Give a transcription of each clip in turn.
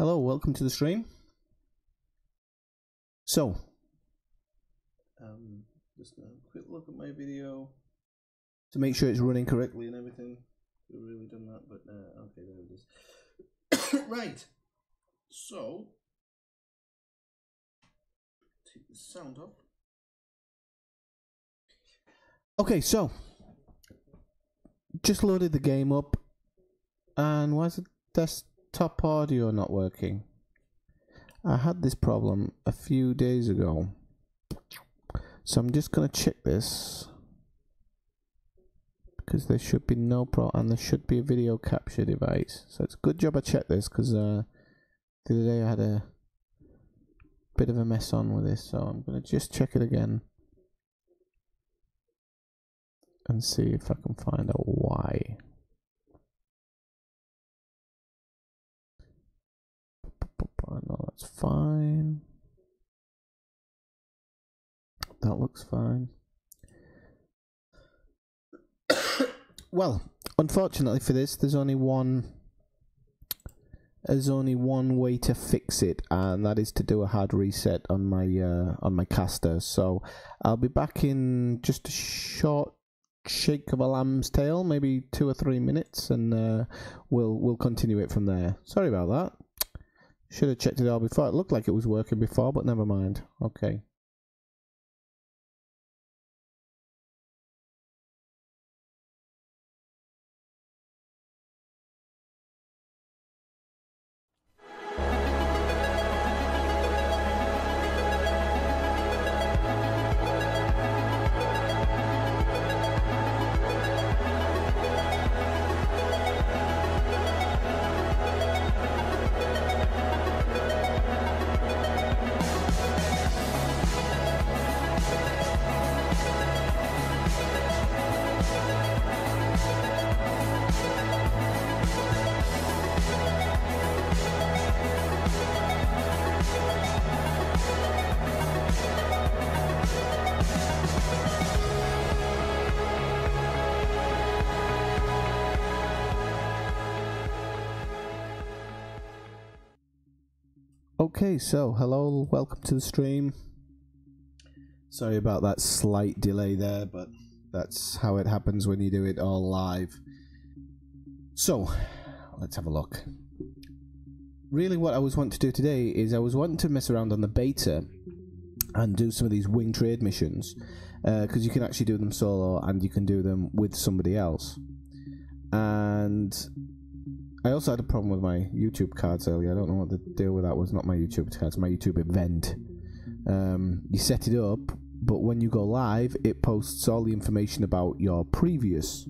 Hello, welcome to the stream. So, just a quick look at my video to make sure it's running correctly and everything. We've really done that, but okay, there it is. Right. So, take the sound off. Okay, so just loaded the game up, and why is the desktop audio not working? I had this problem a few days ago, so I'm just going to check this because there should be no problem, and there should be a video capture device. So it's a good job I checked this because the other day I had a bit of a mess on with this, so I'm going to just check it again and see if I can find out why. No, that's fine. That looks fine. Well, unfortunately for this, there's only one way to fix it, and that is to do a hard reset on my caster. So I'll be back in just a short shake of a lamb's tail, maybe 2 or 3 minutes, and we'll continue it from there. Sorry about that. Should have checked it out before. It looked like it was working before, but never mind. Okay. Okay, so hello, welcome to the stream. Sorry about that slight delay there, but that's how it happens when you do it all live. So, let's have a look. Really what I was wanting to do today is I was wanting to mess around on the beta and do some of these wing trade missions, because you can actually do them solo and you can do them with somebody else. And I also had a problem with my YouTube cards earlier. I don't know what the deal with that was. Not my YouTube cards, my YouTube event. You set it up, but when you go live, it posts all the information about your previous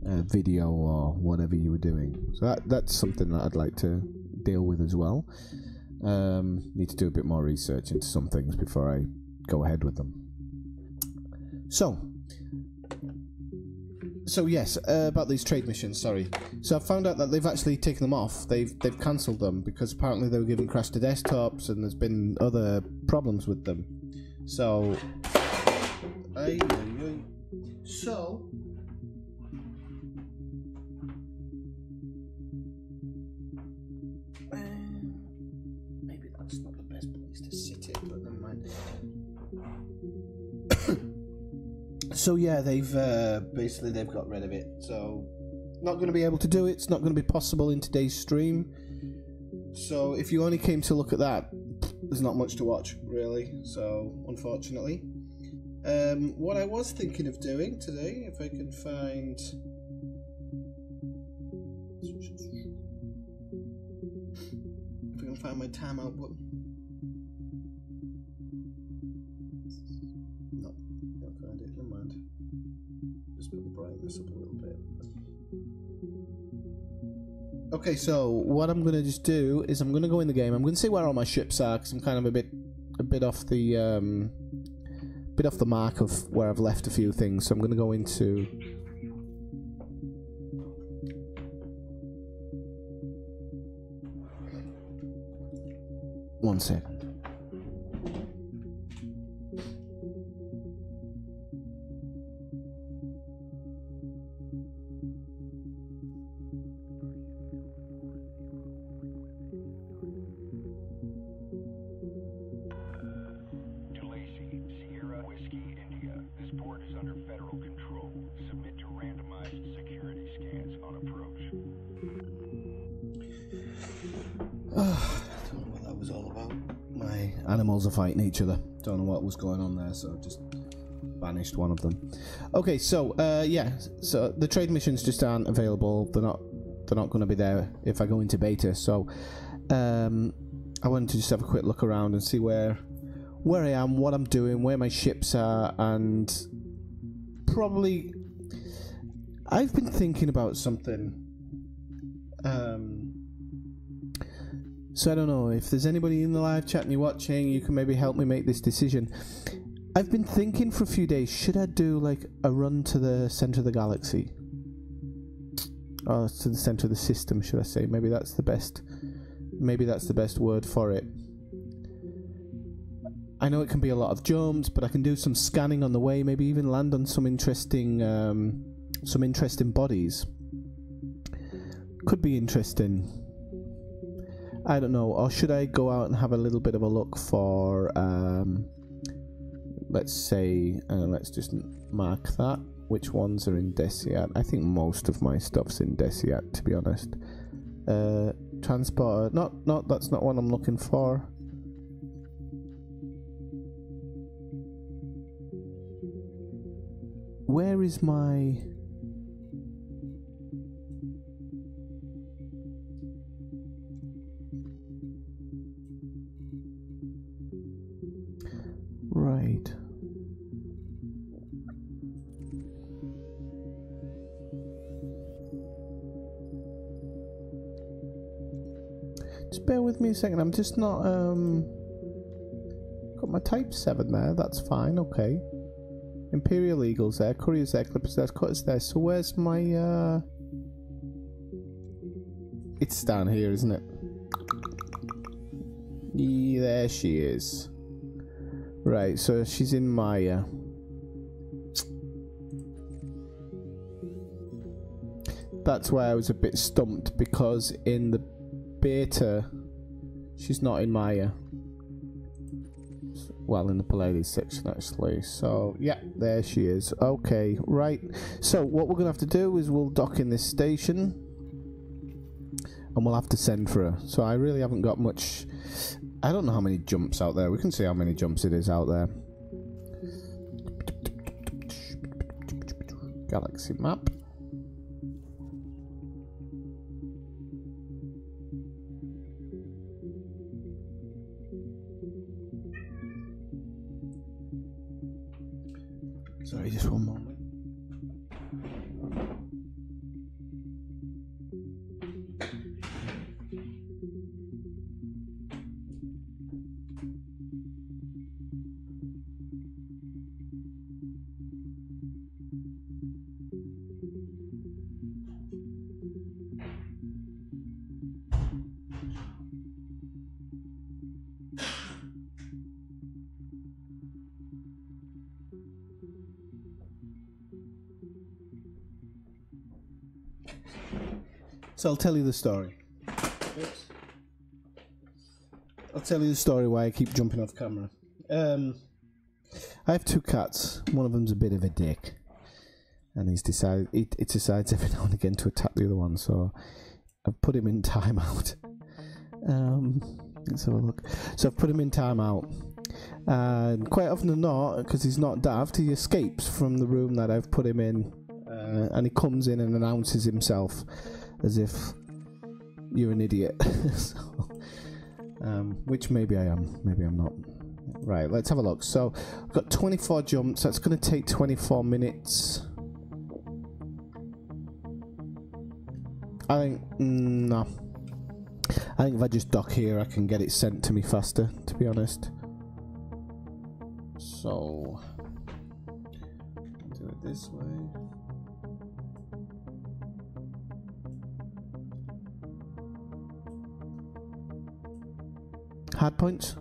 video or whatever you were doing. So that's something that I'd like to deal with as well. Need to do a bit more research into some things before I go ahead with them. So yes, about these trade missions, sorry. So I found out that they've actually taken them off. They've cancelled them because apparently they were giving crash to desktops and there's been other problems with them. So maybe that's not the best place to sit it, but never mind. So yeah, they've basically they've got rid of it. So not going to be able to do it. It's not going to be possible in today's stream. So if you only came to look at that, there's not much to watch really. So unfortunately, what I was thinking of doing today, if I can find, my timeout button. No, can't find it. Never mind. Just put the brightness up a little bit. Okay, so what I'm gonna just do is I'm gonna go in the game. I'm gonna see where all my ships are because I'm kind of a bit off the mark of where I've left a few things. So I'm gonna go into. One second. don't know what that was all about. My animals are fighting each other. Don't know what was going on there, so just banished one of them. Okay, so yeah, so the trade missions just aren't available. They're not going to be there if I go into beta. So I wanted to just have a quick look around and see where I am, what I'm doing, where my ships are, and probably I've been thinking about something. So I don't know if there's anybody in the live chat and you're watching, you can maybe help me make this decision. I've been thinking for a few days, should I do like a run to the center of the galaxy? Or to the center of the system, should I say? Maybe that's the best word for it. I know it can be a lot of jumps, but I can do some scanning on the way, maybe even land on some interesting bodies. Could be interesting. I don't know. Or should I go out and have a little bit of a look for, let's say, let's just mark that. Which ones are in Desiat? I think most of my stuff's in Desiat, to be honest. Transporter. Not. That's not what I'm looking for. Where is my... Right. Just bear with me a second. I'm just not got my Type 7 there. That's fine. Okay. Imperial Eagles there. Couriers there. Clippers there. Cutters there. So where's my It's down here, isn't it? Yeah, there she is. Right, so she's in Maya. That's why I was a bit stumped, because in the beta she's not in Maya. Well, in the Pallades section actually. So yeah, there she is. Okay, right. So what we're gonna have to do is we'll dock in this station and we'll have to send for her. So I really haven't got much. I don't know how many jumps out there. We can see how many jumps it is out there. Galaxy map. Sorry, just one moment. So I'll tell you the story. I'll tell you the story why I keep jumping off camera. I have two cats. One of them's a bit of a dick, and it decides every now and again to attack the other one. So I've put him in timeout. Let's have a look. So I've put him in timeout, and quite often than not, because he's not daft, he escapes from the room that I've put him in, and he comes in and announces himself as if you're an idiot. So, which maybe I am, maybe I'm not. Right, let's have a look. So I've got 24 jumps. That's going to take 24 minutes. I think no. I think if I just dock here, I can get it sent to me faster, to be honest. So do it this way. Hard points.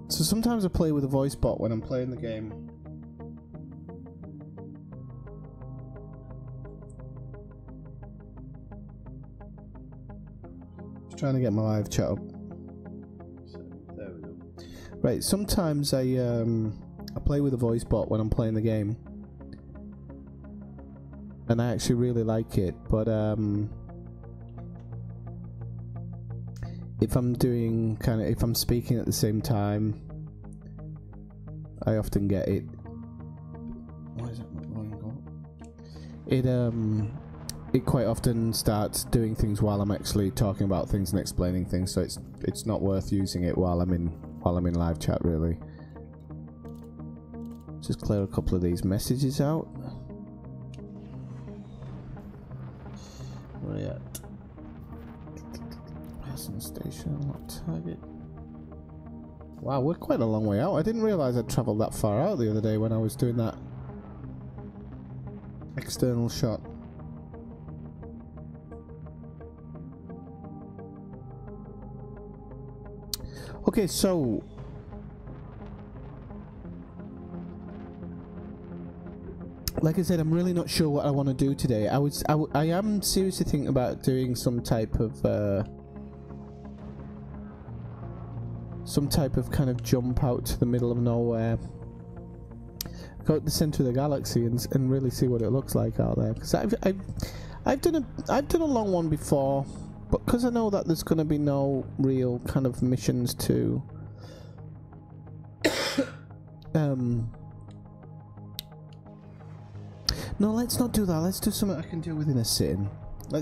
So sometimes I play with a voice bot when I'm playing the game. Just trying to get my live chat up. So, there we go. Right, sometimes I play with a voice bot when I'm playing the game. and I actually really like it. But if I'm doing if I'm speaking at the same time, I often get it. Why is that not going on? It quite often starts doing things while I'm actually talking about things and explaining things, so it's not worth using it while I'm in live chat, really. Just clear a couple of these messages out. Where are we at? Person station, what target? Wow, we're quite a long way out. I didn't realise I'd travelled that far out the other day when I was doing that external shot. Okay, so like I said, I'm really not sure what I want to do today. I am seriously thinking about doing some type of kind of jump out to the middle of nowhere, go to the center of the galaxy, and really see what it looks like out there. Because I've done a long one before, but because I know that there's going to be no real kind of missions to no, let's not do that. Let's do something I can do within a sitting. So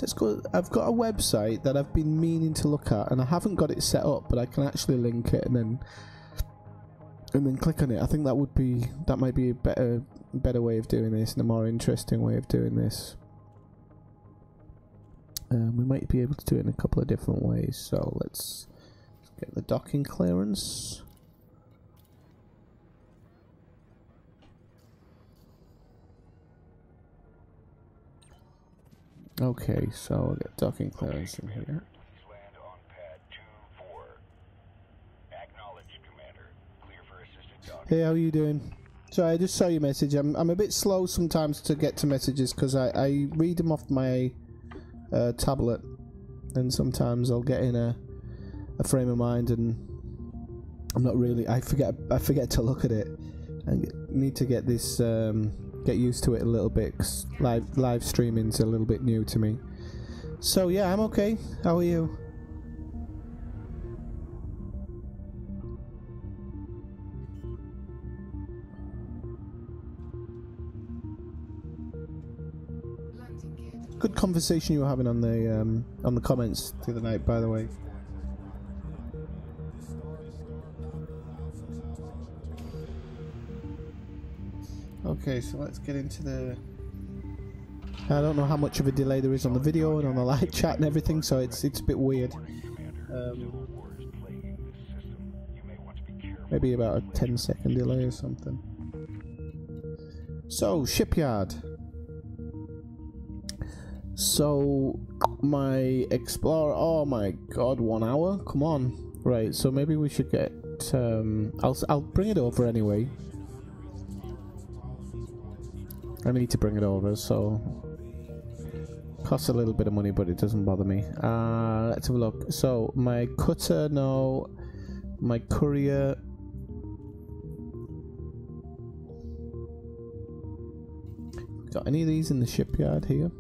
let's go. I've got a website that I've been meaning to look at, and I haven't got it set up, but I can actually link it and then click on it. I think that might be a better way of doing this, and a more interesting way of doing this. We might be able to do it in a couple of different ways. So let's get the docking clearance. Okay, so we'll get docking clearance in here. Hey, how are you doing? Sorry, I just saw your message. I'm a bit slow sometimes to get to messages because I read them off my tablet, and sometimes I'll get in a frame of mind and I'm not really. I forget to look at it. I need to get this. Get used to it a little bit, 'cause live streaming's a little bit new to me. So yeah, I'm okay. How are you? Good conversation you were having on the comments the other night, by the way. Okay, so let's get into the... I don't know how much of a delay there is on the video and on the live chat and everything, so it's a bit weird. Maybe about a 10-second delay or something. So, shipyard. So, my Explorer... Oh my god, 1 hour? Come on. Right, so maybe we should get... I'll bring it over anyway. I need to bring it over, so costs a little bit of money, but it doesn't bother me. Let's have a look. So my cutter, no. My courier. Got any of these in the shipyard here?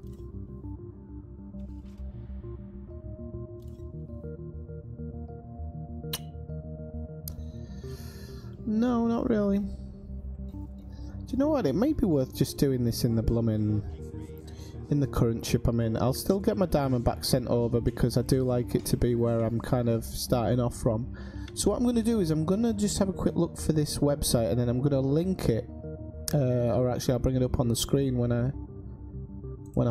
No, not really. Do you know what? It might be worth just doing this in the current ship I'm in. I'll still get my Diamondback sent over because I do like it to be where I'm kind of starting off from. So what I'm going to do is I'm going to just have a quick look for this website, and then I'm going to link it, or actually I'll bring it up on the screen when I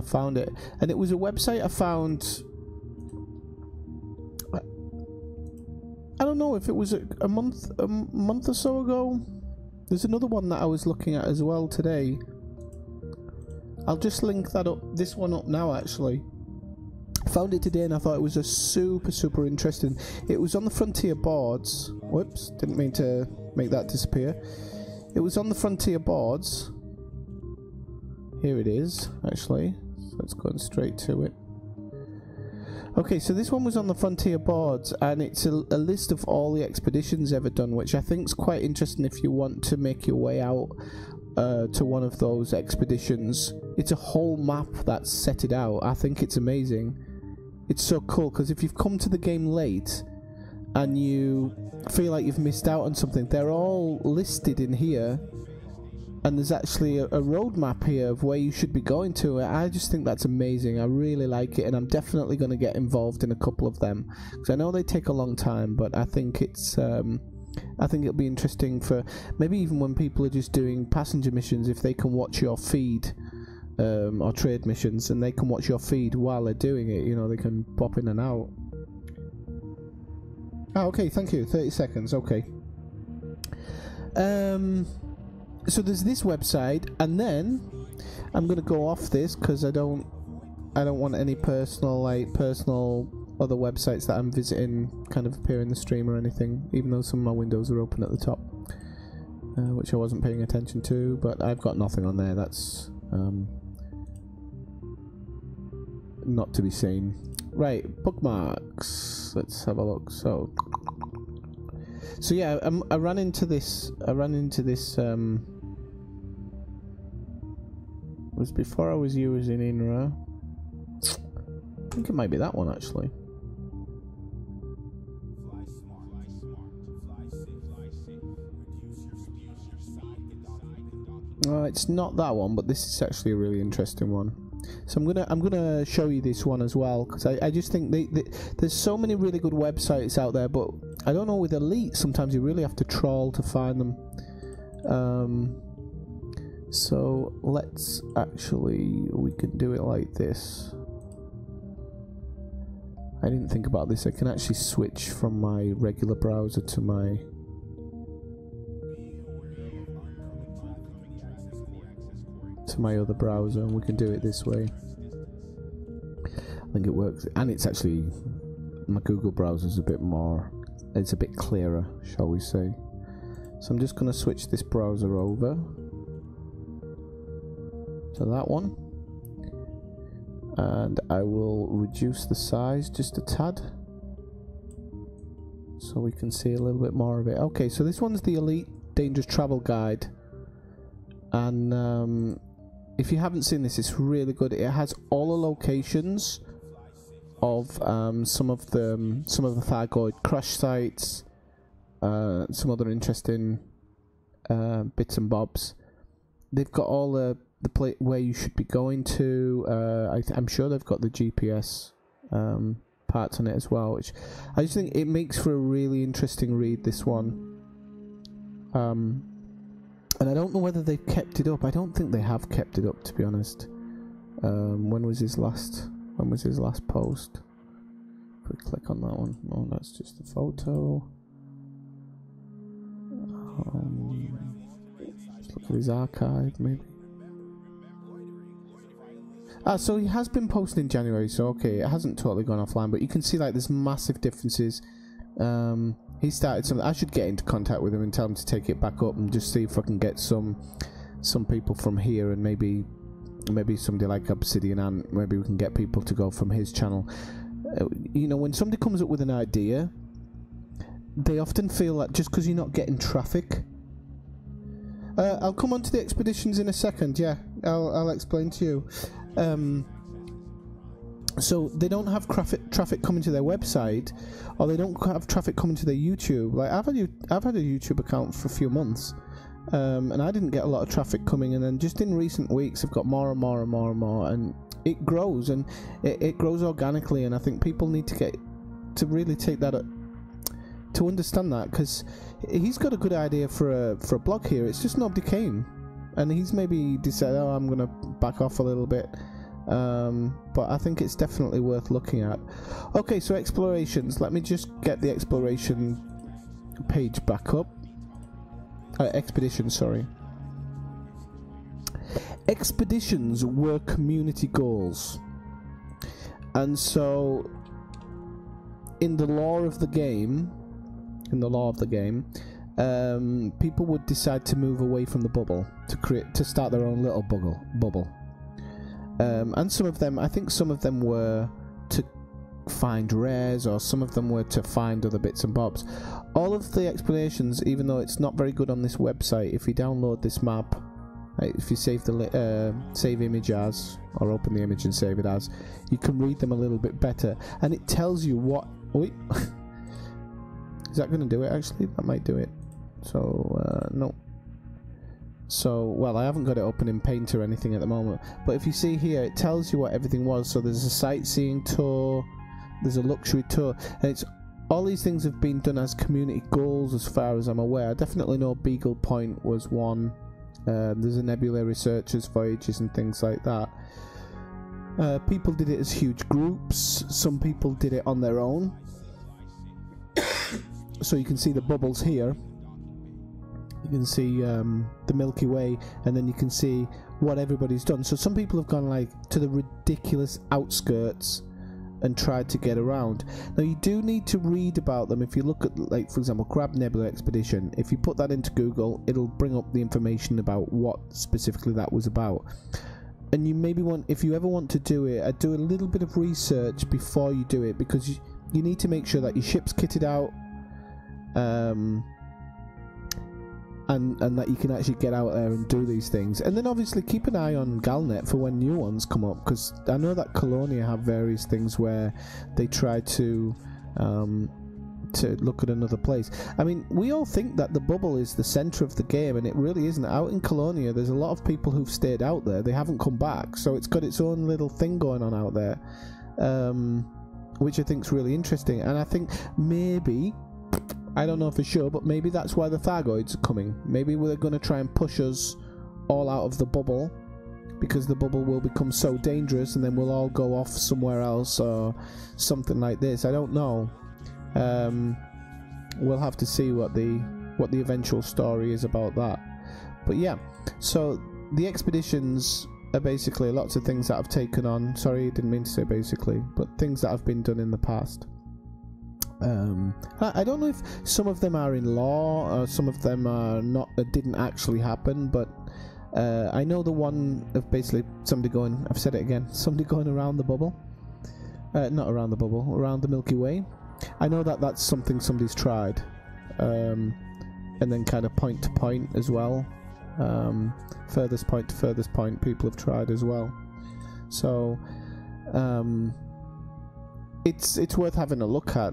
found it. And it was a website I found. I don't know if it was a month or so ago. There's another one that I was looking at as well today. I'll just link that up, this one up now actually. I found it today and I thought it was a super interesting. It was on the Frontier boards. Whoops, didn't mean to make that disappear. It was on the Frontier boards. Here it is, actually. So let's go straight to it. Okay, so this one was on the Frontier boards, and it's a list of all the expeditions ever done, which I think is quite interesting if you want to make your way out to one of those expeditions. It's a whole map that's set it out. I think it's amazing. It's so cool because if you've come to the game late and you feel like you've missed out on something, they're all listed in here, and there's actually a roadmap here of where you should be going to. I just think that's amazing. I really like it, and I'm definitely going to get involved in a couple of them because I know they take a long time, but I think it's I think it'll be interesting for maybe even when people are just doing passenger missions, if they can watch your feed, or trade missions, and they can watch your feed while they're doing it. You know, they can pop in and out. Oh, okay, thank you. 30 seconds, okay. So there's this website, and then I'm gonna go off this because I don't want any personal other websites that I'm visiting kind of appear in the stream or anything, even though some of my windows are open at the top, which I wasn't paying attention to, but I've got nothing on there that's not to be seen. Right, bookmarks. Let's have a look. So yeah, I ran into this. It was before I was using INRA. I think it might be that one actually. It's not that one, but this is actually a really interesting one. So I'm gonna show you this one as well, because I just think there's so many really good websites out there, but I don't know, with Elite sometimes you really have to trawl to find them. So let's we can do it like this. I didn't think about this. I can actually switch from my regular browser to my other browser, and we can do it this way. I think it works, and it's actually, my Google browser is a bit clearer, shall we say. So I'm just going to switch this browser over to that one, and I will reduce the size just a tad so we can see a little bit more of it. Okay, so this one's the Elite Dangerous Travel Guide, and if you haven't seen this, it's really good. It has all the locations of some of the Thargoid crash sites, some other interesting bits and bobs. They've got all the where you should be going to. I'm sure they've got the GPS parts on it as well, which I just think it makes for a really interesting read, this one. And I don't know whether they've kept it up. I don't think they have kept it up, to be honest. When was his last post? If we click on that one. Oh, that's just a photo. Let's look at his archive, maybe. So he has been posted in January, so okay, it hasn't totally gone offline, but you can see like there's massive differences. He started something. I should get into contact with him and tell him to take it back up and just see if I can get some people from here, and maybe somebody like Obsidian Ant, maybe we can get people to go from his channel. You know, when somebody comes up with an idea, they often feel that just because you're not getting traffic. I'll come on to the expeditions in a second. Yeah, I'll explain to you. So they don't have traffic coming to their website, or they don't have traffic coming to their YouTube. Like I've had a YouTube account for a few months, and I didn't get a lot of traffic coming, and then just in recent weeks I've got more and more and more and more, and it grows, and it grows organically. And I think people need to really take that to understand that, because he's got a good idea for a blog here. It's just nobody came, and he's maybe decided, oh, I'm gonna back off a little bit. But I think it's definitely worth looking at. Okay, so explorations. Let me just get the exploration page back up. Expeditions, sorry. Expeditions were community goals, and so in the lore of the game, people would decide to move away from the bubble to start their own little bubble. And some of them, I think some of them were to find rares, or some of them were to find other bits and bobs. All of the explanations, even though it's not very good on this website, if you download this map, if you save the save image as, or open the image and save it as, you can read them a little bit better, and it tells you what. Wait, is that going to do it? Actually, that might do it. So no. So well, I haven't got it open in Paint or anything at the moment, but if you see here, it tells you what everything was. So there's a sightseeing tour, there's a luxury tour, and it's all these things have been done as community goals as far as I'm aware. I definitely know Beagle Point was one. There's a Nebula Researchers Voyages and things like that. People did it as huge groups. Some people did it on their own. So you can see the bubbles here. You can see the Milky Way, and then you can see what everybody's done. So some people have gone like to the ridiculous outskirts and tried to get around. Now you do need to read about them. If you look at, like, for example, Crab Nebula Expedition, if you put that into Google, it'll bring up the information about what specifically that was about. And you maybe want, if you ever want to do it, do a little bit of research before you do it, because you need to make sure that your ship's kitted out, and that you can actually get out there and do these things. And then obviously keep an eye on Galnet for when new ones come up, because I know that Colonia have various things where they try to look at another place. I mean, we all think that the bubble is the centre of the game, and it really isn't. Out in Colonia, there's a lot of people who've stayed out there. They haven't come back, so it's got its own little thing going on out there, which I think is really interesting. And I think maybe, I don't know for sure, but maybe that's why the Thargoids are coming. Maybe we're going to try and push us all out of the bubble, because the bubble will become so dangerous, and then we'll all go off somewhere else or something like this. I don't know. We'll have to see what the eventual story is about that. But yeah, so the expeditions are basically lots of things that I've taken on. Sorry, didn't mean to say basically, but things that have been done in the past. I don't know if some of them are in law or some of them are not, didn't actually happen, but I know the one of basically somebody going, I've said it again, somebody going around the bubble, not around the bubble, around the Milky Way. I know that that's something somebody's tried, and then kind of point to point as well, furthest point to furthest point people have tried as well. So it's worth having a look at.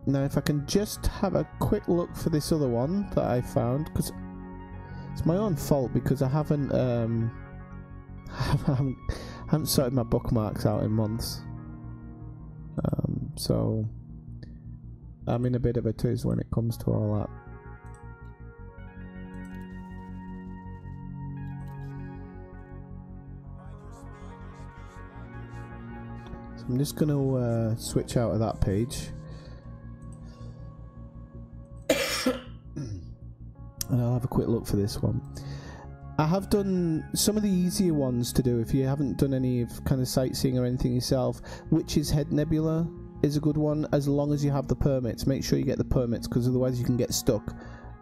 Now, if I can just have a quick look for this other one that I found, because it's my own fault, because I haven't sorted my bookmarks out in months, so I'm in a bit of a tiz when it comes to all that. So I'm just going to switch out of that page. And I'll have a quick look for this one. I have done some of the easier ones to do if you haven't done any of kind of sightseeing or anything yourself. Witch's Head Nebula is a good one, as long as you have the permits. Make sure you get the permits, because otherwise you can get stuck.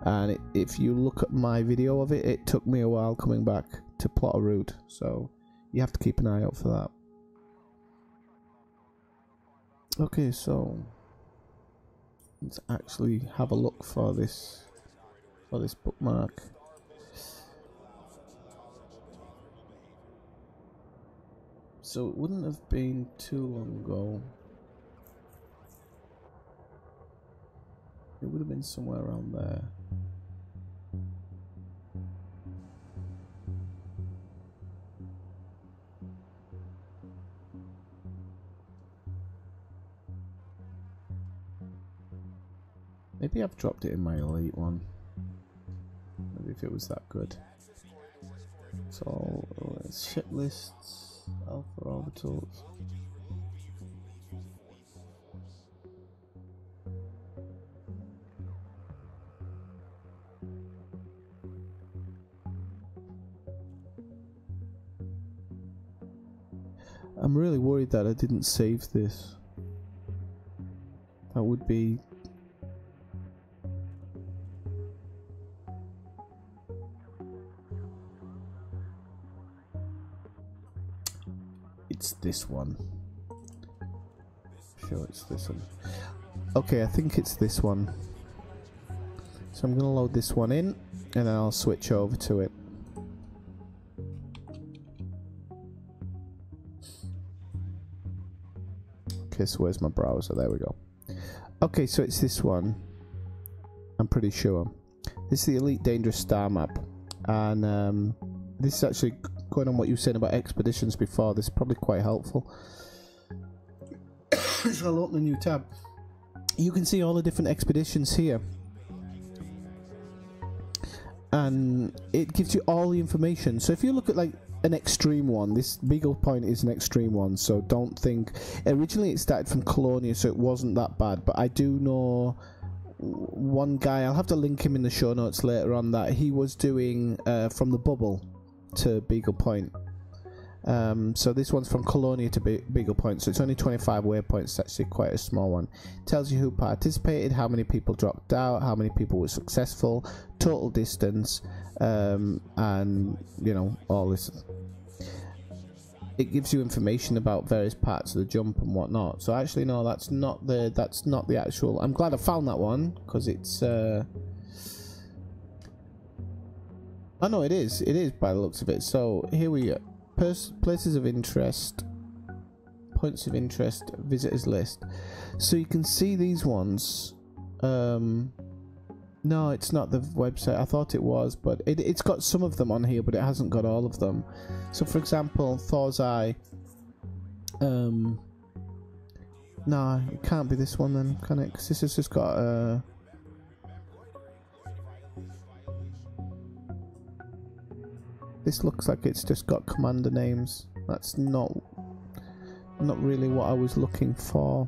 And if you look at my video of it, it took me a while coming back to plot a route, so you have to keep an eye out for that. Okay, so let's actually have a look for this bookmark. So it wouldn't have been too long ago. It would have been somewhere around there. Maybe I've dropped it in my elite one. Maybe if it was that good. So, ship lists, alpha orbitals. I'm really worried that I didn't save this. That would be... It's this one. Sure, it's this one. Okay, I think it's this one. So I'm going to load this one in, and then I'll switch over to it. Okay, so where's my browser? There we go. Okay, so it's this one. I'm pretty sure. This is the Elite Dangerous Star map. And this is actually going on what you were saying about expeditions before. This is probably quite helpful. So I'll open a new tab. You can see all the different expeditions here. And it gives you all the information. So if you look at like an extreme one, this Beagle Point is an extreme one, so don't think... Originally it started from Colonia, so it wasn't that bad, but I do know one guy, I'll have to link him in the show notes later on, that he was doing from the Bubble to Beagle Point. So this one's from Colonia to Beagle Point, so it's only 25 waypoints, actually quite a small one. Tells you who participated, how many people dropped out, how many people were successful, total distance, and you know, all this. It gives you information about various parts of the jump and whatnot. So actually no, that's not the actual... I'm glad I found that one, because it's oh no, it is by the looks of it. So here we go. Places of interest, points of interest, visitors list. So you can see these ones. No, it's not the website. I thought it was, but it's got some of them on here, but it hasn't got all of them. So for example, Thor's Eye. No, it can't be this one then, can it? Because this has just got this looks like it's just got commander names. That's not really what I was looking for.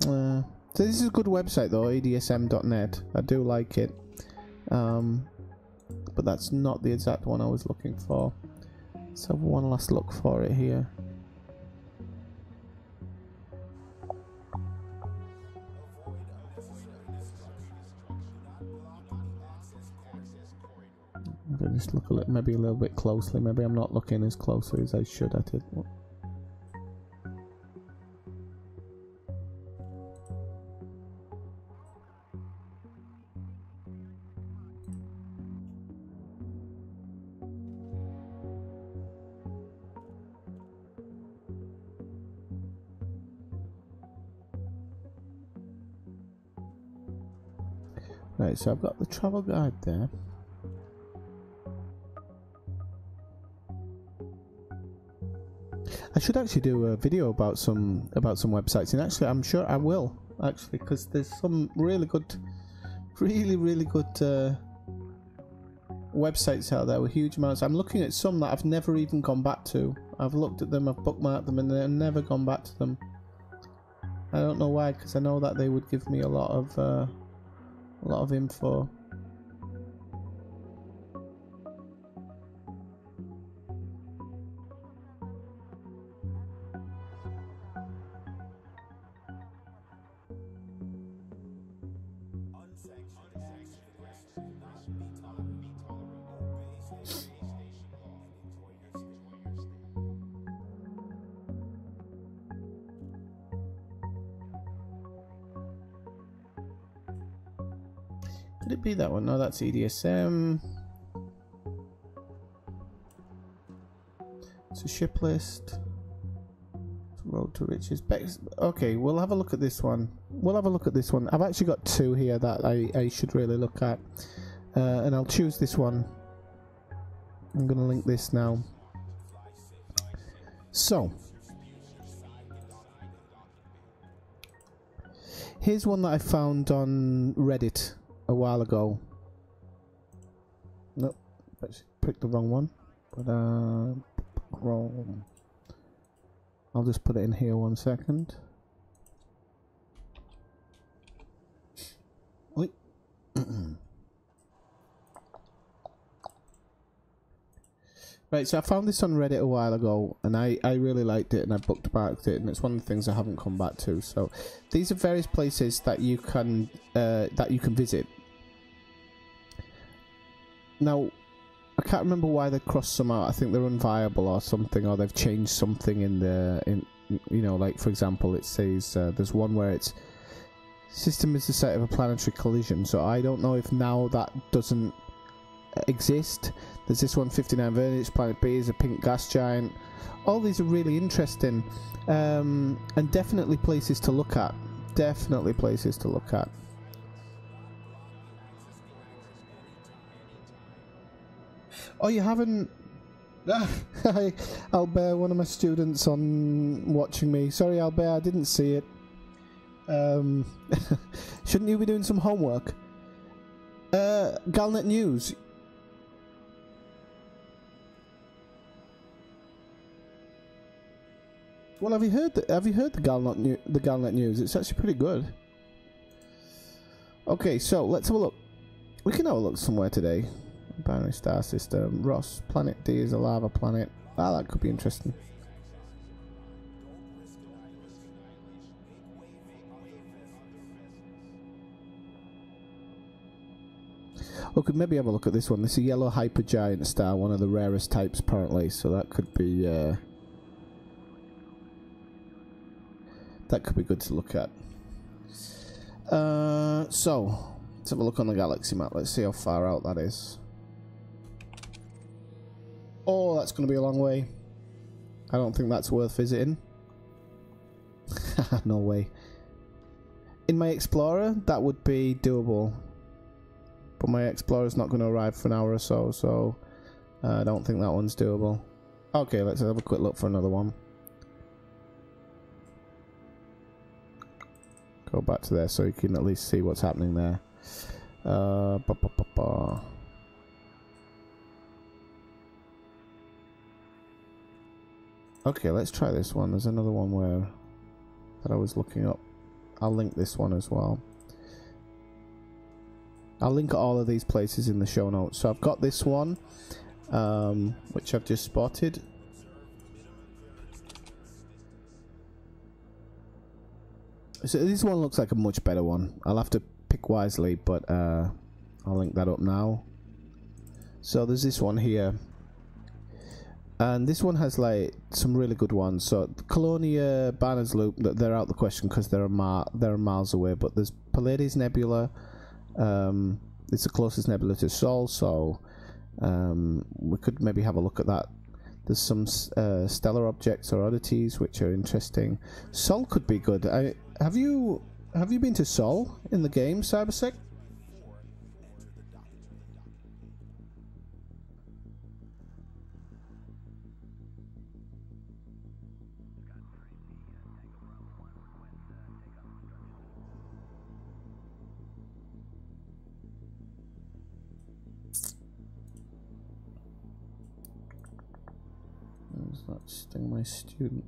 So this is a good website though, adsm.net. I do like it. But that's not the exact one I was looking for. Let's have one last look for it here. Just look maybe a little bit closely. Maybe I'm not looking as closely as I should at it. Right, so I've got the travel guide there. I should actually do a video about some websites, and actually I'm sure I will, actually, because there's some really good websites out there with huge amounts. I'm looking at some that I've never even gone back to. I've looked at them, I've bookmarked them, and I've never gone back to them. I don't know why, because I know that they would give me a lot of info. Could it be that one? No, that's EDSM. It's a ship list. Road to Riches. Okay, we'll have a look at this one. I've actually got two here that I should really look at. And I'll choose this one. I'm going to link this now. So, here's one that I found on Reddit a while ago. Nope, I picked the wrong one. But wrong. I'll just put it in here 1 second. Wait. Right, so I found this on Reddit a while ago, and I really liked it, and I bookmarked it, and it's one of the things I haven't come back to. So these are various places that you can visit. Now, I can't remember why they crossed some out. I think they're unviable or something, or they've changed something you know, like for example, it says there's one where it's system is the site of a planetary collision. So I don't know if now that doesn't exist. There's this one, 59 Vernich, Planet B is a pink gas giant. All these are really interesting, and definitely places to look at. Definitely places to look at. Oh, you haven't... Hi, Albert, one of my students on watching me. Sorry, Albert, I didn't see it. Shouldn't you be doing some homework? Galnet News. Well, have you heard the Galnet News? It's actually pretty good. Okay, so let's have a look. We can have a look somewhere today. Binary star system. Ross. Planet D is a lava planet. Ah, that could be interesting. We could maybe have a look at this one. This is a yellow hypergiant star, one of the rarest types apparently, so that could be good to look at. So let's have a look on the galaxy map. Let's see how far out that is. Oh, that's going to be a long way. I don't think that's worth visiting. No way. In my Explorer, that would be doable. But my Explorer's not going to arrive for an hour or so, so I don't think that one's doable. Okay, let's have a quick look for another one. Go back to there so you can at least see what's happening there. Okay, let's try this one. There's another one that I was looking up. I'll link this one as well. I'll link all of these places in the show notes. So I've got this one, which I've just spotted. So this one looks like a much better one. I'll have to pick wisely, but I'll link that up now. So there's this one here. And this one has like some really good ones. So Colonia, Barnard's Loop, they're out the question because they're miles away. But there's Pleiades Nebula. It's the closest nebula to Sol, so we could maybe have a look at that. There's some stellar objects or oddities which are interesting. Sol could be good. Have you been to Sol in the game, Cybersec? Does that sting my student?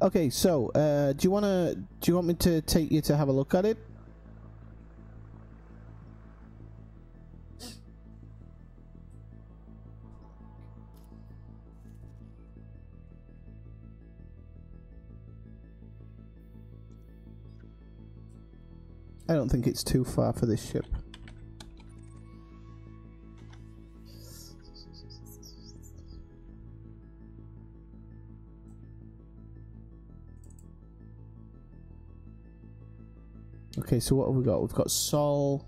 Okay, so do you want me to take you to have a look at it? I don't think it's too far for this ship. Okay, so what have we got? We've got Sol.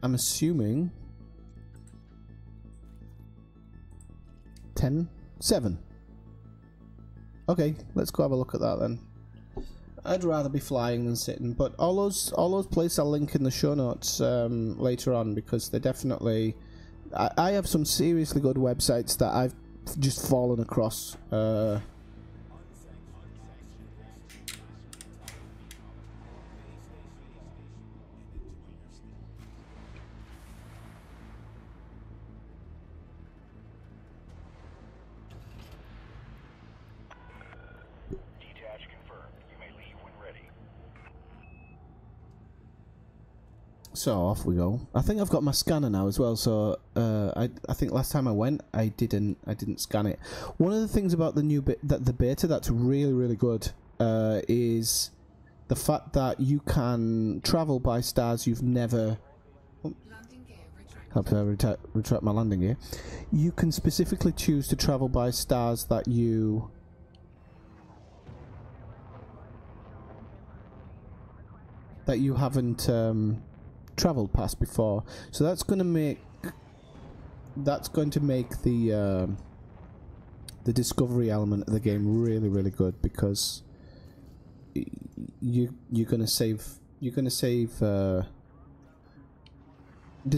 I'm assuming 10, 7. Okay, let's go have a look at that then. I'd rather be flying than sitting, but all those places I'll link in the show notes later on, because they're definitely... I have some seriously good websites that I've just fallen across. So off we go. I think I've got my scanner now as well. So I think last time I went, I didn't scan it. One of the things about the new the beta that's really good is the fact that you can travel by stars you've never... Have to retract my landing gear. You can specifically choose to travel by stars that you... haven't traveled past before. So that's going to make... the discovery element of the game really, really good, because you're gonna save. There's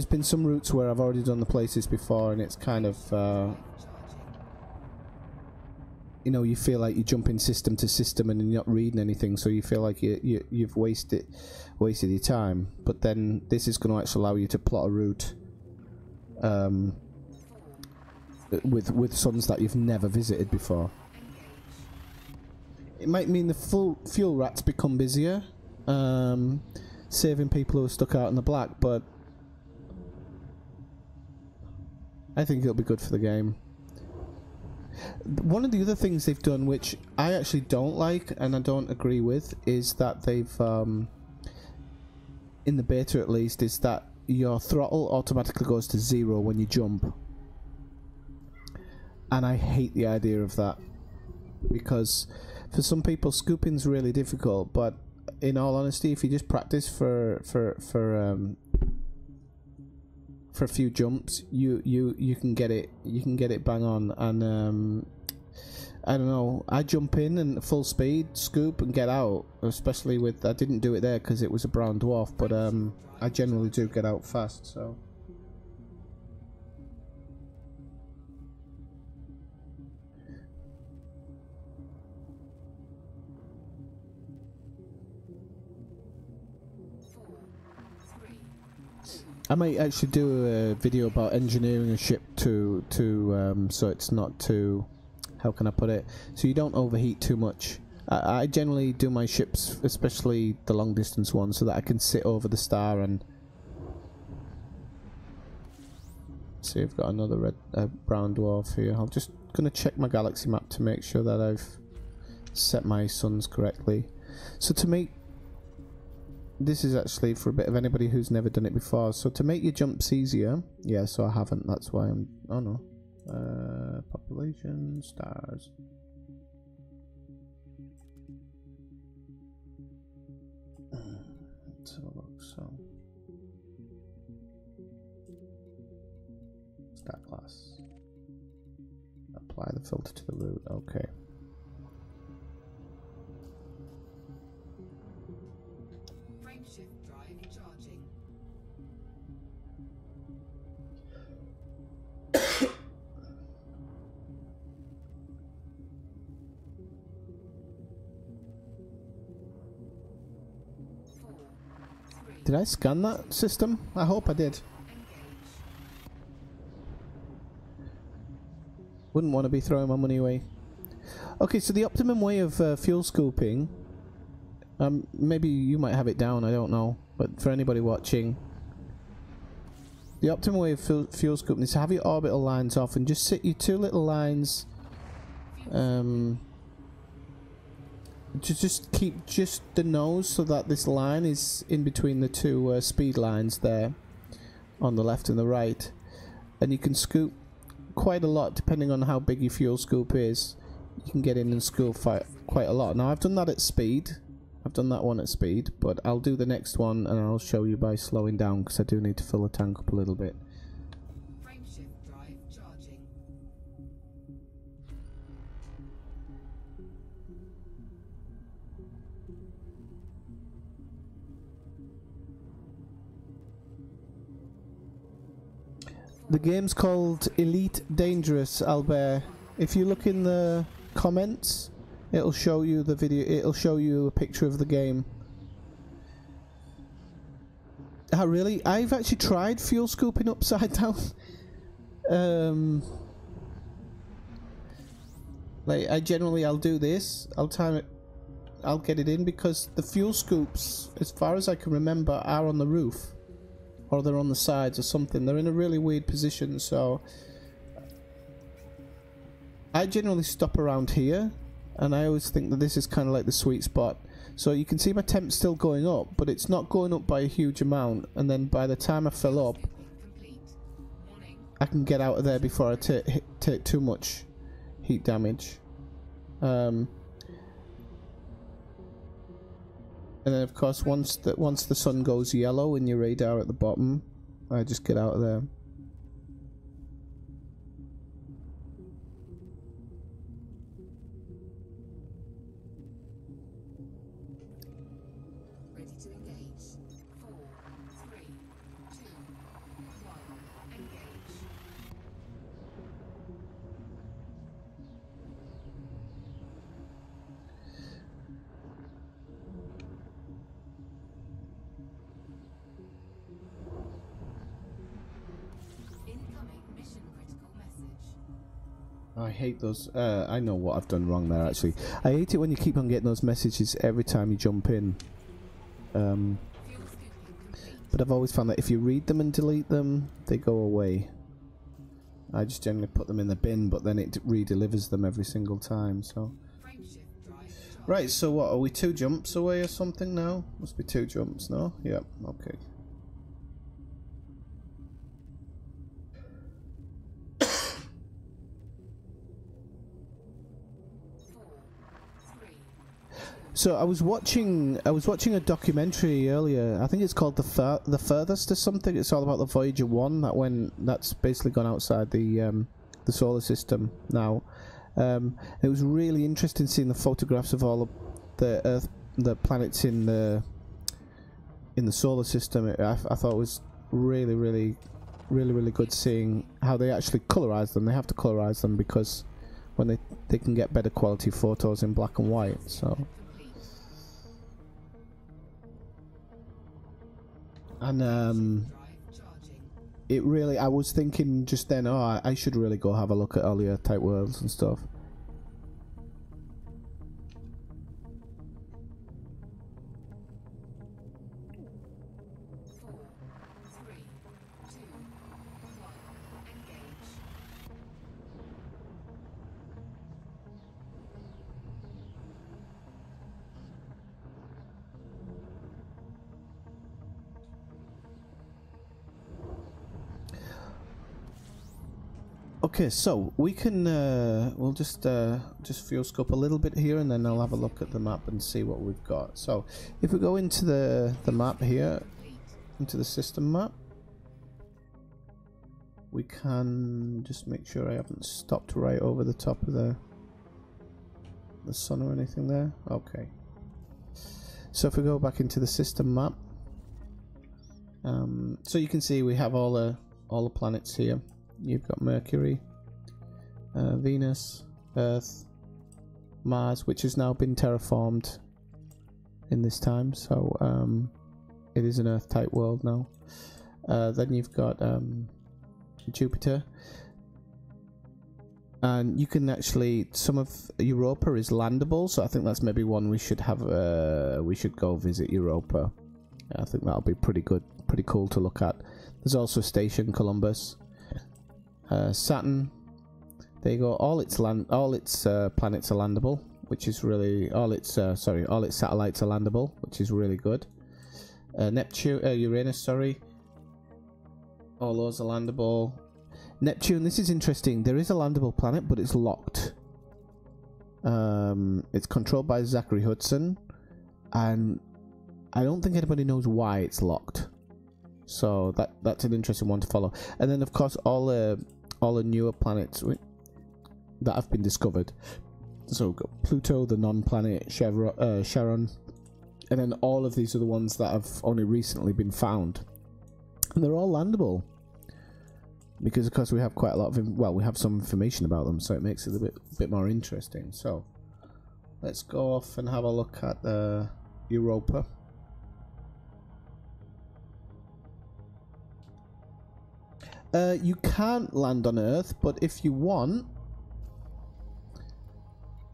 been some routes where I've already done the places before, and it's kind of you know, you feel like you're jumping system to system and you're not reading anything, so you feel like you've wasted your time. But then this is going to actually allow you to plot a route with suns that you've never visited before. It might mean the full fuel rats become busier, saving people who are stuck out in the black, but I think it'll be good for the game. One of the other things they've done, which I actually don't like and I don't agree with, is that they've, in the beta at least, is that your throttle automatically goes to 0 when you jump. And I hate the idea of that, because for some people scooping's really difficult, but in all honesty, if you just practice for a few jumps, you can get it bang on. And I don't know, I jump in and full speed scoop and get out, especially with, I didn't do it there because it was a brown dwarf, but I generally do get out fast. So I might actually do a video about engineering a ship to so it's not too, how can I put it, so you don't overheat too much. I generally do my ships, especially the long distance ones, so that I can sit over the star and see. I've got another brown dwarf here. I'm just gonna check my galaxy map to make sure that I've set my suns correctly. So to make, this is actually for a bit of anybody who's never done it before. So to make your jumps easier, yeah, so I haven't, that's why I'm, oh no. Population, stars. Let's have a look, so. Star class. Apply the filter to the route, okay. Did I scan that system? I hope I did. Wouldn't want to be throwing my money away. Okay, so the optimum way of fuel scooping, maybe you might have it down, I don't know, but for anybody watching, the optimum way of fuel scooping is to have your orbital lines off and just sit your two little lines, just keep just the nose so that this line is in between the two speed lines there on the left and the right, and you can scoop quite a lot depending on how big your fuel scoop is. You can get in and scoop quite a lot. Now I've done that at speed, I've done that one at speed, but I'll do the next one and I'll show you by slowing down, because I do need to fill the tank up a little bit. Frameshift drive charging. The game's called Elite Dangerous, Albert. If you look in the comments, it'll show you the video, it'll show you a picture of the game. Oh really? I've actually tried fuel scooping upside down. Like I'll do this, I'll time it, I'll get it in, because the fuel scoops, as far as I can remember, are on the roof. Or they're on the sides or something. They're in a really weird position, so I generally stop around here, and I always think that this is kind of like the sweet spot. So you can see my temp's still going up, but it's not going up by a huge amount. And then by the time I fill up, I can get out of there before I take too much heat damage. And then of course once the sun goes yellow in your radar at the bottom, I just get out of there. Ready to engage. 4, 3, 2, 1. Engage. Incoming mission critical message. I hate those. I know what I've done wrong there, actually. I hate it when you keep on getting those messages every time you jump in. Fuel scooping complete. But I've always found that if you read them and delete them, they go away. I just generally put them in the bin, but then it re-delivers them every single time, so... Frameshift drive charging. Right, so what, are we 2 jumps away or something now? Must be 2 jumps, no? Yep, okay. 4, 3. So I was watching a documentary earlier. I think it's called the Furthest or something. It's all about the Voyager 1 that's basically gone outside the solar system now. It was really interesting seeing the photographs of all of the planets in the solar system. I thought it was really good seeing how they actually colorize them. They have to colorize them because when they can get better quality photos in black and white. So. And Drive charging. it really, I was thinking just then, oh, I should really go have a look at all the Earth-type worlds and stuff. Four, three, two, one. Engage. Okay, so we can we'll just fuel scope a little bit here, and then I'll have a look at the map and see what we've got. So if we go into the map here, into the system map, we can just make sure I haven't stopped right over the top of the sun or anything there. Okay. So if we go back into the system map, so you can see we have all the planets here. You've got Mercury, Venus, Earth, Mars, which has now been terraformed in this time, so it is an Earth-type world now. Then you've got Jupiter, and you can actually, some of Europa is landable, so I think that's maybe one we should have. We should go visit Europa. I think that'll be pretty good, pretty cool to look at. There's also Station Columbus. Saturn, there you go. All its planets are landable, which is really all its satellites are landable, which is really good. Uranus, sorry, all those are landable. Neptune, this is interesting. There is a landable planet, but it's locked. It's controlled by Zachary Hudson, and I don't think anybody knows why it's locked. So that's an interesting one to follow. And then of course all the newer planets that have been discovered. So we've got Pluto, the non-planet, Charon, and then all of these are the ones that have only recently been found, and they're all landable because of course we have quite a lot of we have some information about them, so it makes it a bit more interesting. So let's go off and have a look at Europa. You can't land on Earth, but if you want,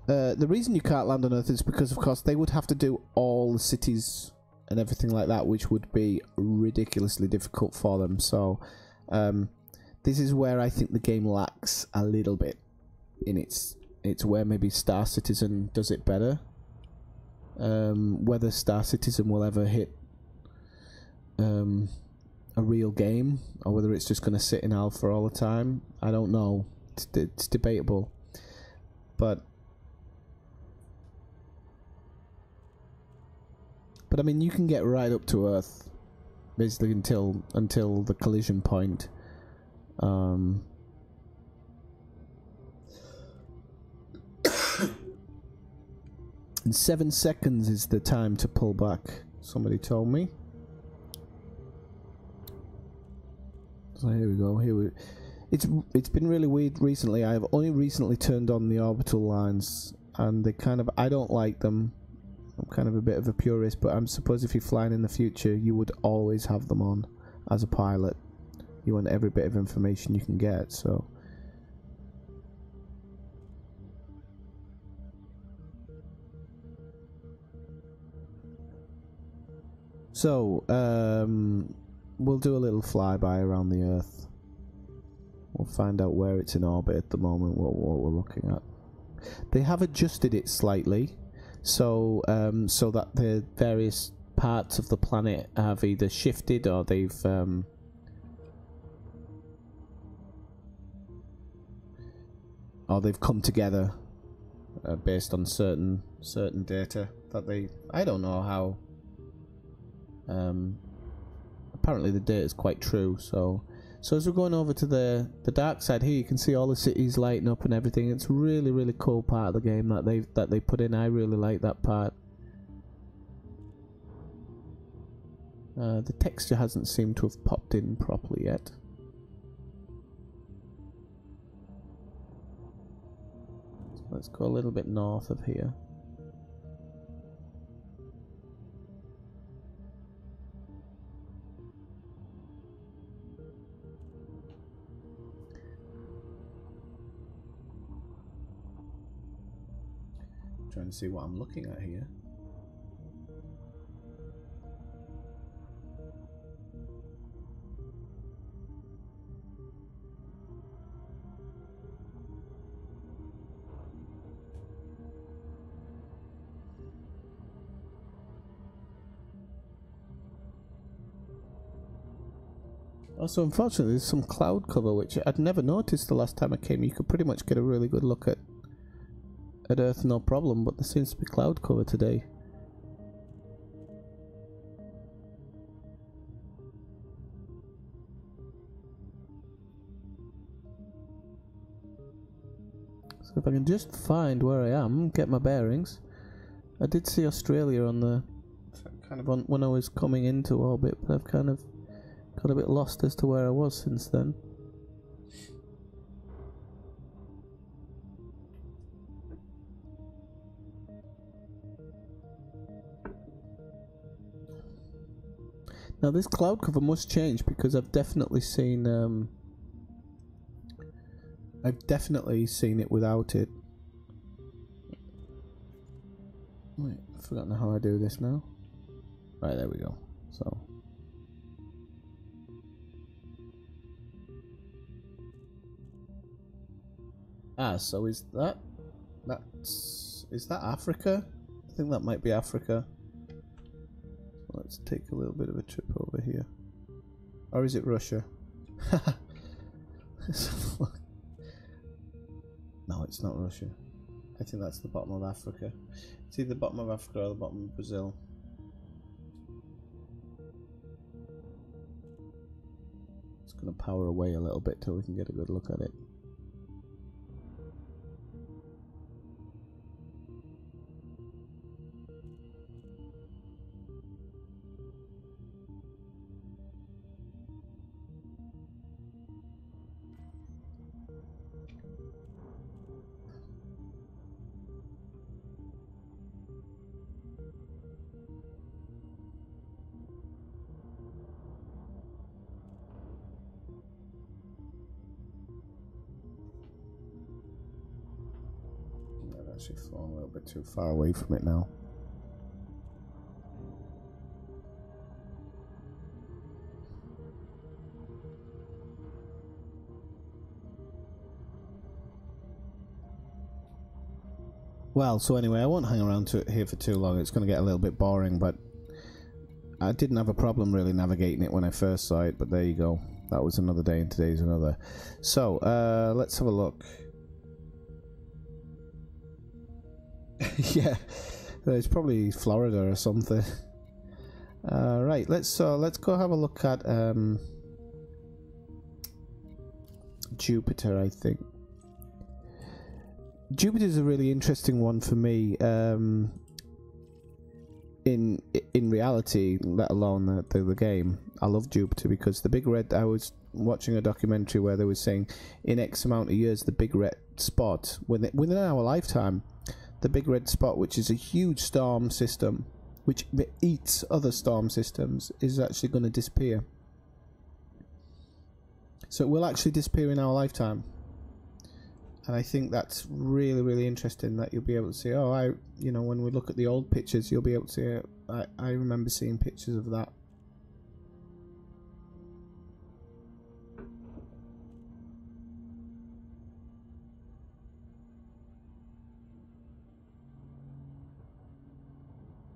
the reason you can't land on Earth is because, of course, they would have to do all the cities and everything like that, which would be ridiculously difficult for them. So, this is where I think the game lacks a little bit in its where maybe Star Citizen does it better. whether Star Citizen will ever hit a real game, or whether it's just going to sit in alpha all the time, I don't know. It's debatable, but I mean, you can get right up to Earth basically until the collision point. And 7 seconds is the time to pull back, somebody told me. So here we go. It's been really weird recently. I've only recently turned on the orbital lines, and they kind of, I don't like them. I'm kind of a bit of a purist, but I suppose if you're flying in the future, you would always have them on as a pilot. You want every bit of information you can get, so. So, we'll do a little flyby around the Earth. We'll find out where it's in orbit at the moment, what we're looking at. They have adjusted it slightly, so so that the various parts of the planet have either shifted or they've come together based on certain data that they. I don't know how. Apparently the data is quite true, so as we're going over to the dark side here, you can see all the cities lighting up and everything. It's a really, really cool part of the game that they put in. I really like that part. The texture hasn't seemed to have popped in properly yet. So let's go a little bit north of here. Trying to see what I'm looking at here. Also, unfortunately, there's some cloud cover, which I'd never noticed the last time I came. You could pretty much get a really good look at Earth, no problem, but there seems to be cloud cover today. So if I can just find where I am, get my bearings. I did see Australia on the kind of on when I was coming into orbit, but I've kind of got a bit lost as to where I was since then. Now this cloud cover must change, because I've definitely seen it without it. Wait, I've forgotten how I do this now. Right, there we go. So so is that Africa? I think that might be Africa. Let's take a little bit of a trip over here. Or is it Russia? No, it's not Russia. I think that's the bottom of Africa. It's either the bottom of Africa or the bottom of Brazil. It's going to power away a little bit till we can get a good look at it. Actually flown a little bit too far away from it now. Well, so anyway, I won't hang around here for too long. It's going to get a little bit boring, but I didn't have a problem really navigating it when I first saw it, but there you go. That was another day and today's another. So, let's have a look. Yeah, it's probably Florida or something. Right, let's go have a look at Jupiter, I think. Jupiter's a really interesting one for me. In reality, let alone the game. I love Jupiter because the big red. I was watching a documentary where they were saying in X amount of years, the big red spot within our lifetime, the big red spot, which is a huge storm system, which eats other storm systems, is actually going to disappear. So it will actually disappear in our lifetime. And I think that's really, really interesting that you'll be able to see, when we look at the old pictures, you'll be able to see it. I remember seeing pictures of that.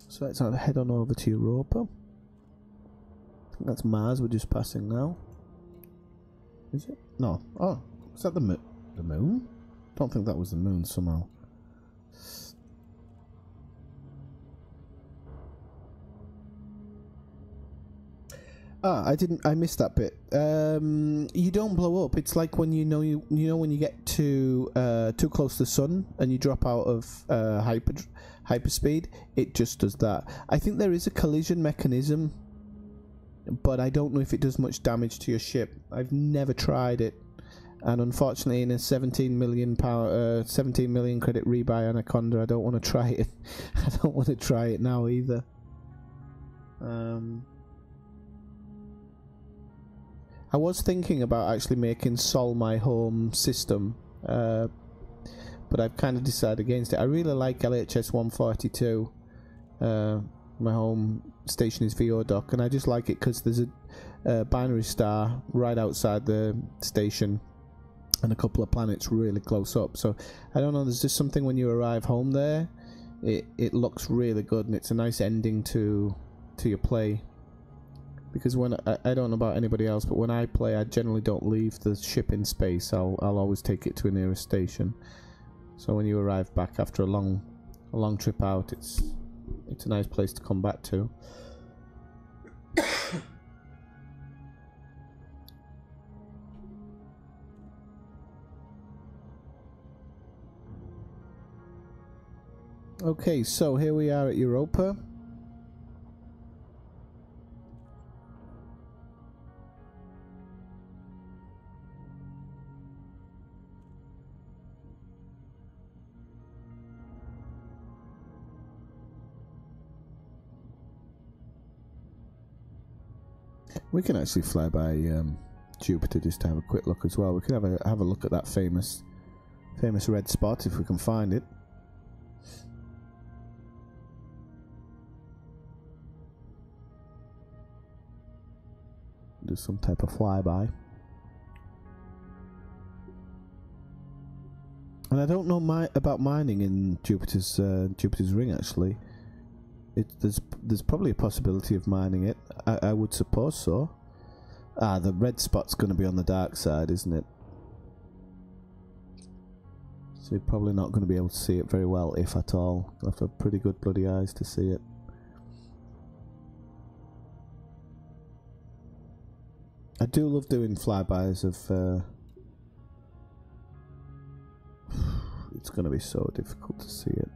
So let's head on over to Europa. I think that's Mars we're just passing now. Is it? No. Oh, is that the moon? Don't think that was the moon somehow. I missed that bit. You don't blow up. It's like when you know when you get too close to the sun and you drop out of hyperspeed, it just does that. I think there is a collision mechanism, but I don't know if it does much damage to your ship. I've never tried it. And unfortunately, in a 17 million credit rebuy Anaconda, I don't want to try it. I don't want to try it now either. I was thinking about actually making Sol my home system, but I've kind of decided against it. I really like LHS 142. My home station is VO Dock, and I just like it because there's a binary star right outside the station, and a couple of planets really close up. So I don't know, there's just something when you arrive home there, it looks really good, and it's a nice ending to your play. Because when I don't know about anybody else, but when I play, I generally don't leave the ship in space. I'll always take it to a nearest station. So when you arrive back after a long trip out, it's a nice place to come back to. Okay, so here we are at Europa. We can actually fly by Jupiter just to have a quick look as well. We can have a look at that famous red spot if we can find it. Do some type of flyby. And I don't know about mining in Jupiter's ring actually. There's probably a possibility of mining it. I would suppose so. The red spot's going to be on the dark side, isn't it? So you're probably not going to be able to see it very well, if at all. You'll have to have pretty good bloody eyes to see it. I do love doing flybys of... It's going to be so difficult to see it.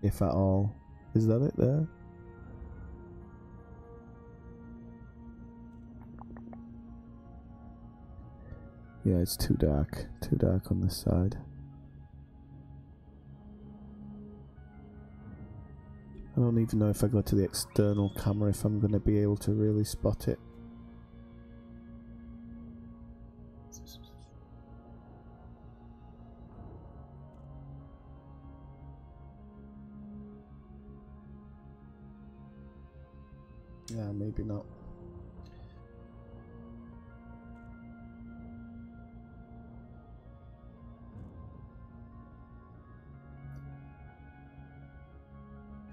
If at all. Is that it there? Yeah, it's too dark. Too dark on this side. I don't even know if I go to the external camera if I'm going to be able to really spot it. Yeah, maybe not.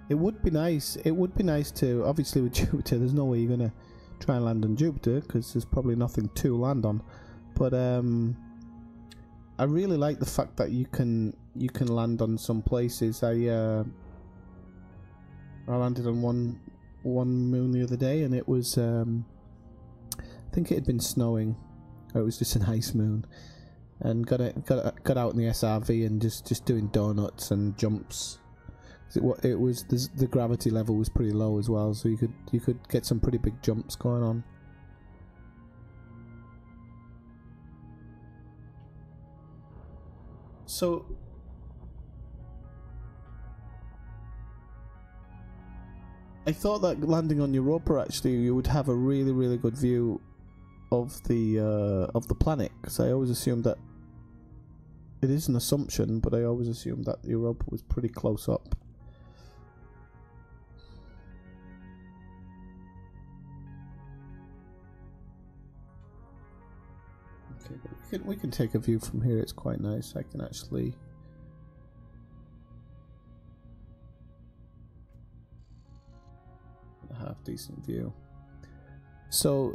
It would be nice. It would be nice to, obviously with Jupiter, there's no way you're gonna try and land on Jupiter because there's probably nothing to land on. But I really like the fact that you can land on some places. I landed on one moon the other day, and it was I think it had been snowing. Or it was just an ice moon, and got out in the SRV and just doing donuts and jumps. It was the gravity level was pretty low as well, so you could get some pretty big jumps going on. So I thought that landing on Europa, actually, you would have a really good view of the planet, because I always assumed that it is an assumption, but I always assumed that Europa was pretty close up. Okay, we can take a view from here. It's quite nice. I can actually half decent view. So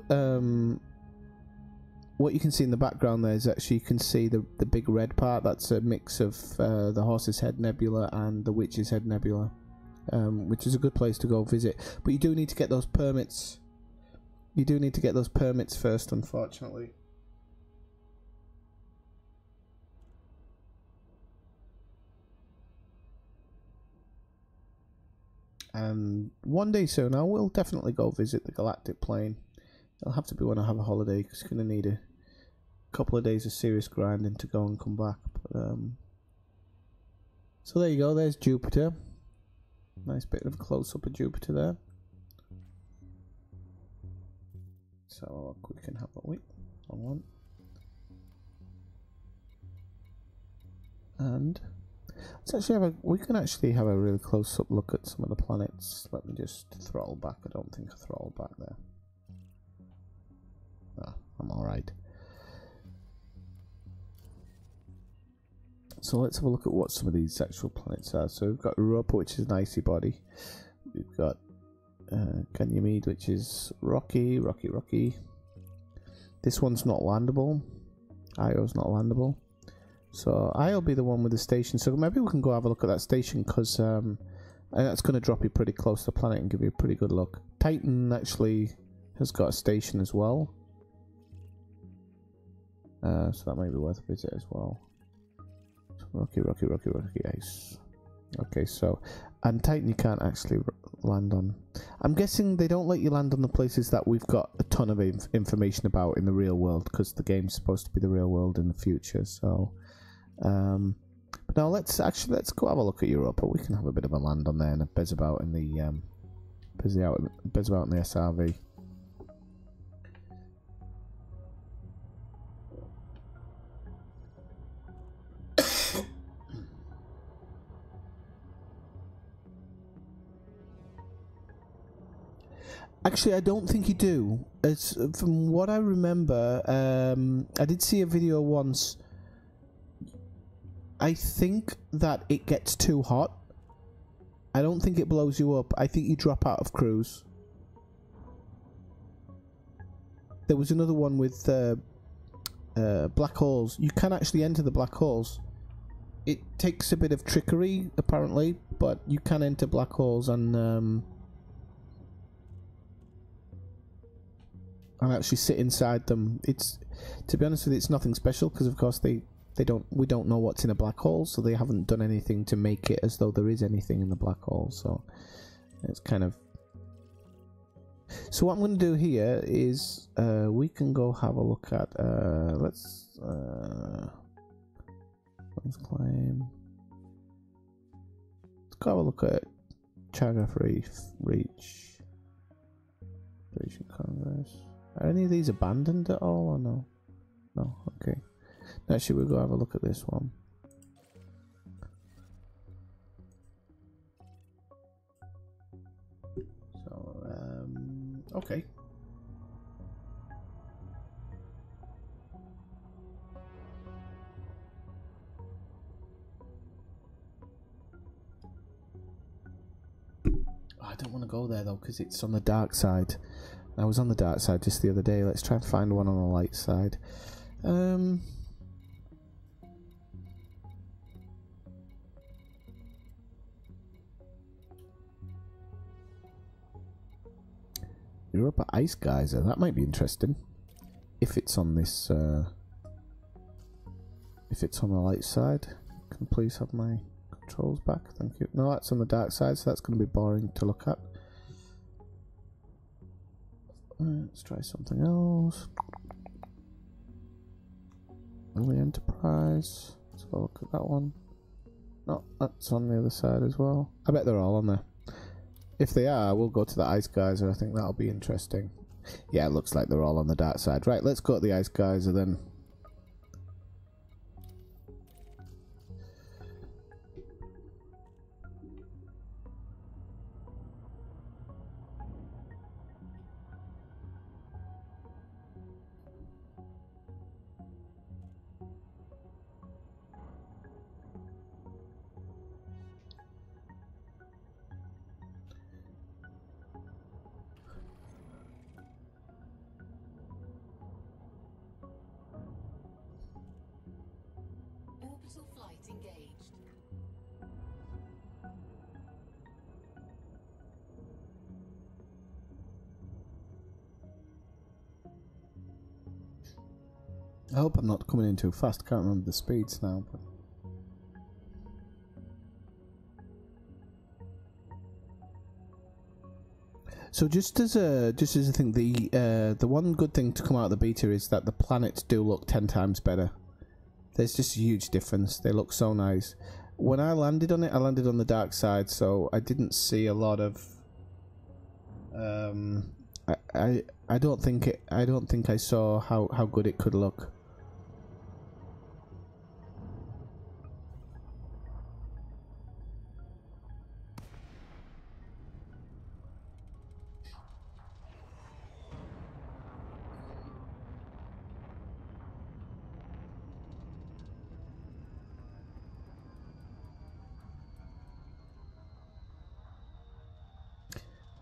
what you can see in the background there is actually you can see the big red part. That's a mix of the Horse's Head Nebula and the Witch's Head Nebula, which is a good place to go visit. But you do need to get those permits. You do need to get those permits first, unfortunately. And one day soon I will definitely go visit the galactic plane. It'll have to be when I have a holiday, because it's going to need a couple of days of serious grinding to go and come back. But so there you go, there's Jupiter. Nice bit of a close-up of Jupiter there. So we can have a wait on one. And let's actually have we can actually have a really close-up look at some of the planets. Let me just throttle back. I don't think I throttled back there. Ah, I'm alright. So let's have a look at what some of these actual planets are. So we've got Europa, which is an icy body. We've got Ganymede, which is rocky. This one's not landable. Io's not landable. So I'll be the one with the station. So maybe we can go have a look at that station, because that's going to drop you pretty close to the planet and give you a pretty good look. Titan actually has got a station as well. So that might be worth a visit as well. Rocky, ice. Okay, so, and Titan you can't actually land on. I'm guessing they don't let you land on the places that we've got a ton of information about in the real world, because the game's supposed to be the real world in the future. So, but now let's go have a look at Europa. We can have a bit of a land on there and a bezz about in the bezz about in the SRV. Actually, I don't think you do. It's, from what I remember, I did see a video once. I think that it gets too hot. I don't think it blows you up. I think you drop out of cruise. There was another one with black holes. You can actually enter the black holes. It takes a bit of trickery, apparently, but you can enter black holes and actually sit inside them. It's, to be honest with you, it's nothing special, because of course we don't know what's in a black hole, so they haven't done anything to make it as though there is anything in the black hole. So it's kind of. So what I'm going to do here is we can go have a look at let's claim. Let's go have a look at Chagaf Reach. Federation Congress. Are any of these abandoned at all or no? No, okay. Actually, we'll go have a look at this one. So, okay. go there though because it's on the dark side. I was on the dark side just the other day. Let's try and find one on the light side. Europa Ice Geyser. That might be interesting. If it's on this, if it's on the light side, can please have my controls back? Thank you. No, that's on the dark side, so that's going to be boring to look at. Let's try something else. Early Enterprise. Let's have a look at that one. No, that's on the other side as well. I bet they're all on there. If they are, we'll go to the Ice Geyser. I think that'll be interesting. Yeah, it looks like they're all on the dark side. Right, let's go to the Ice Geyser then. Orbital flight engaged. I hope I'm not coming in too fast. I can't remember the speeds now. But so just as a thing, the one good thing to come out of the beta is that the planets do look 10 times better. There's just a huge difference. They look so nice. When I landed on it, I landed on the dark side, so I didn't see a lot of. I don't think I saw how good it could look.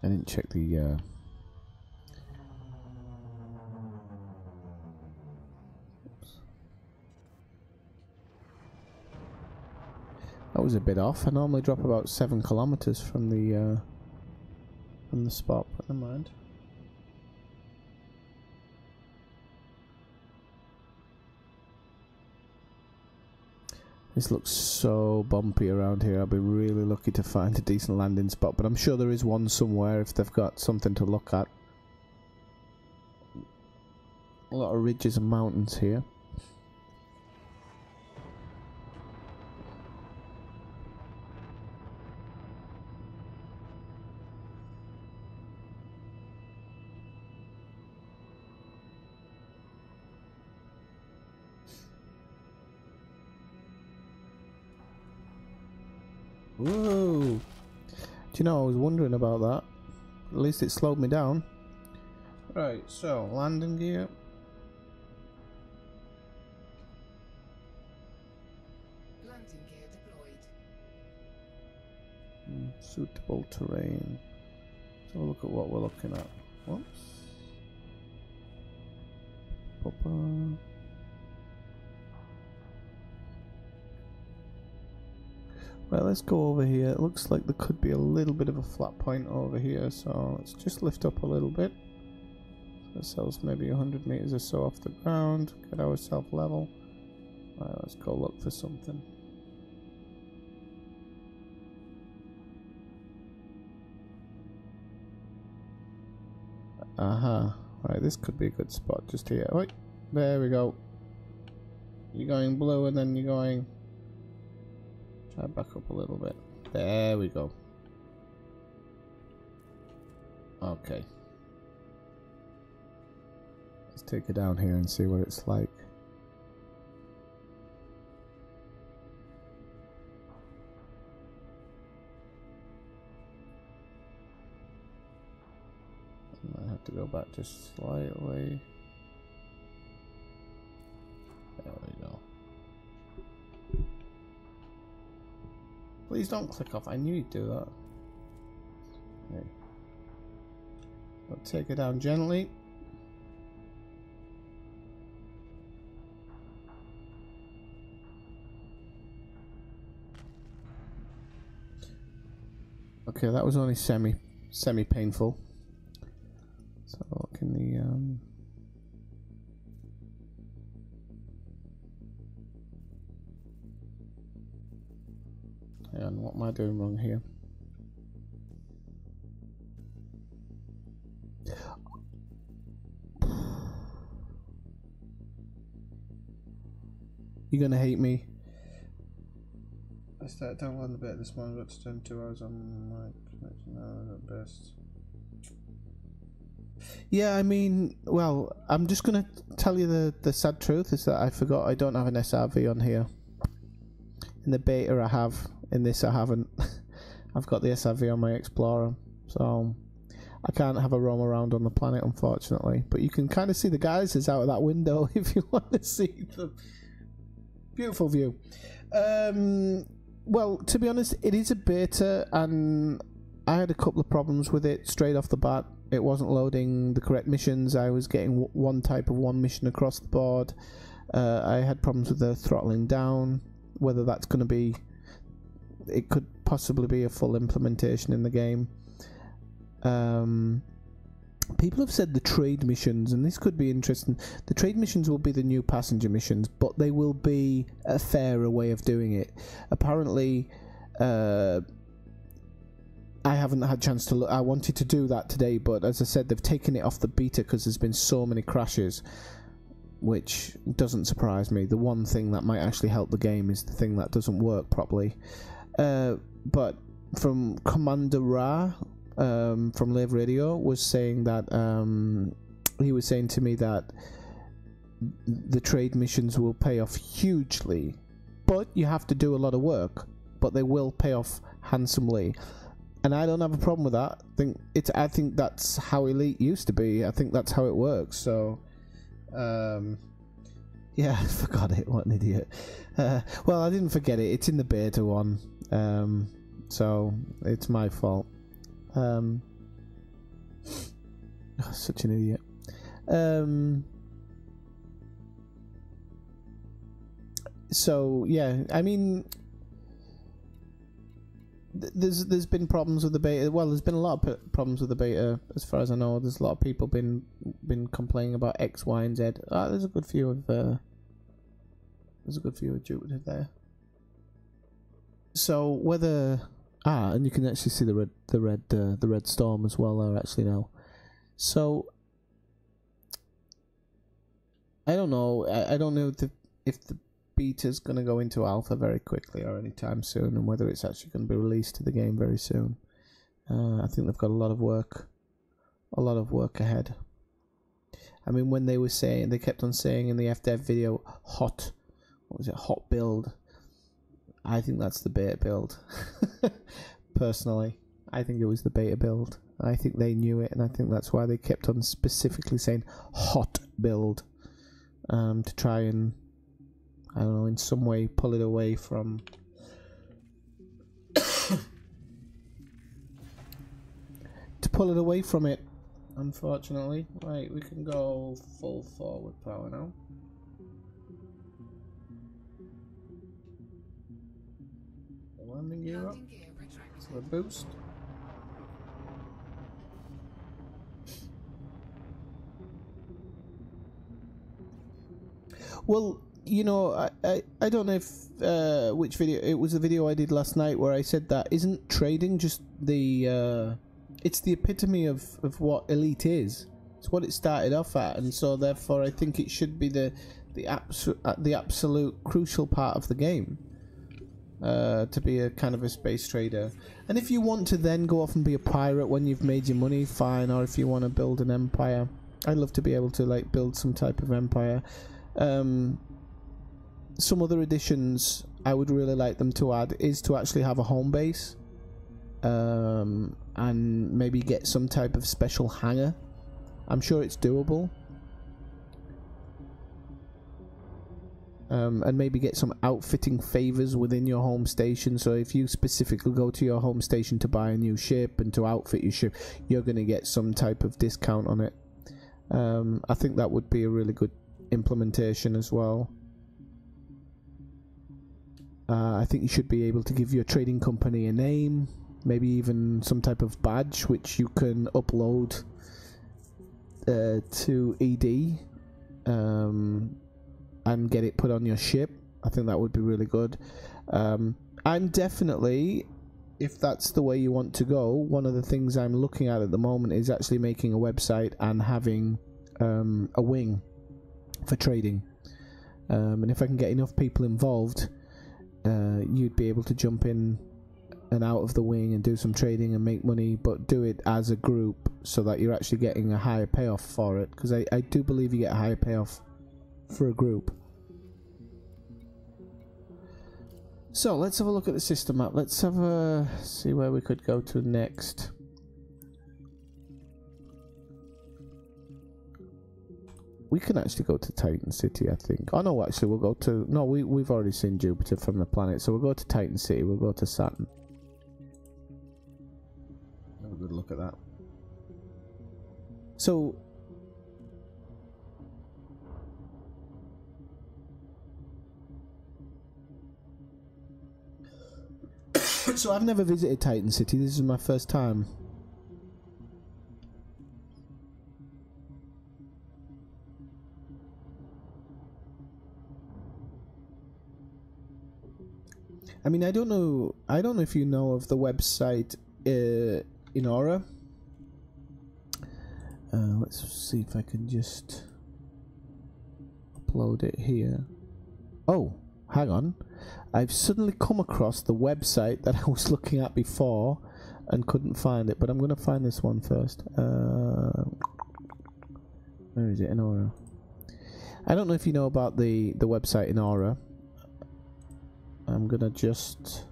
I didn't check the that was a bit off. I normally drop about 7 kilometers from the spot, but never mind. This looks so bumpy around here. I'll be really lucky to find a decent landing spot, but I'm sure there is one somewhere if they've got something to look at. A lot of ridges and mountains here. Whoa! Do you know, I was wondering about that. At least it slowed me down. Right, so landing gear. Landing gear deployed. Suitable terrain. So look at what we're looking at. Whoops. Papa. Right, let's go over here. It looks like there could be a little bit of a flat point over here, so let's just lift up a little bit. Get ourselves maybe 100 meters or so off the ground, get ourselves level. Right, let's go look for something. Aha. Right, this could be a good spot just here. Right, there we go. You're going blue and then you're going... Try back up a little bit. There we go. Okay. Let's take it down here and see what it's like. I have to go back just slightly. There we go. Please don't click off. I knew you'd do that. Okay. I'll take her down gently. Okay, that was only semi painful. So look in the hang on, what am I doing wrong here? You're gonna hate me. I started downloading the bit this morning, got to spend 2 hours on my connection now at best. Yeah, I mean, well, I'm just gonna tell you the sad truth is that I forgot I don't have an SRV on here. In the beta I have, in this I haven't. I've got the SRV on my Explorer, so I can't have a roam around on the planet, unfortunately. But you can kind of see the geysers out of that window if you want to see them. Beautiful view. Well, to be honest, it is a beta, and I had a couple of problems with it straight off the bat. It wasn't loading the correct missions. I was getting one type of one mission across the board. I had problems with the throttling down. Whether that's going to be... It could possibly be a full implementation in the game. People have said the trade missions, and this could be interesting. The trade missions will be the new passenger missions, but they will be a fairer way of doing it. Apparently, I haven't had a chance to look. I wanted to do that today, but as I said, they've taken it off the beta because there's been so many crashes, which doesn't surprise me. The one thing that might actually help the game is the thing that doesn't work properly. But from Commander Ra, from Live Radio, was saying that he was saying to me that the trade missions will pay off hugely, but you have to do a lot of work, but they will pay off handsomely, and I don't have a problem with that. I think that's how Elite used to be. I think that's how it works. So yeah, I forgot it. What an idiot. Well, I didn't forget it. It's in the beta one, so it's my fault. Such an idiot. So yeah, I mean, there's been problems with the beta. Well, there's been a lot of problems with the beta, as far as I know. There's a lot of people been complaining about X, Y, and Z. There's a good few of Jupiter there. So whether and you can actually see the red storm as well there actually now. So I don't know. I don't know if the beta's going to go into alpha very quickly or anytime soon, and whether it's actually going to be released to the game very soon. I think they've got a lot of work ahead. I mean, when they kept on saying in the FDev video, hot build. I think that's the beta build. Personally, I think it was the beta build. I think they knew it, and I think that's why they kept on specifically saying hot build, to try and, I don't know, in some way pull it away from it, unfortunately. Right, we can go full forward power now. Landing gear up. So a boost. Well, you know, I don't know if which video it was. The video I did last night where I said that isn't trading just the it's the epitome of what Elite is. It's what it started off at, and so therefore I think it should be the absolute crucial part of the game. To be a kind of a space trader. And if you want to then go off and be a pirate when you've made your money, fine. Or if you want to build an empire, I'd love to be able to like build some type of empire. Some other additions I would really like them to add is to actually have a home base, and maybe get some type of special hangar. I'm sure it's doable. and maybe get some outfitting favors within your home station. So if you specifically go to your home station to buy a new ship and to outfit your ship, you're going to get some type of discount on it. I think that would be a really good implementation as well. I think you should be able to give your trading company a name, maybe even some type of badge which you can upload to ED and get it put on your ship. I think that would be really good. I'm definitely, if that's the way you want to go, one of the things I'm looking at the moment is actually making a website and having a wing for trading. And if I can get enough people involved, you'd be able to jump in and out of the wing and do some trading and make money, but do it as a group so that you're actually getting a higher payoff for it, because I do believe you get a higher payoff for a group. So let's have a look at the system map. Let's have a see where we could go to next. We can actually go to Titan City, I think. Oh no, actually we'll go to... No, we've already seen Jupiter from the planet, so we'll go to Titan City, we'll go to Saturn. Have a good look at that. So... so I've never visited Titan City, this is my first time. I mean, I don't know if you know of the website Inora. Let's see if I can just upload it here. Oh, hang on. I've suddenly come across the website that I was looking at before and couldn't find it, but I'm going to find this one first. Where is it? Inora. I don't know if you know about the website Inora. I'm gonna just...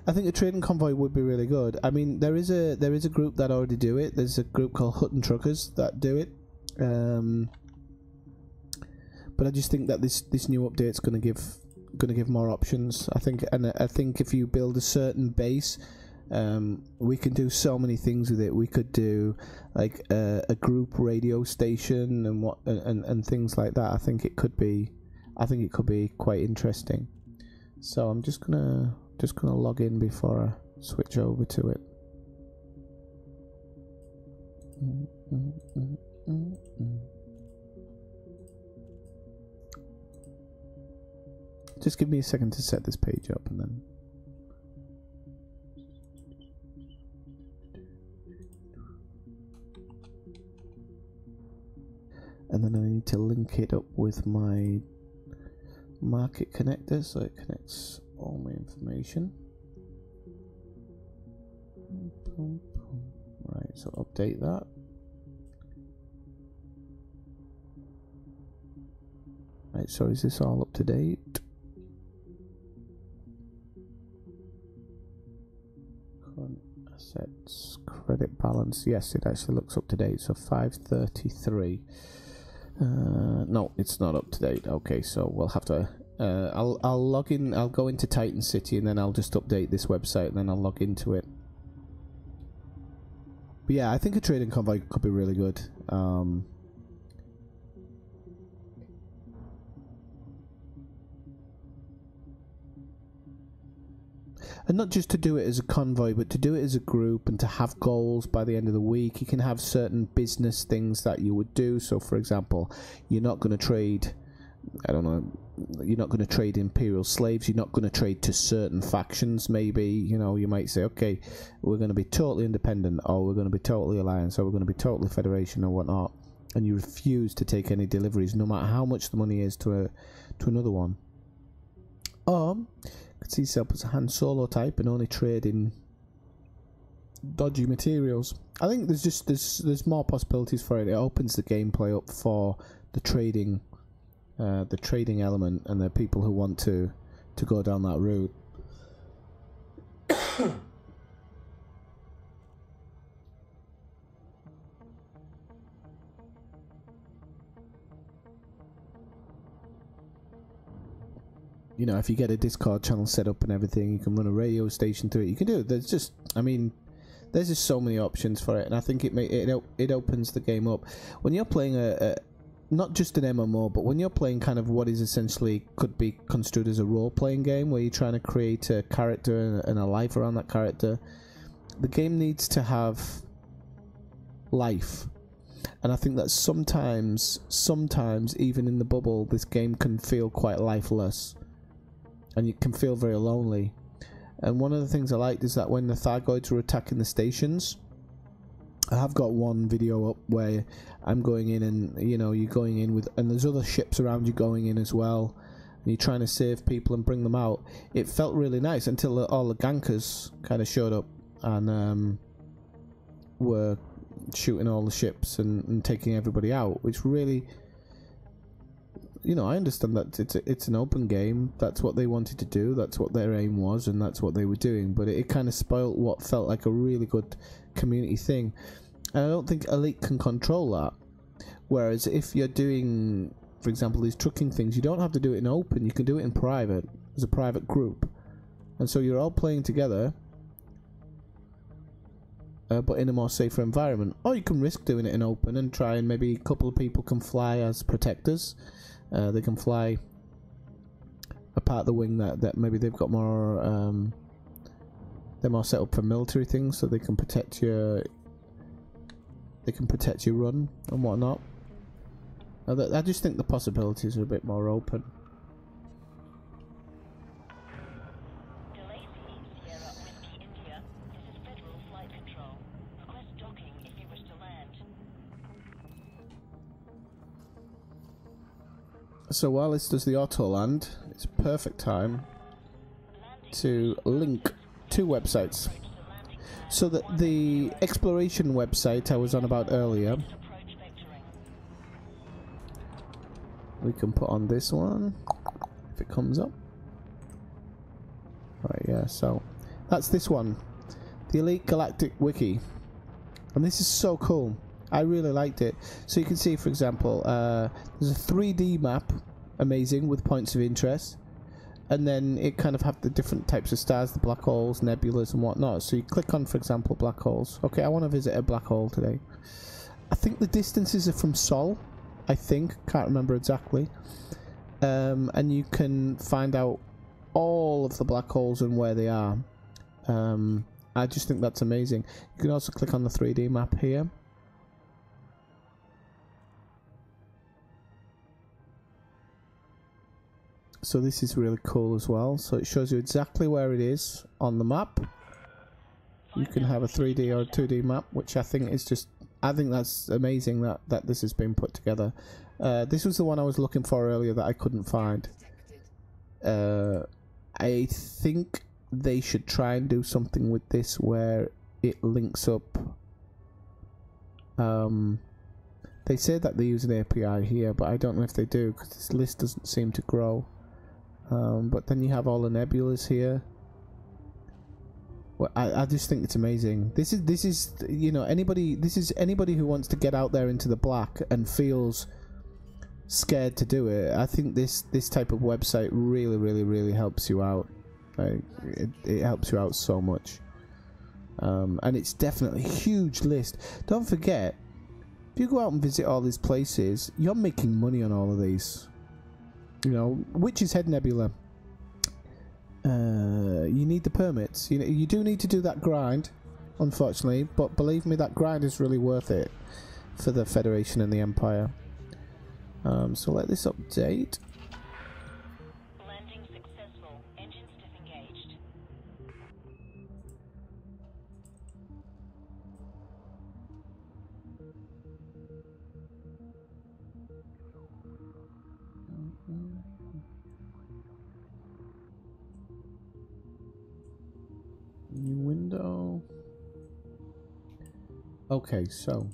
I think a trading convoy would be really good. I mean, there is a group that already do it. There's a group called Hutton Truckers that do it. But I just think that this new update's gonna give more options. I think if you build a certain base, we can do so many things with it. We could do like a group radio station and things like that. I think it could be quite interesting. So I'm just gonna log in before I switch over to it. Just give me a second to set this page up and then... And then I need to link it up with my market connector so it connects all my information. Right, so update that. Right, so is this all up to date? Current assets, credit balance. Yes, it actually looks up to date. So 533. No, it's not up to date. Okay, so we'll have to. I'll log in. I'll go into Titan City and then I'll just update this website and then I'll log into it. But yeah, I think a trading convoy could be really good. And not just to do it as a convoy, but to do it as a group and to have goals by the end of the week. You can have certain business things that you would do. So, for example, you're not going to trade, I don't know, you're not going to trade Imperial slaves. You're not going to trade to certain factions. Maybe, you know, you might say, okay, we're going to be totally independent, or we're going to be totally alliance, or we're going to be totally federation, or whatnot. And you refuse to take any deliveries, no matter how much the money is to another one. Or could see yourself as a Han Solo type and only trade in dodgy materials. I think there's more possibilities for it. It opens the gameplay up for the trading element and the people who want to go down that route. you know, if you get a Discord channel set up and everything, you can run a radio station through it. You can do it. There's just, I mean, there's just so many options for it, and I think it opens the game up when you're playing a not just an MMO, but when you're playing kind of what is essentially could be construed as a role-playing game, where you're trying to create a character and a life around that character. The game needs to have life, and I think that sometimes even in the bubble, this game can feel quite lifeless, and you can feel very lonely. And one of the things I liked is that when the Thargoids were attacking the stations, I have got one video up where I'm going in, and you know, you're going in with, and there's other ships around you going in as well, and you're trying to save people and bring them out. It felt really nice until all the gankers kind of showed up and were shooting all the ships and taking everybody out, which really, you know, I understand that it's an open game. That's what they wanted to do. That's what their aim was, and that's what they were doing. But it kind of spoilt what felt like a really good community thing. And I don't think Elite can control that. Whereas if you're doing, for example, these trucking things, you don't have to do it in open. You can do it in private, as a private group. And so you're all playing together, but in a more safer environment. Or you can risk doing it in open and try, and maybe a couple of people can fly as protectors. They can fly a part of the wing that maybe they've got more, they're more set up for military things, so they can protect your run and whatnot. I just think the possibilities are a bit more open. So while this does the auto land, it's a perfect time to link two websites. So that the exploration website I was on about earlier, we can put on this one if it comes up. Right, yeah, so that's this one, the Elite Galactic Wiki, and this is so cool. I really liked it. So you can see, for example, there's a 3D map, amazing, with points of interest, and then it kind of have the different types of stars, the black holes, nebulas and whatnot. So you click on, for example, black holes. Okay, I want to visit a black hole today. I think the distances are from Sol, I think, can't remember exactly. And you can find out all of the black holes and where they are. I just think that's amazing. You can also click on the 3D map here. So this is really cool as well. So it shows you exactly where it is on the map. You can have a 3D or a 2D map, which I think is just, I think that's amazing that this has been put together. This was the one I was looking for earlier that I couldn't find. I think they should try and do something with this where it links up. They say that they use an API here, but I don't know if they do, because this list doesn't seem to grow. But then you have all the nebulas here. Well, I just think it's amazing. This is you know, anybody who wants to get out there into the black and feels scared to do it. I think this type of website really helps you out. Like, it helps you out so much. And it's definitely a huge list. Don't forget, if you go out and visit all these places, you're making money on all of these. You know, Witch's Head Nebula. You need the permits. You do need to do that grind, unfortunately, but believe me, that grind is really worth it for the Federation and the Empire. So let this update. Landing successful. Engines disengaged. New window. Okay, so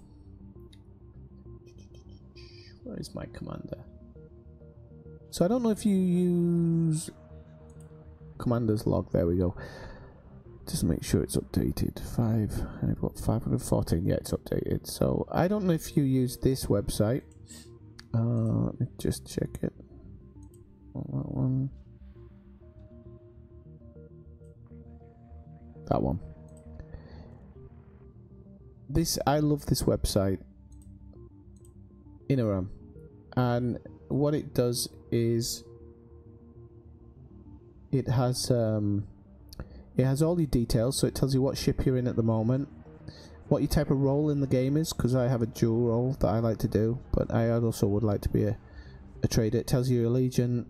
where is my commander? So I don't know if you use commander's log. There we go. Just make sure it's updated. I've got 514. Yeah, it's updated. So I don't know if you use this website. Let me just check it. That one. that one. I love this website, Inaram, and what it does is it has all your details, so it tells you what ship you're in at the moment, what your type of role in the game is, because I have a dual role that I like to do, but I also would like to be a trader. It tells you your allegiance,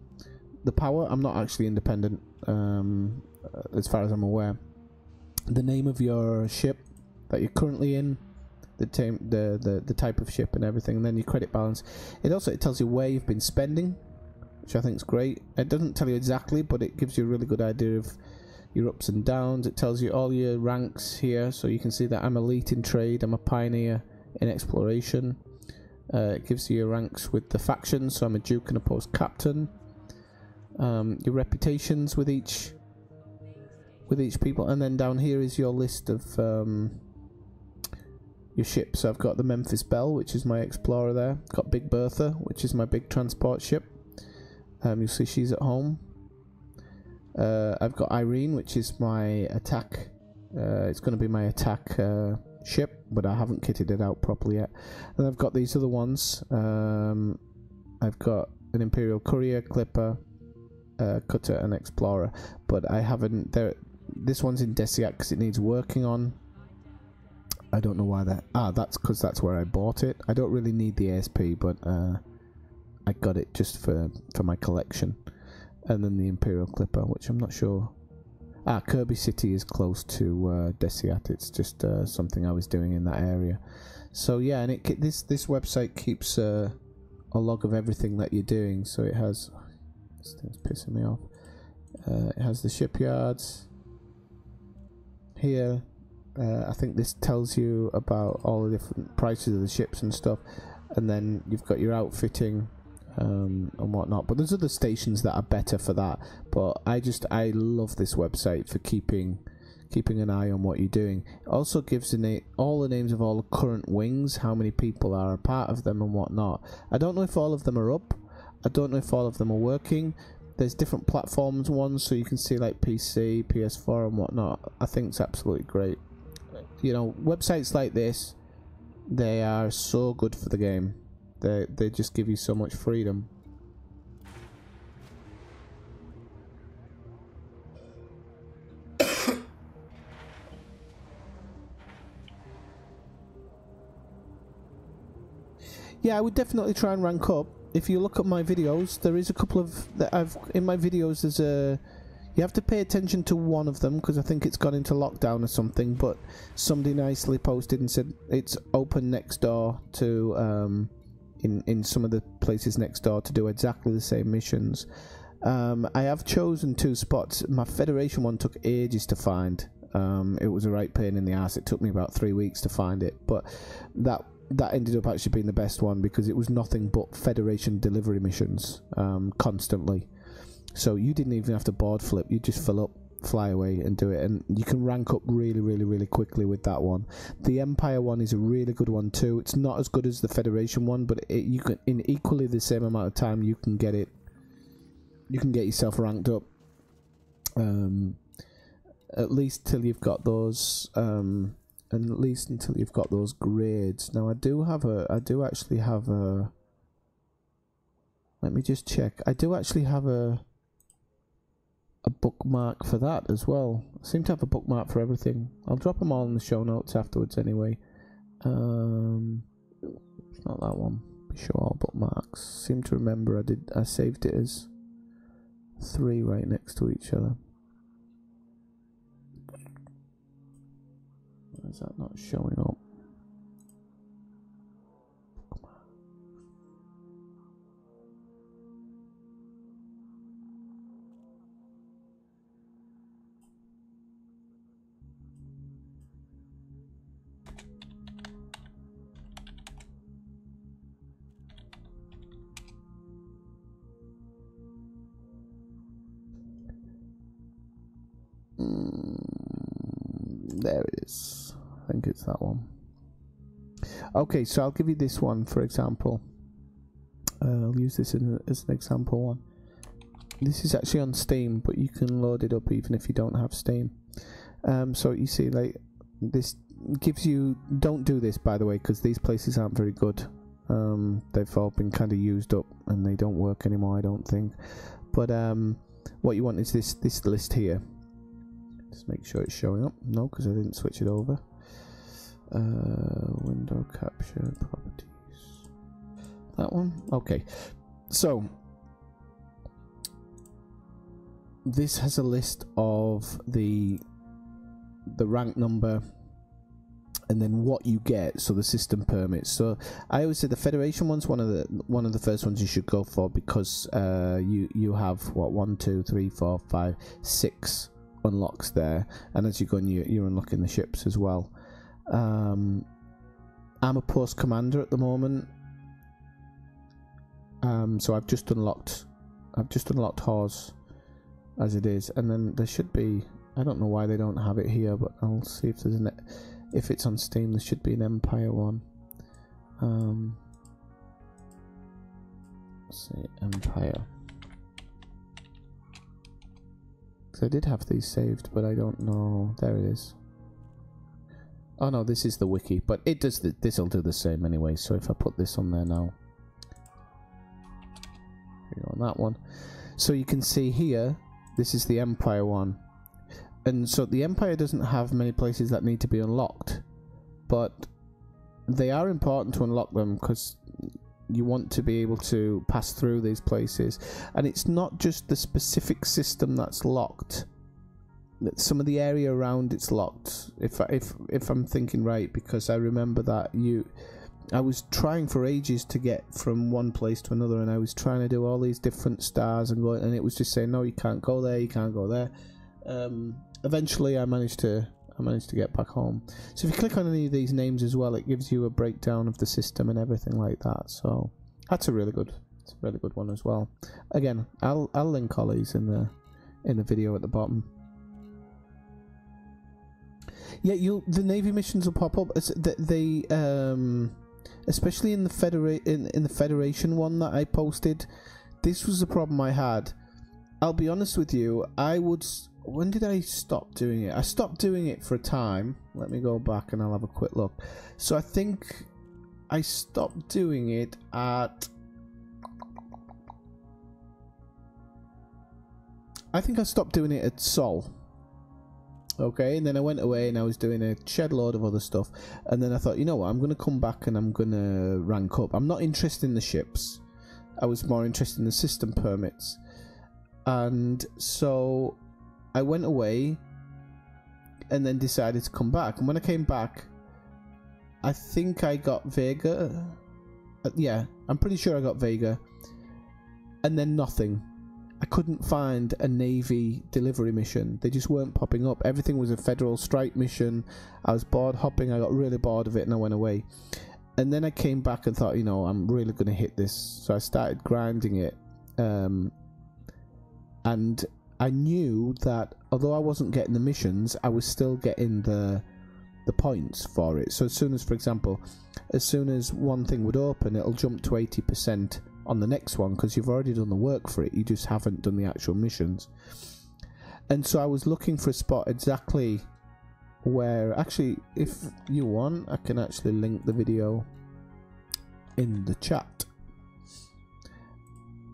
the power. I'm not actually independent, as far as I'm aware. The name of your ship that you're currently in, the type of ship and everything, and then your credit balance. It tells you where you've been spending, which I think is great. It doesn't tell you exactly, but it gives you a really good idea of your ups and downs. It tells you all your ranks here, so you can see that I'm elite in trade, I'm a pioneer in exploration. It gives you your ranks with the factions, so I'm a duke and a post captain. Your reputations with each people, and then down here is your list of your ships. So I've got the Memphis Belle, which is my explorer there. Got Big Bertha, which is my big transport ship. You'll see she's at home. I've got Irene, which is my attack. It's going to be my attack ship, but I haven't kitted it out properly yet. And I've got these other ones. I've got an Imperial Courier, Clipper, Cutter, and Explorer, but I haven't. This one's in Desiat because it needs working on. I don't know why that. That's because that's where I bought it. I don't really need the ASP, but I got it just for my collection. And then the Imperial Clipper, which I'm not sure. Kirby City is close to Desiat. It's just something I was doing in that area. So yeah, and this website keeps a log of everything that you're doing. So it has. This thing's pissing me off. It has the shipyards here. I think this tells you about all the different prices of the ships and stuff, and then you've got your outfitting and whatnot. But there's other stations that are better for that. But I love this website for keeping an eye on what you're doing. It also gives all the names of all the current wings, how many people are a part of them and whatnot. I don't know if all of them are up. I don't know if all of them are working. There's different platforms ones, so you can see like PC, PS4 and whatnot. I think it's absolutely great. You know, websites like this, they are so good for the game. They just give you so much freedom. Yeah, I would definitely try and rank up. If you look at my videos, there is a couple of in my videos. There's a you have to pay attention to one of them because I think it's gone into lockdown or something. But somebody nicely posted and said it's open next door to in some of the places next door to do exactly the same missions. I have chosen 2 spots. My Federation one took ages to find. It was a right pain in the ass. It took me about 3 weeks to find it, but that ended up actually being the best one because it was nothing but Federation delivery missions constantly. So you didn't even have to board flip. You just fill up, fly away and do it, and you can rank up really quickly with that one. The Empire one is a really good one too. It's not as good as the Federation one, but you can, in equally the same amount of time, you can get yourself ranked up, at least till you've got those and at least until you've got those grades. Now I do actually have a, let me just check. I do actually have a bookmark for that as well. I seem to have a bookmark for everything. I'll drop them all in the show notes afterwards anyway. It's not that one. Be sure all bookmarks. Seem to remember I saved it as 3 right next to each other. Why is that not showing up? There it is. I think it's that one. Okay, so I'll give you this one for example. I'll use this as an example one. This is actually on Steam, but you can load it up even if you don't have Steam. So you see, like, this gives you, don't do this by the way, because these places aren't very good. They've all been kind of used up and they don't work anymore, I don't think. But what you want is this list here. Just make sure it's showing up. No, because I didn't switch it over. Window capture properties. That one. Okay. So this has a list of the rank number and then what you get, so the system permits. So I always say the Federation one's one of the first ones you should go for, because you have what, 1, 2, 3, 4, 5, 6 unlocks there, and as you go on, you're unlocking the ships as well. I'm a post commander at the moment, so I've just unlocked Hawes as it is, and then there should be, I don't know why they don't have it here, but I'll see if there's if it's on Steam. There should be an Empire one. Let's see, Empire. Because I did have these saved, but I don't know. There it is. Oh no, this is the wiki, but it does. This'll do the same anyway. So if I put this on there now, here you go, on that one. So you can see here, this is the Empire one. And so the Empire doesn't have many places that need to be unlocked, but they are important to unlock them because you want to be able to pass through these places. And it's not just the specific system that's locked. Some of the area around it's locked, if I'm thinking right, because I remember that I was trying for ages to get from one place to another, and I was trying to do all these different stars and it was just saying, no, you can't go there, you can't go there. Eventually I managed to get back home. So if you click on any of these names as well, it gives you a breakdown of the system and everything like that. So that's a really good one as well. Again, I'll link all these in the video at the bottom. Yeah, the Navy missions will pop up. They especially in the Federation one that I posted. This was the problem I had. I'll be honest with you. When did I stop doing it? I stopped doing it for a time. Let me go back and I'll have a quick look. So I think I stopped doing it at... I think I stopped doing it at Sol. Okay, and then I went away and I was doing a shed load of other stuff. And then I thought, you know what, I'm going to come back and I'm going to rank up. I'm not interested in the ships. I was more interested in the system permits. And so I went away and then decided to come back. And when I came back, I think I got Vega. Yeah, I'm pretty sure I got Vega. And then nothing. I couldn't find a Navy delivery mission. They just weren't popping up. Everything was a Federal strike mission. I was bored hopping. I got really bored of it and I went away. And then I came back and thought, you know, I'm really going to hit this. So I started grinding it. And I knew that although I wasn't getting the missions, I was still getting the points for it. So as soon as, for example, as soon as one thing would open, it'll jump to 80% on the next one because you've already done the work for it. You just haven't done the actual missions. And so I was looking for a spot exactly where, actually, if you want, I can actually link the video in the chat.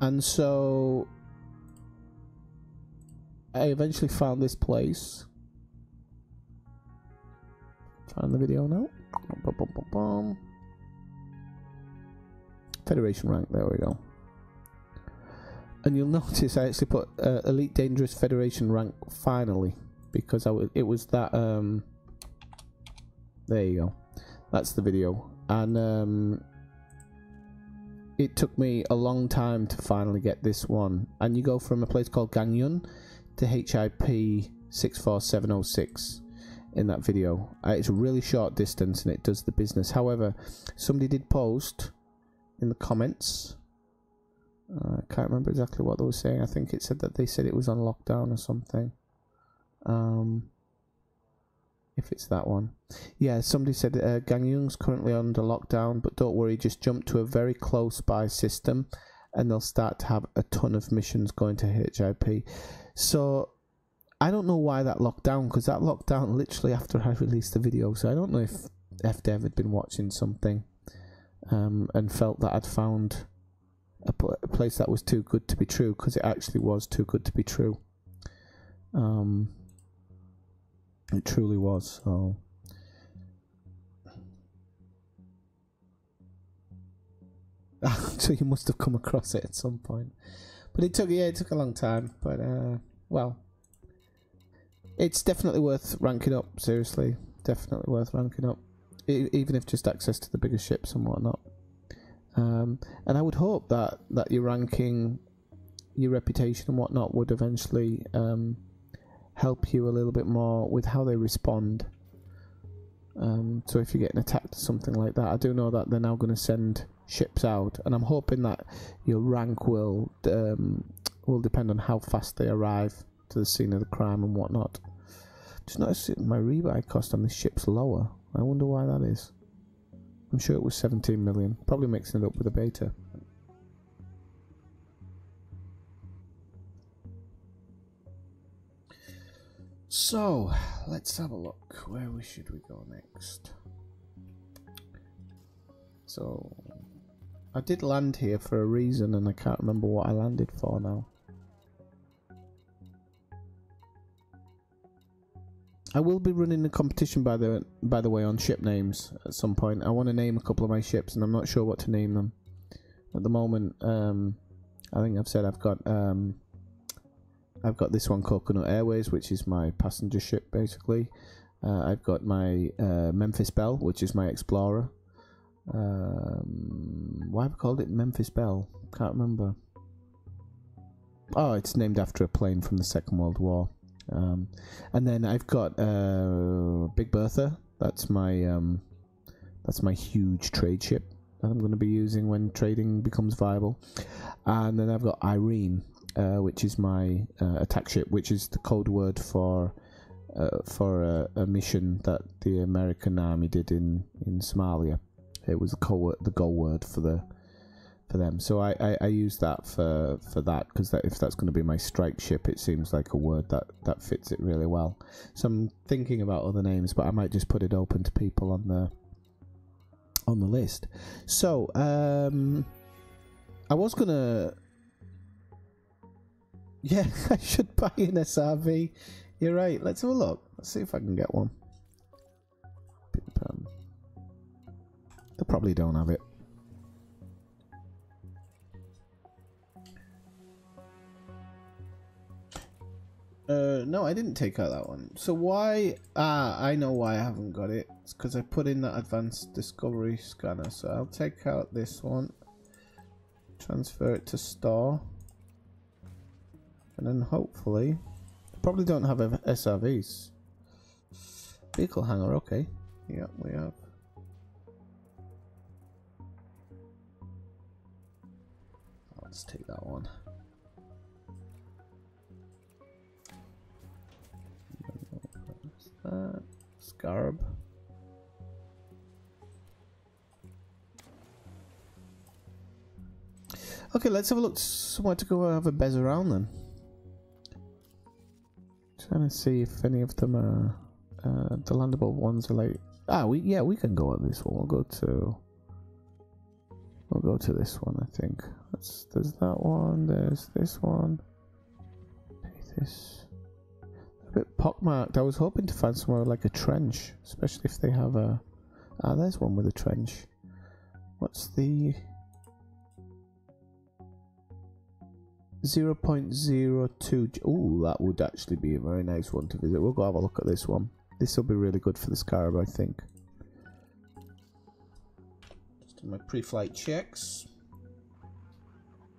And so I eventually found this place. Find the video now. Federation rank, there we go. And you'll notice I actually put Elite Dangerous Federation rank finally, because it was that there you go, that's the video. And it took me a long time to finally get this one. And you go from a place called Gangyun to HIP 64706 in that video. It's a really short distance and it does the business. However, somebody did post in the comments, I can't remember exactly what they were saying. I think it said that they said it was on lockdown or something. If it's that one. Yeah, somebody said Gangyung's currently under lockdown, but don't worry, just jump to a very close by system and they'll start to have a ton of missions going to HIP. So I don't know why that locked down, because that locked down literally after I released the video. So I don't know if FDev had been watching something and felt that I'd found a place that was too good to be true, because it actually was too good to be true. It truly was. So so you must have come across it at some point, but it took a long time. But well, it's definitely worth ranking up. Seriously, definitely worth ranking up, even if just access to the bigger ships and whatnot. And I would hope that your ranking, your reputation and whatnot would eventually help you a little bit more with how they respond. So if you're getting attacked or something like that, I do know that they're now going to send ships out, and I'm hoping that your rank will depend on how fast they arrive to the scene of the crime and whatnot. Just noticed my rebuy cost on this ship's lower. I wonder why that is. I'm sure it was 17 million. Probably mixing it up with a beta. So, let's have a look. Where should we go next? So, I did land here for a reason, and I can't remember what I landed for now. I will be running a competition, by the way, on ship names at some point. I want to name a couple of my ships, and I'm not sure what to name them at the moment. I think I've said I've got this one, Coconut Airways, which is my passenger ship, basically. I've got my Memphis Belle, which is my explorer. Why have I called it Memphis Belle? Can't remember. Oh, it's named after a plane from the Second World War. And then I've got Big Bertha. That's my huge trade ship that I'm going to be using when trading becomes viable. And then I've got Irene, which is my attack ship, which is the code word for a mission that the American Army did in Somalia. It was the goal word for them. So I use that for that, because if that's going to be my strike ship, it seems like a word that fits it really well. So I'm thinking about other names, but I might just put it open to people on the list. So I was gonna, yeah, I should buy an SRV. You're right. Let's have a look. Let's see if I can get one. They probably don't have it. No, I didn't take out that one. So why? I know why I haven't got it. It's because I put in that advanced discovery scanner. So I'll take out this one, transfer it to store, and then hopefully, probably don't have SRVs. Vehicle hangar, okay. Yeah, we have. Let's take that one. Scarab. Okay, let's have a look somewhere to go have a bez around then. Trying to see if any of them are the landable ones are like. We can go on this one. We'll go to this one. I think there's that one. There's this one. This. A bit pockmarked. I was hoping to find somewhere like a trench, especially if they have a. There's one with a trench. What's the 0.02? Oh, that would actually be a very nice one to visit. We'll go have a look at this one. This will be really good for the Scarab, I think. Just do my pre-flight checks.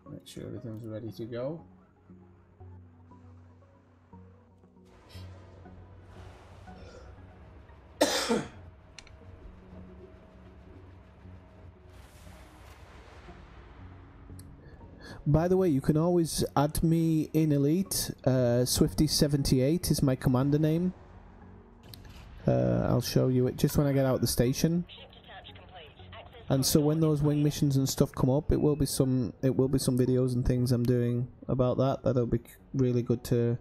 Make sure everything's ready to go. By the way, you can always add me in Elite. Swifty78 is my commander name. I'll show you it just when I get out of the station. And so when those wing missions and stuff come up, it will be some videos and things I'm doing about that. That'll be really good to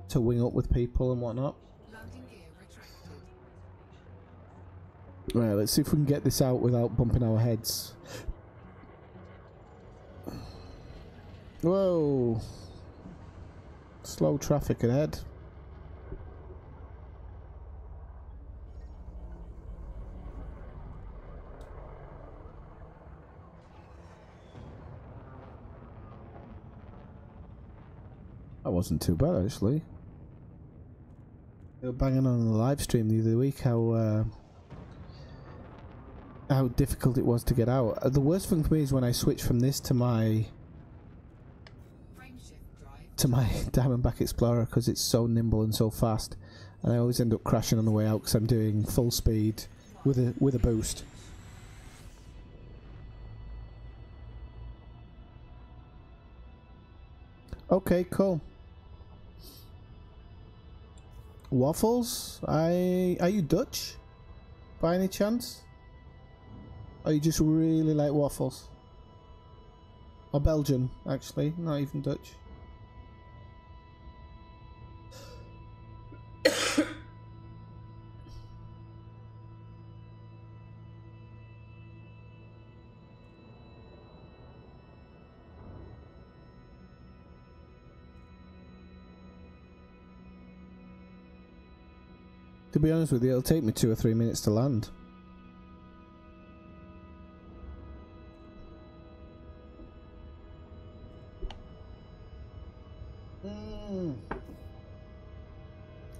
to wing up with people and whatnot. Landing gear retracted. Right, let's see if we can get this out without bumping our heads. Whoa! Slow traffic ahead. That wasn't too bad actually. They were banging on the live stream the other week how difficult it was to get out. The worst thing for me is when I switch from this to my Diamondback Explorer, because it's so nimble and so fast, and I always end up crashing on the way out because I'm doing full speed with a boost. Okay, cool. Waffles? Are you Dutch by any chance? Or you just really like waffles? Or Belgian, actually, not even Dutch. To be honest with you, it'll take me 2 or 3 minutes to land.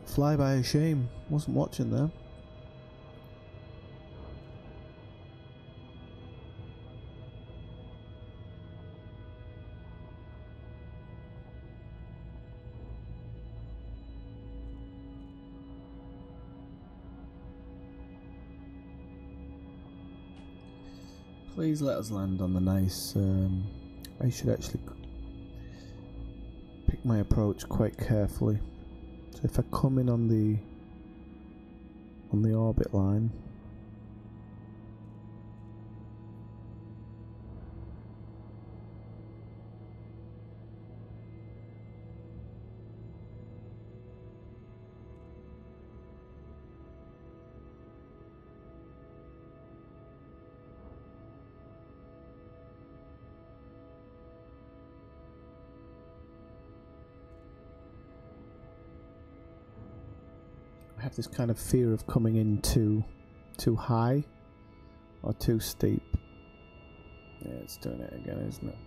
Fly by a shame. Wasn't watching there. Please let us land on the nice. I should actually pick my approach quite carefully. So if I come in on the orbit line, I have this kind of fear of coming in too high or too steep. Yeah, it's doing it again, isn't it?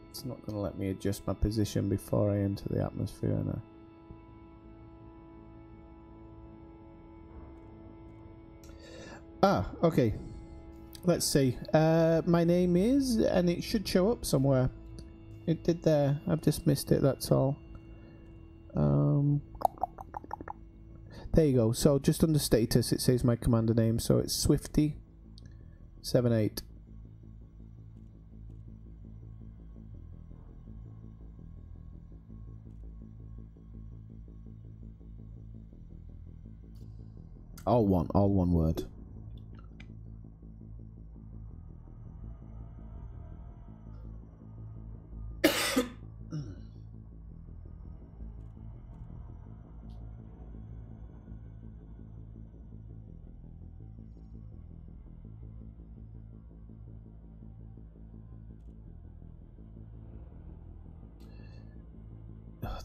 It's not going to let me adjust my position before I enter the atmosphere now. Ah, okay. Let's see. My name is, and it should show up somewhere. It did there. I've just missed it, that's all. There you go. So just under status it says my commander name, so it's Swifty78. All one word.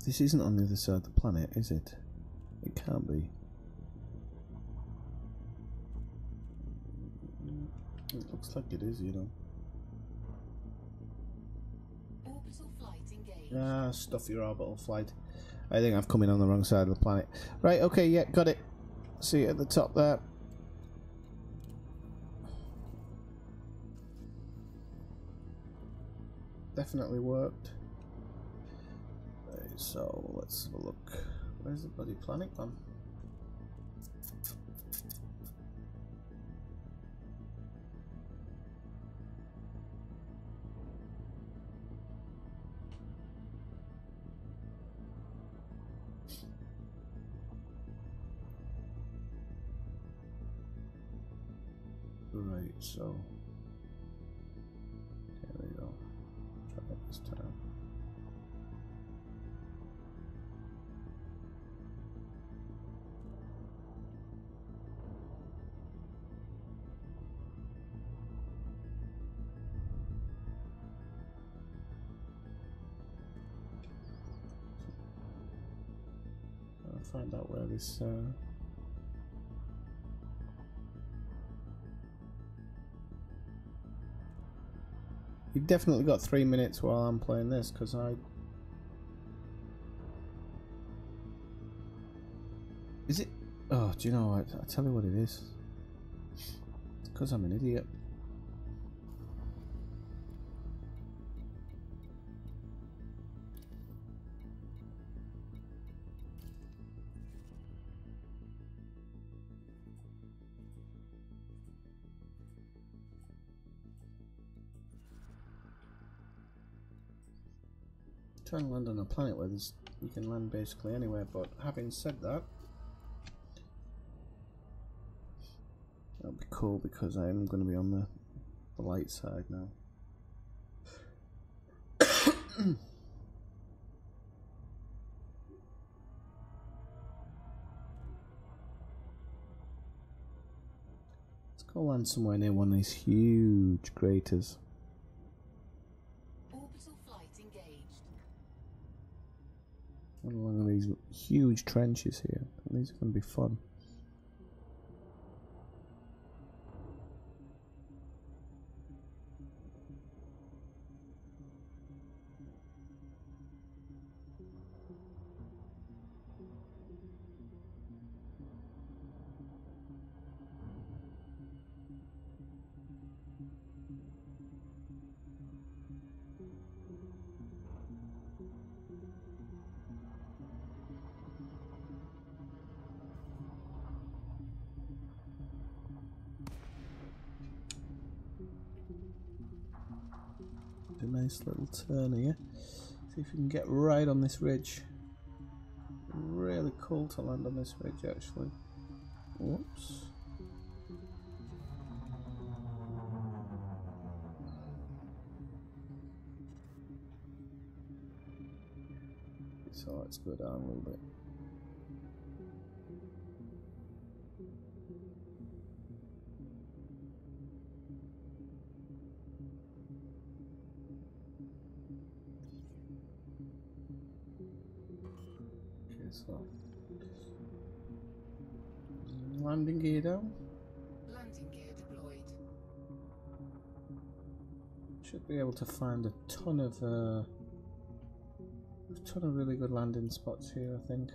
This isn't on the other side of the planet, is it? It can't be. It looks like it is, you know. Orbital flight engaged. Ah, stuff your orbital flight. I think I've come in on the wrong side of the planet. Right, okay, yeah, got it. See it at the top there. Definitely worked. Right, so let's have a look. Where's the bloody planet gone? Right, so there we go. Try it this time. find out where this. You've definitely got 3 minutes while I'm playing this, because Is it? Oh, do you know what? I'll tell you what it is. It's because I'm an idiot. Trying to land on a planet where you can land basically anywhere, but having said that, that'll be cool because I am going to be on the light side now. Let's go land somewhere near one of these huge craters. Orbital flight engaged. Along these huge trenches here. These are going to be fun. A nice little turn here. See if we can get right on this ridge. Really cool to land on this ridge, actually. Whoops. So let's go down a little bit. So, landing gear down. Landing gear deployed. Should be able to find a ton of really good landing spots here, I think.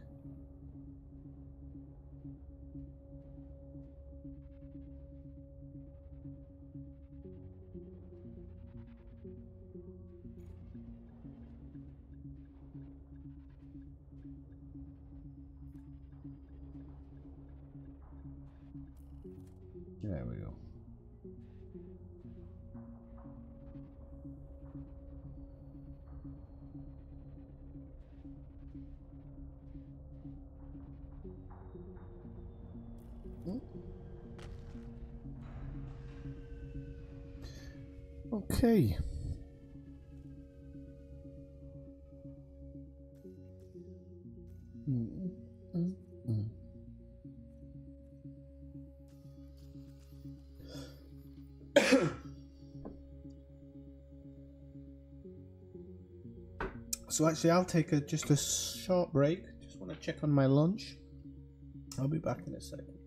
There we go. Okay. So actually, I'll take just a short break. Just want to check on my lunch. I'll be back in a second.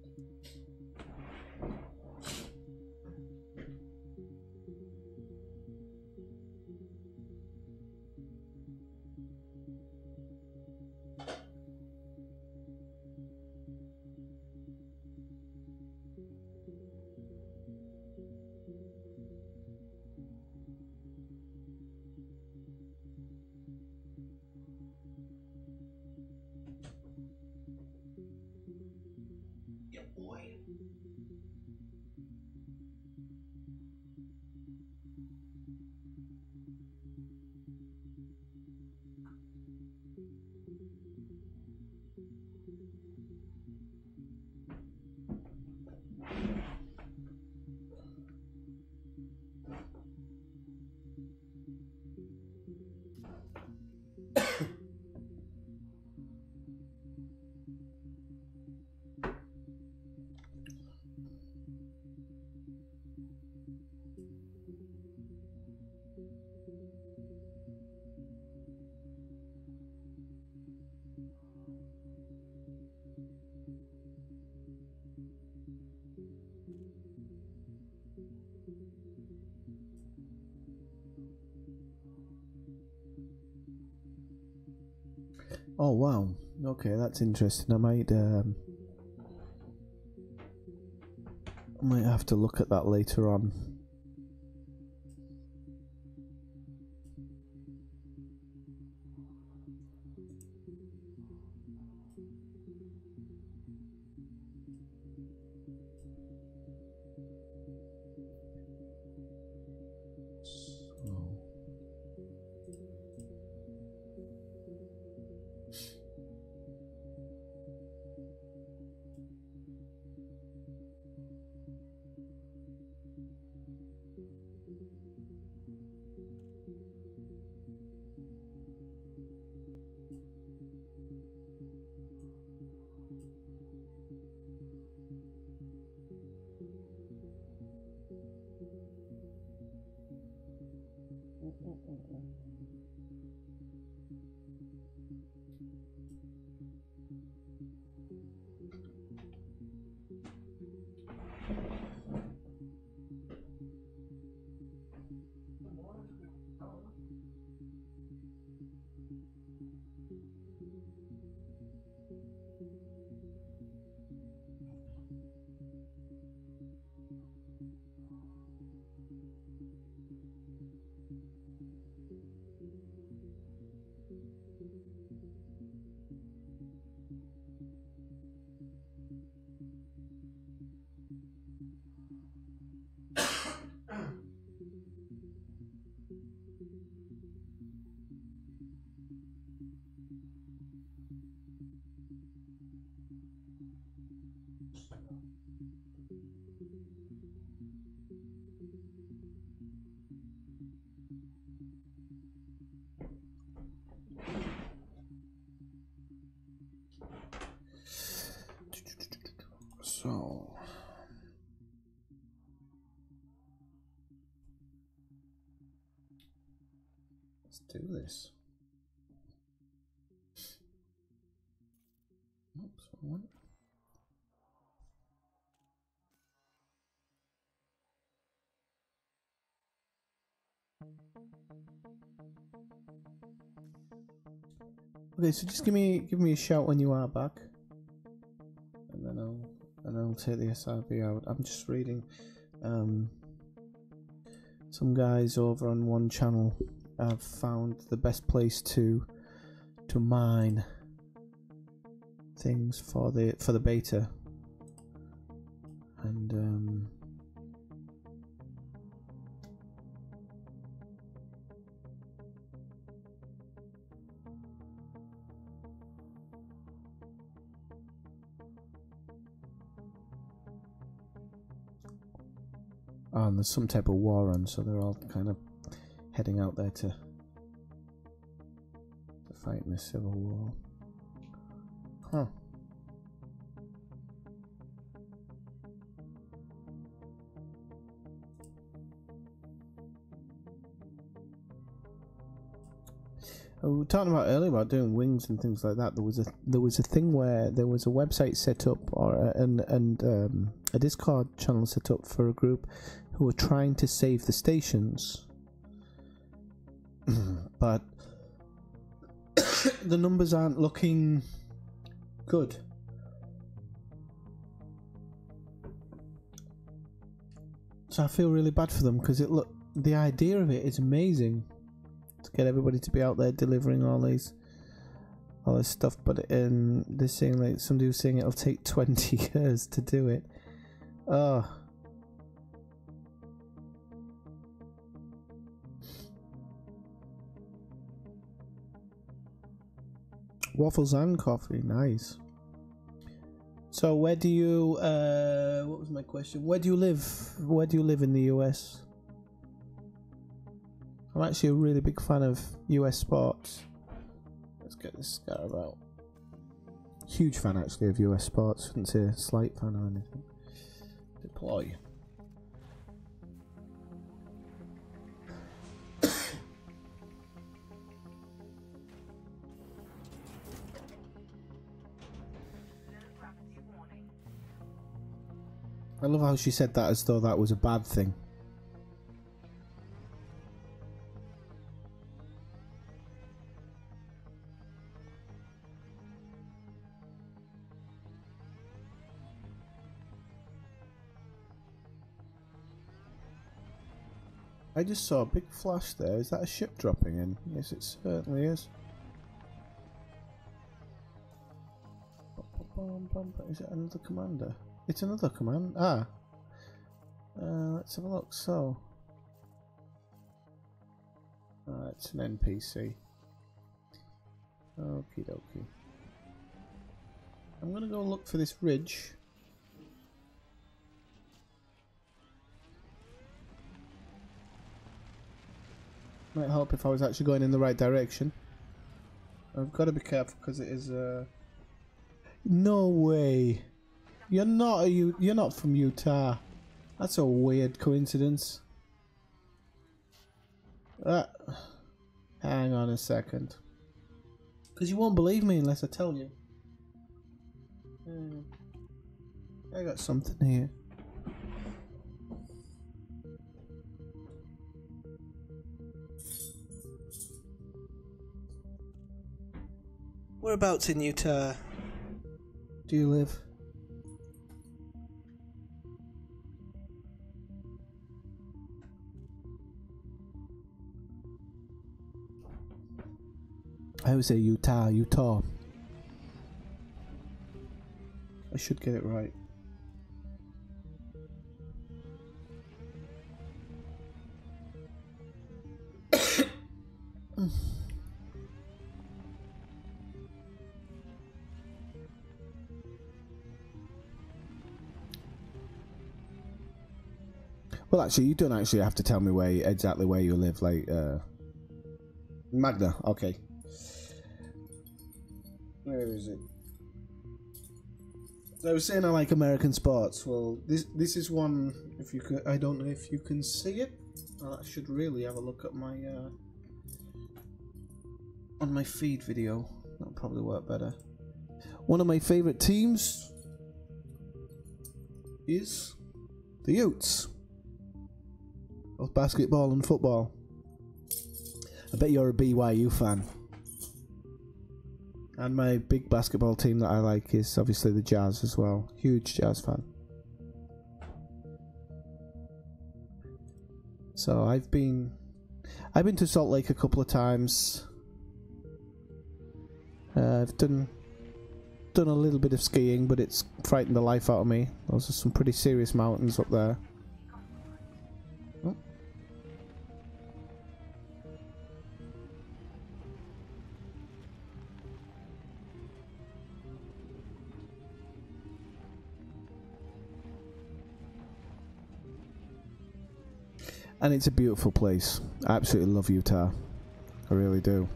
Oh wow. Okay, that's interesting. I might have to look at that later on. So let's do this. Oops, wrong one. Okay, so just give me a shout when you are back, and then I'll take the SRV out. I'm just reading. Some guys over on one channel have found the best place to mine things for the beta, and and there's some type of war on, so they're all kind of heading out there to fight in a civil war. Huh. We were talking about earlier about doing wings and things like that. There was a thing where there was a website set up, or a Discord channel set up for a group who were trying to save the stations, but the numbers aren't looking good. So I feel really bad for them, because the idea of it is amazing, to get everybody to be out there delivering all this stuff, but they're saying, like, somebody was saying it'll take 20 years to do it. Oh. Waffles and coffee, nice. So where do you what was my question? Where do you live? Where do you live in the US? I'm actually a really big fan of US sports. Let's get this scarab out. Huge fan actually of US sports. Wouldn't say a slight fan or anything. Deploy. I love how she said that as though that was a bad thing. I just saw a big flash there. Is that a ship dropping in? Yes, it certainly is. Is it another commander? It's another command. Ah. Let's have a look. So. It's an NPC. Okie dokie. I'm gonna go look for this ridge. Might help if I was actually going in the right direction. I've got to be careful because it is no way. You're not from Utah. That's a weird coincidence. Hang on a second. Because you won't believe me unless I tell you. I got something here. Whereabouts in Utah do you live? I would say Utah. I should get it right. Well, actually, you don't actually have to tell me exactly where you live. Like, Magna. Okay. Where is it? I was saying I like American sports. Well, this is one. If you could, I don't know if you can see it. I should really have a look at my on my feed video. That'll probably work better. One of my favorite teams is the Utes. Both basketball and football. I bet you're a BYU fan. And my big basketball team that I like is obviously the Jazz as well. Huge Jazz fan. So I've been to Salt Lake a couple of times. I've done a little bit of skiing, but it's frightened the life out of me. Those are some pretty serious mountains up there. Oh. And it's a beautiful place. I absolutely love Utah. I really do.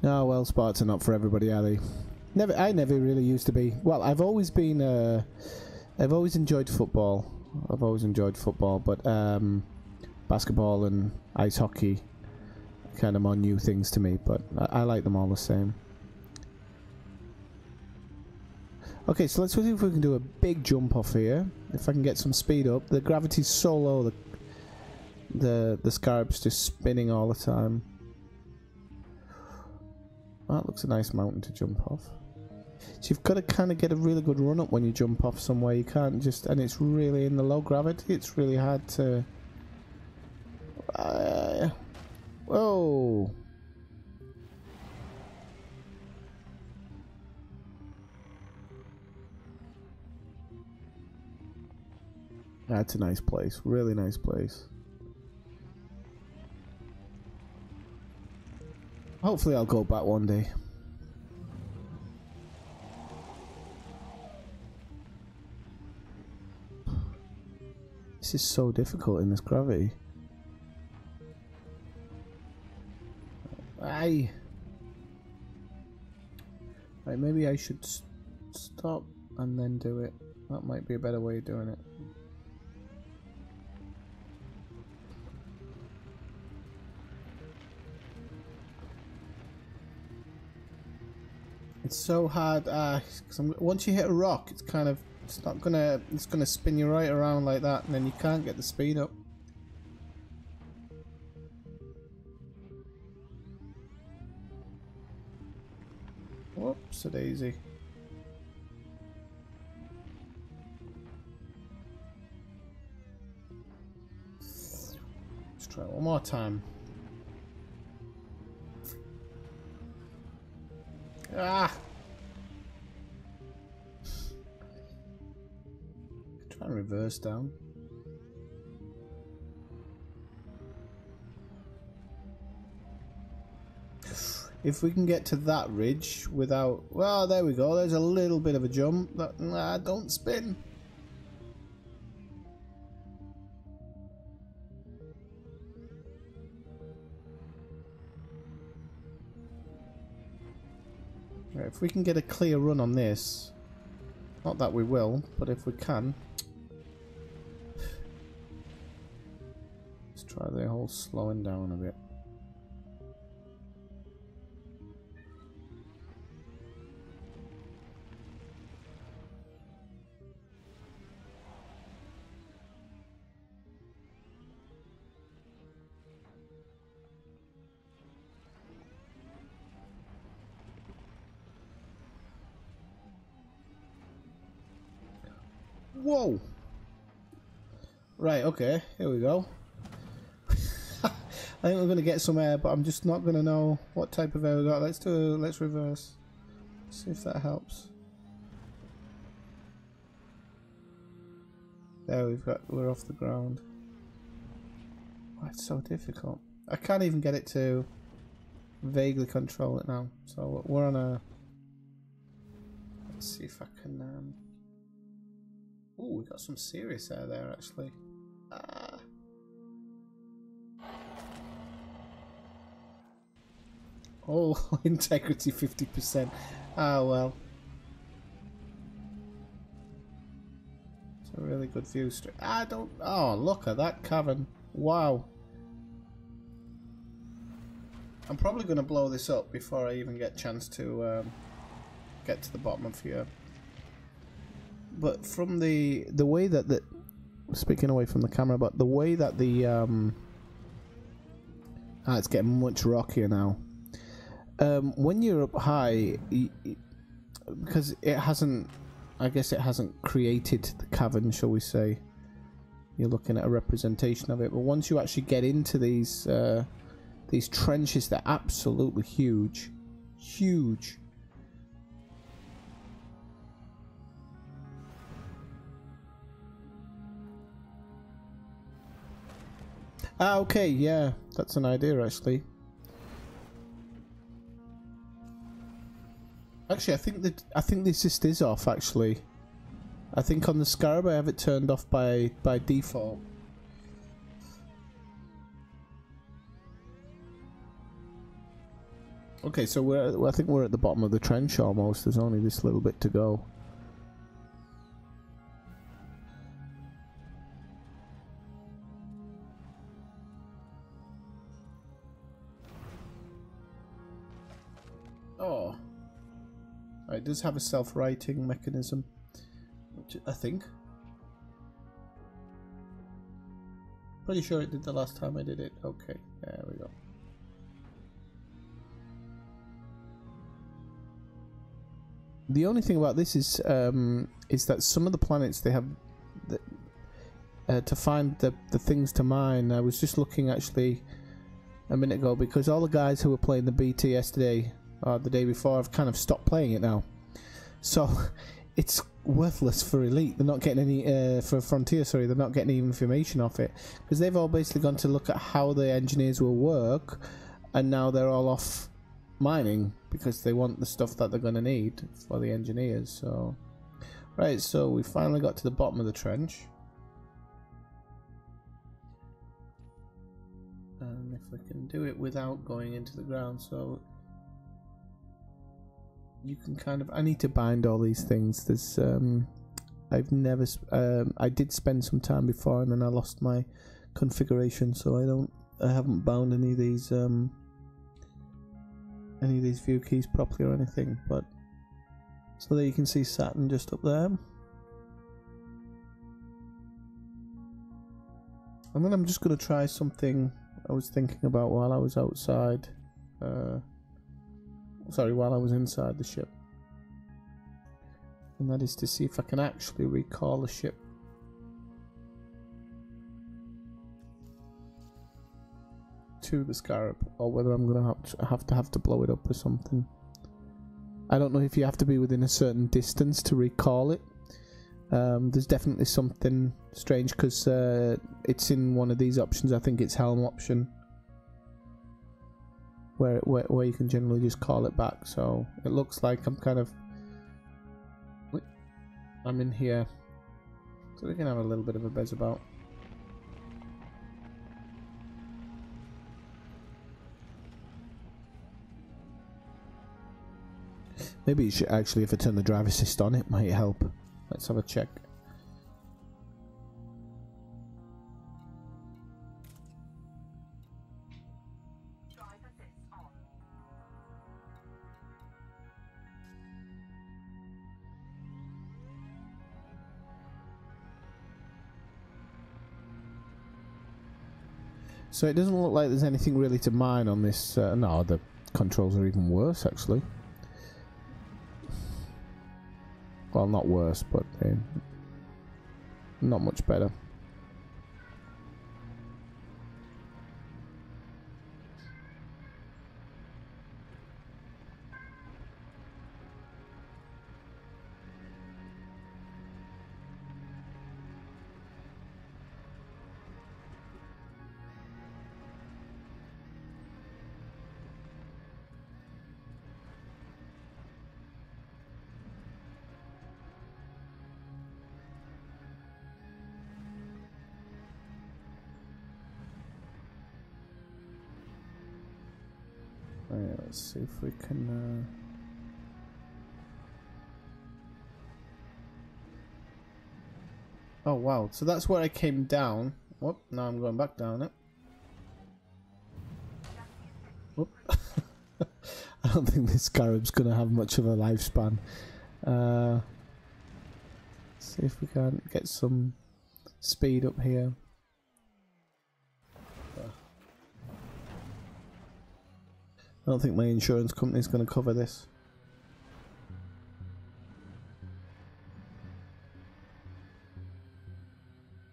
No, well, sports are not for everybody, are they? I never really used to be. Well, I've always been. I've always enjoyed football. But basketball and ice hockey, kind of more new things to me. But I like them all the same. Okay, so let's see if we can do a big jump off here. If I can get some speed up. The gravity's so low. The scarab's just spinning all the time. That looks a nice mountain to jump off. So you've got to kind of get a really good run up when you jump off somewhere. You can't just... And it's really in the low gravity. It's really hard to... Whoa! That's a nice place. Really nice place. Hopefully I'll go back one day. This is so difficult in this gravity. Aye. Right, maybe I should stop and then do it. That might be a better way of doing it. It's so hard, cause once you hit a rock, it's gonna spin you right around like that, and then you can't get the speed up. Whoops, a daisy. try it one more time. Ah! Try and reverse down. If we can get to that ridge without... Well, there we go. There's a little bit of a jump. Don't spin. Right, if we can get a clear run on this... Not that we will, but if we can... Let's try the whole slowing down a bit. Whoa! Right, okay, here we go. I think we're gonna get some air, but I'm just not gonna know what type of air we got. Let's reverse. See if that helps. There we're off the ground. Oh, it's so difficult. I can't even get it to vaguely control it now. So we're on a... Let's see if I can... Oh, we got some serious air there, actually. Ah. Oh, integrity 50%. Ah, well. It's a really good view. Oh, look at that cavern. Wow. I'm probably going to blow this up before I even get a chance to get to the bottom of here. But from the way that speaking away from the camera, but the way that the it's getting much rockier now. When you're up high, because it hasn't, I guess it hasn't created the cavern, shall we say. You're looking at a representation of it, but once you actually get into these trenches, they're absolutely huge, huge. Ah, okay, yeah, that's an idea, actually. Actually, I think the assist is off, actually. I think on the Scarab I have it turned off by default. Okay, so I think we're at the bottom of the trench almost. There's only this little bit to go. Oh. It does have a self-righting mechanism, which I think. Pretty sure it did the last time I did it. Okay, there we go. The only thing about this is that some of the planets they have to find the things to mine. I was just looking actually a minute ago because all the guys who were playing the BT yesterday or the day before have kind of stopped playing it now, so it's worthless for Elite. They're not getting any for Frontier. Sorry, they're not getting any information off it because they've all basically gone to look at how the engineers will work, and now they're all off mining because they want the stuff that they're going to need for the engineers. So right, so we finally got to the bottom of the trench, and if we can do it without going into the ground, so you can kind of... I need to bind all these things. There's I've never I did spend some time before and then I lost my configuration, so I haven't bound any of these view keys properly or anything. But so there you can see Saturn just up there, and then I'm just going to try something I was thinking about while I was outside, sorry, while I was inside the ship, and that is to see if I can actually recall the ship. to the Scarab, or whether I'm gonna have to blow it up or something. I don't know if you have to be within a certain distance to recall it. There's definitely something strange because it's in one of these options. I think it's Helm option, where you can generally just call it back. So it looks like I'm in here, so we can have a little bit of a buzz about. Maybe you should actually, if I turn the drive assist on, it might help. Let's have a check. Drive assist on. So it doesn't look like there's anything really to mine on this. No, the controls are even worse actually. Well, not worse, but not much better. Right, let's see if we can. Oh wow! So that's where I came down. Whoop! Now I'm going back down it. Whoop! I don't think this Scarab's gonna have much of a lifespan. Let's see if we can get some speed up here. I don't think my insurance company's going to cover this.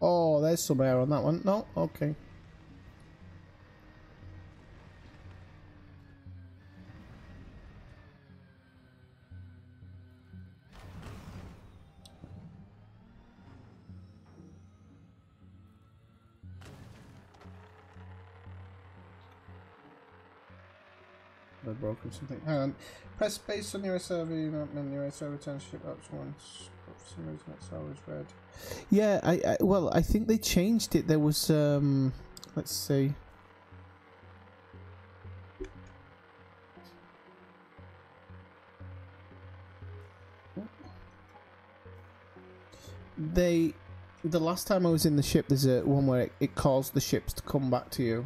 Oh, there's some air on that one. No? Okay. I've broken something. Hang on. Press space on your server, menu, so return ship option once. For some reason it's always red. Yeah, well, I think they changed it. There was let's see. The last time I was in the ship, there's a one where it calls the ships to come back to you.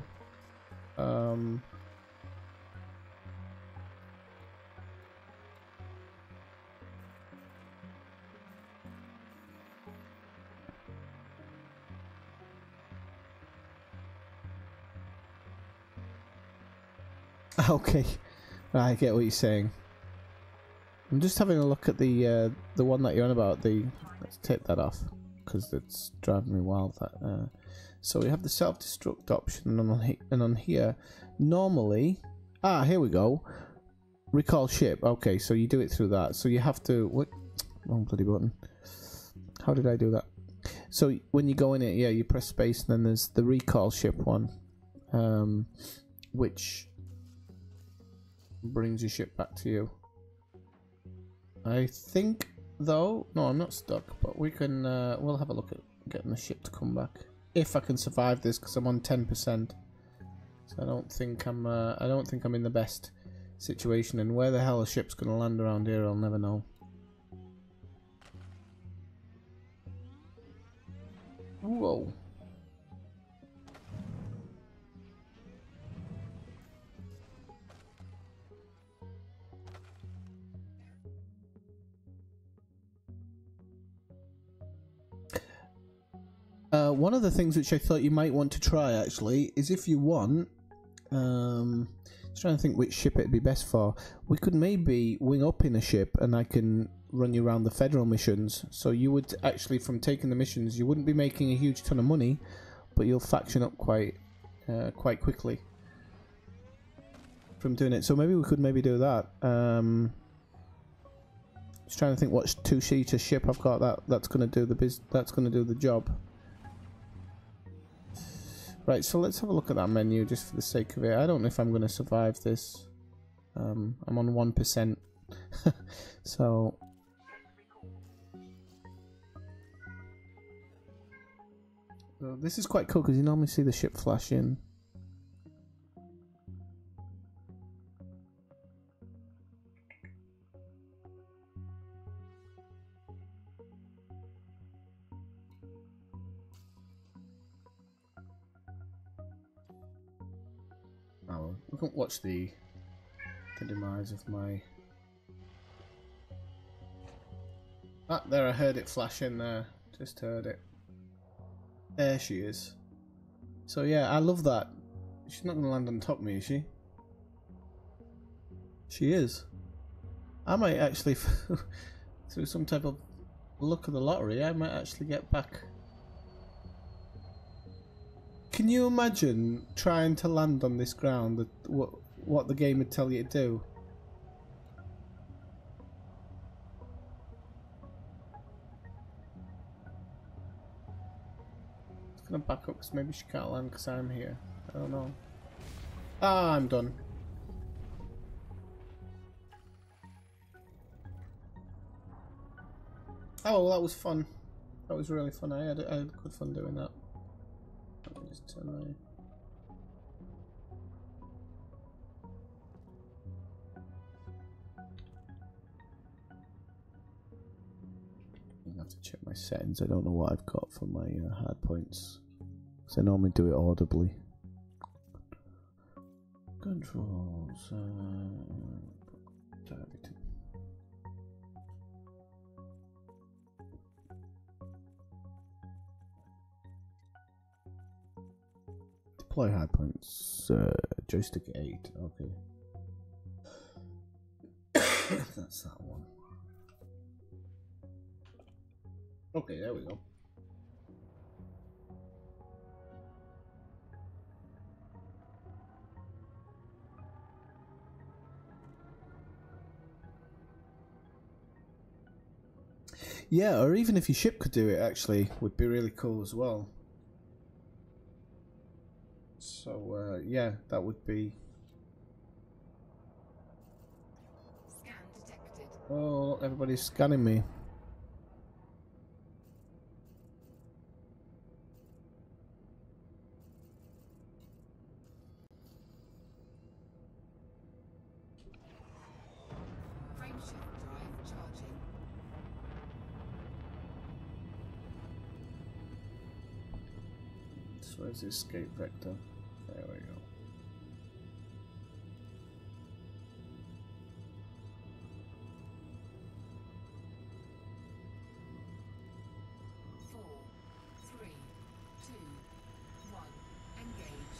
Okay, I get what you're saying. I'm just having a look at the one that you're on about. Let's take that off because it's driving me wild. That so we have the self-destruct option, and on here, normally, here we go. Recall ship. Okay, so you do it through that. So you have to wrong bloody button. How did I do that? So when you go in it, yeah, you press space, and then there's the recall ship one, which brings your ship back to you. I think, though, no, I'm not stuck, but we can, we'll have a look at getting the ship to come back. If I can survive this, because I'm on 10%. So I don't think I'm in the best situation, and where the hell a ship's going to land around here, I'll never know. Whoa. One of the things which I thought you might want to try actually is if you want, just trying to think which ship it'd be best for. We could maybe wing up in a ship and I can run you around the federal missions. So you would actually, from taking the missions, you wouldn't be making a huge ton of money, but you'll faction up quite quickly. from doing it. So maybe we could maybe do that. Just trying to think what two-seater ship I've got that's gonna do the job. Right, so let's have a look at that menu just for the sake of it. I don't know if I'm gonna survive this. I'm on 1%, so. This is quite cool because you normally see the ship flash in. Oh, we can't watch the demise of my. Ah, there! I heard it flash in there. Just heard it. There she is. So yeah, I love that. She's not going to land on top of me, is she? She is. I might actually, through some type of luck of the lottery, I might actually get back. Can you imagine trying to land on this ground? What the game would tell you to do? Gonna back up because maybe she can't land because I'm here. I don't know. Ah, I'm done. Oh, well, that was fun. That was really fun. I had good fun doing that. Let me just turn my. I have to check my settings. I don't know what I've got for my hard points. Because I normally do it audibly. Controls. Everything. Deploy hard points. Joystick 8. Okay. That's that one. Okay, there we go. Yeah, or even if your ship could do it, actually, would be really cool as well. So, yeah, that would be. Scan detected. Oh, everybody's scanning me. Frameshift drive charging. So where's the escape vector? There we go. Four, three, two, one. Engage.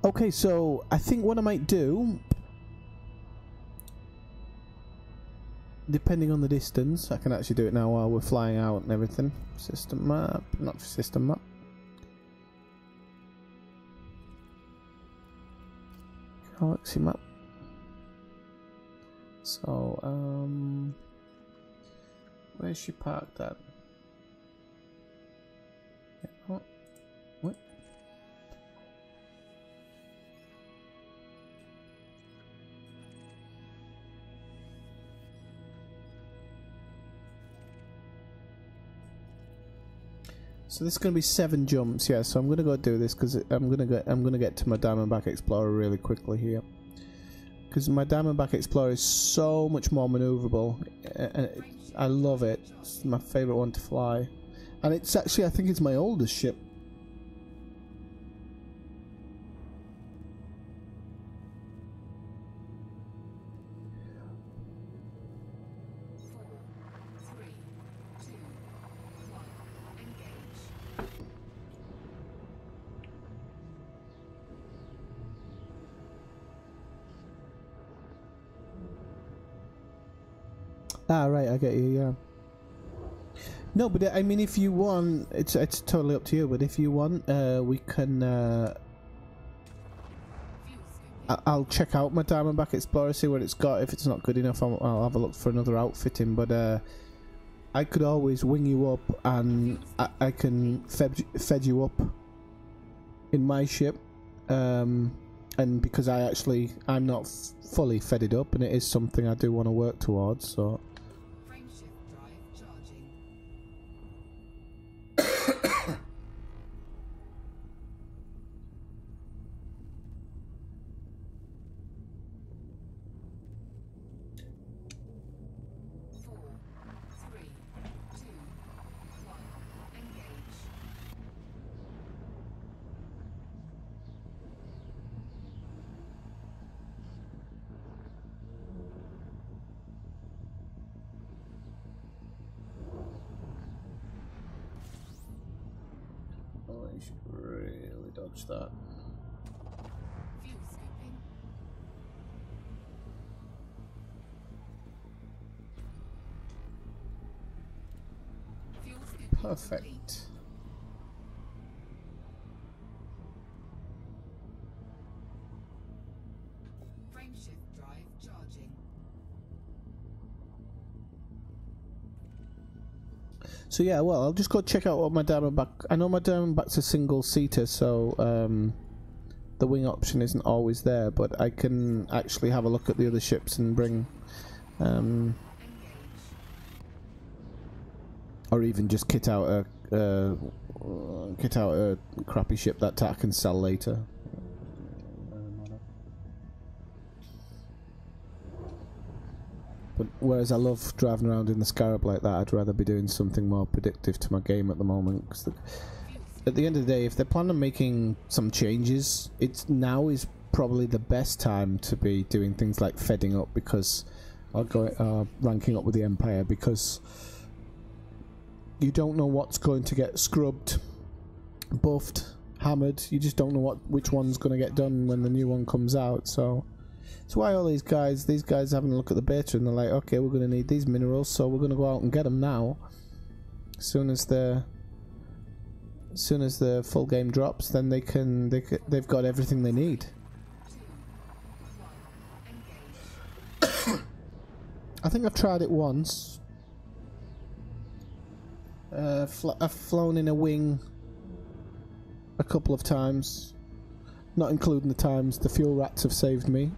Okay, so I think what I might do, depending on the distance, I can actually do it now while we're flying out and everything. System map, not system map. Galaxy map. So, where's she parked at? Yeah, what? What? So this is going to be 7 jumps, yeah. So I'm going to go do this because I'm going to get to my Diamondback Explorer really quickly here, because my Diamondback Explorer is so much more maneuverable, and I love it. It's my favorite one to fly, and it's actually, I think it's my oldest ship. Four, three, two, one. Engage. Ah, right, I get you, yeah. No, but I mean, if you want, it's totally up to you. But if you want, we can. Fuel scooping. I'll check out my Diamondback Explorer, see what it's got. If it's not good enough, I'll have a look for another outfitting. But I could always wing you up, and I can fed you up in my ship. And because I'm not fully fed up, and it is something I do want to work towards. So. Frameshift drive charging. Four, three, two, one. Engage. Oh, I should really dodge that. Fuel scooping. Fuel scooping. Perfect. complete. Frameshift drive charging. So yeah, well, I'll just go check out what my Diamondback. I know my Diamondback's a single seater, so the wing option isn't always there. But I can actually have a look at the other ships and bring, Engage. or even just kit out a crappy ship that I can sell later. But whereas I love driving around in the Scarab like that, I'd rather be doing something more predictive to my game at the moment. Cause at the end of the day, if they're planning on making some changes, now is probably the best time to be doing things like fedding up, because ranking up with the Empire, because you don't know what's going to get scrubbed, buffed, hammered. You just don't know which one's going to get done when the new one comes out. So that's why all these guys having a look at the beta, and they're like, okay, we're going to need these minerals, so we're going to go out and get them now. As soon as the full game drops, then they've got everything they need. 2, 1. Engage. I think I've tried it once. I've flown in a wing a couple of times, not including the times the fuel rats have saved me,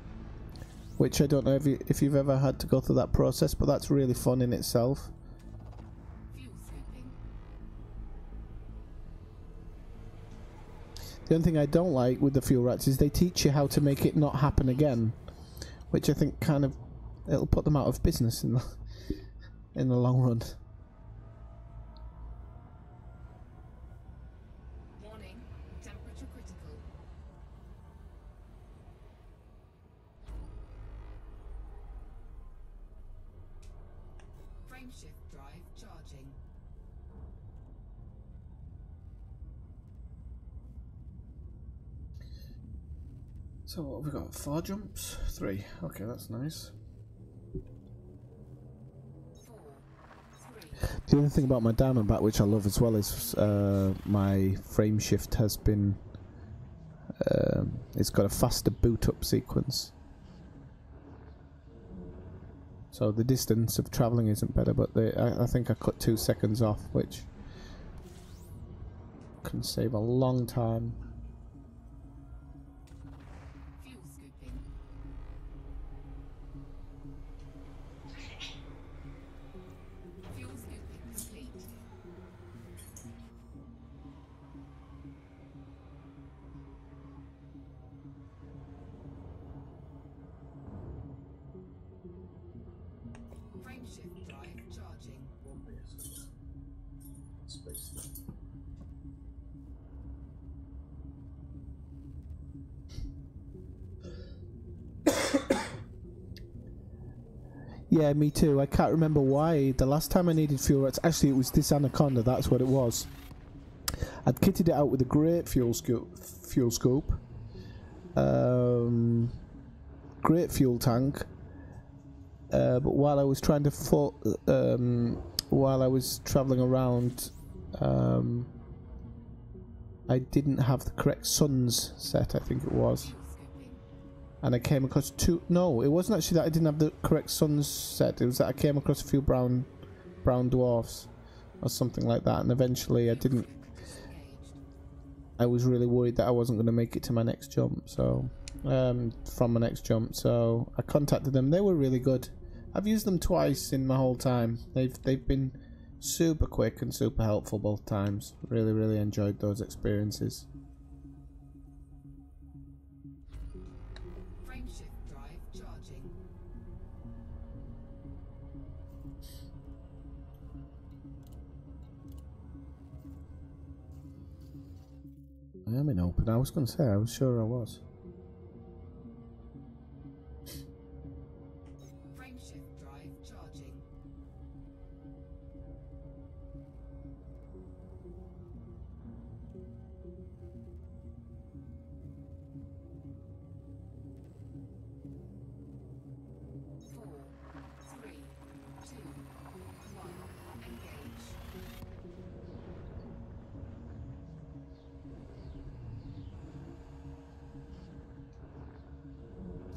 which I don't know if you've ever had to go through that process, but that's really fun in itself. Fuel scooping. The only thing I don't like with the fuel rats is they teach you how to make it not happen again, which I think kind of it'll put them out of business in the long run. Warning. Temperature critical. Frameshift drive charging. So what have we got? 4 jumps? 3. Okay, that's nice. 4, 3. The other thing about my Diamondback, which I love as well, is my frame shift has been. It's got a faster boot up sequence. So the distance of travelling isn't better, but I think I cut 2 seconds off, which can save a long time. Fuel scooping. Fuel scooping complete. Frameshift drive charging. Yeah, me too. I can't remember why. The last time I needed fuel rats, actually it was this Anaconda, that's what it was. I'd kitted it out with a great fuel scoop, great fuel tank, but while I was trying to while I was traveling around, I didn't have the correct suns set, I think it was. Fuel scooping. And I came across two. No, it wasn't actually that I didn't have the correct suns set. It was that I came across a few brown dwarfs or something like that. And eventually I didn't. Engaged. I was really worried that I wasn't going to make it to my next jump. So, from my next jump. So I contacted them. They were really good. I've used them twice in my whole time. They've been super quick and super helpful both times. Really enjoyed those experiences. Frameshift drive charging. I am in open. I was going to say, I was sure I was. Frameshift drive charging. Four, three, two, one. Engage.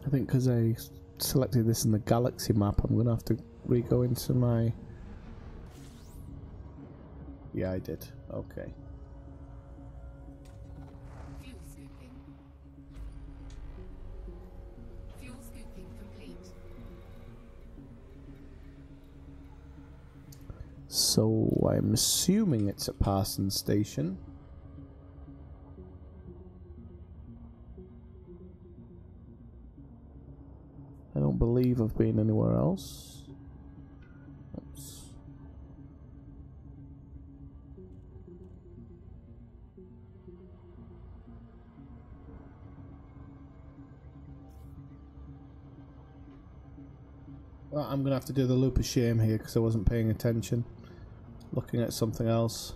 I think because I selected this in the galaxy map, I'm going to have to re-go into my... Yeah, I did. Okay. Fuel scooping. Fuel scooping complete. So I'm assuming it's at Parsons Station. I don't believe I've been anywhere else. Oops. Well, I'm gonna have to do the loop of shame here because I wasn't paying attention, looking at something else.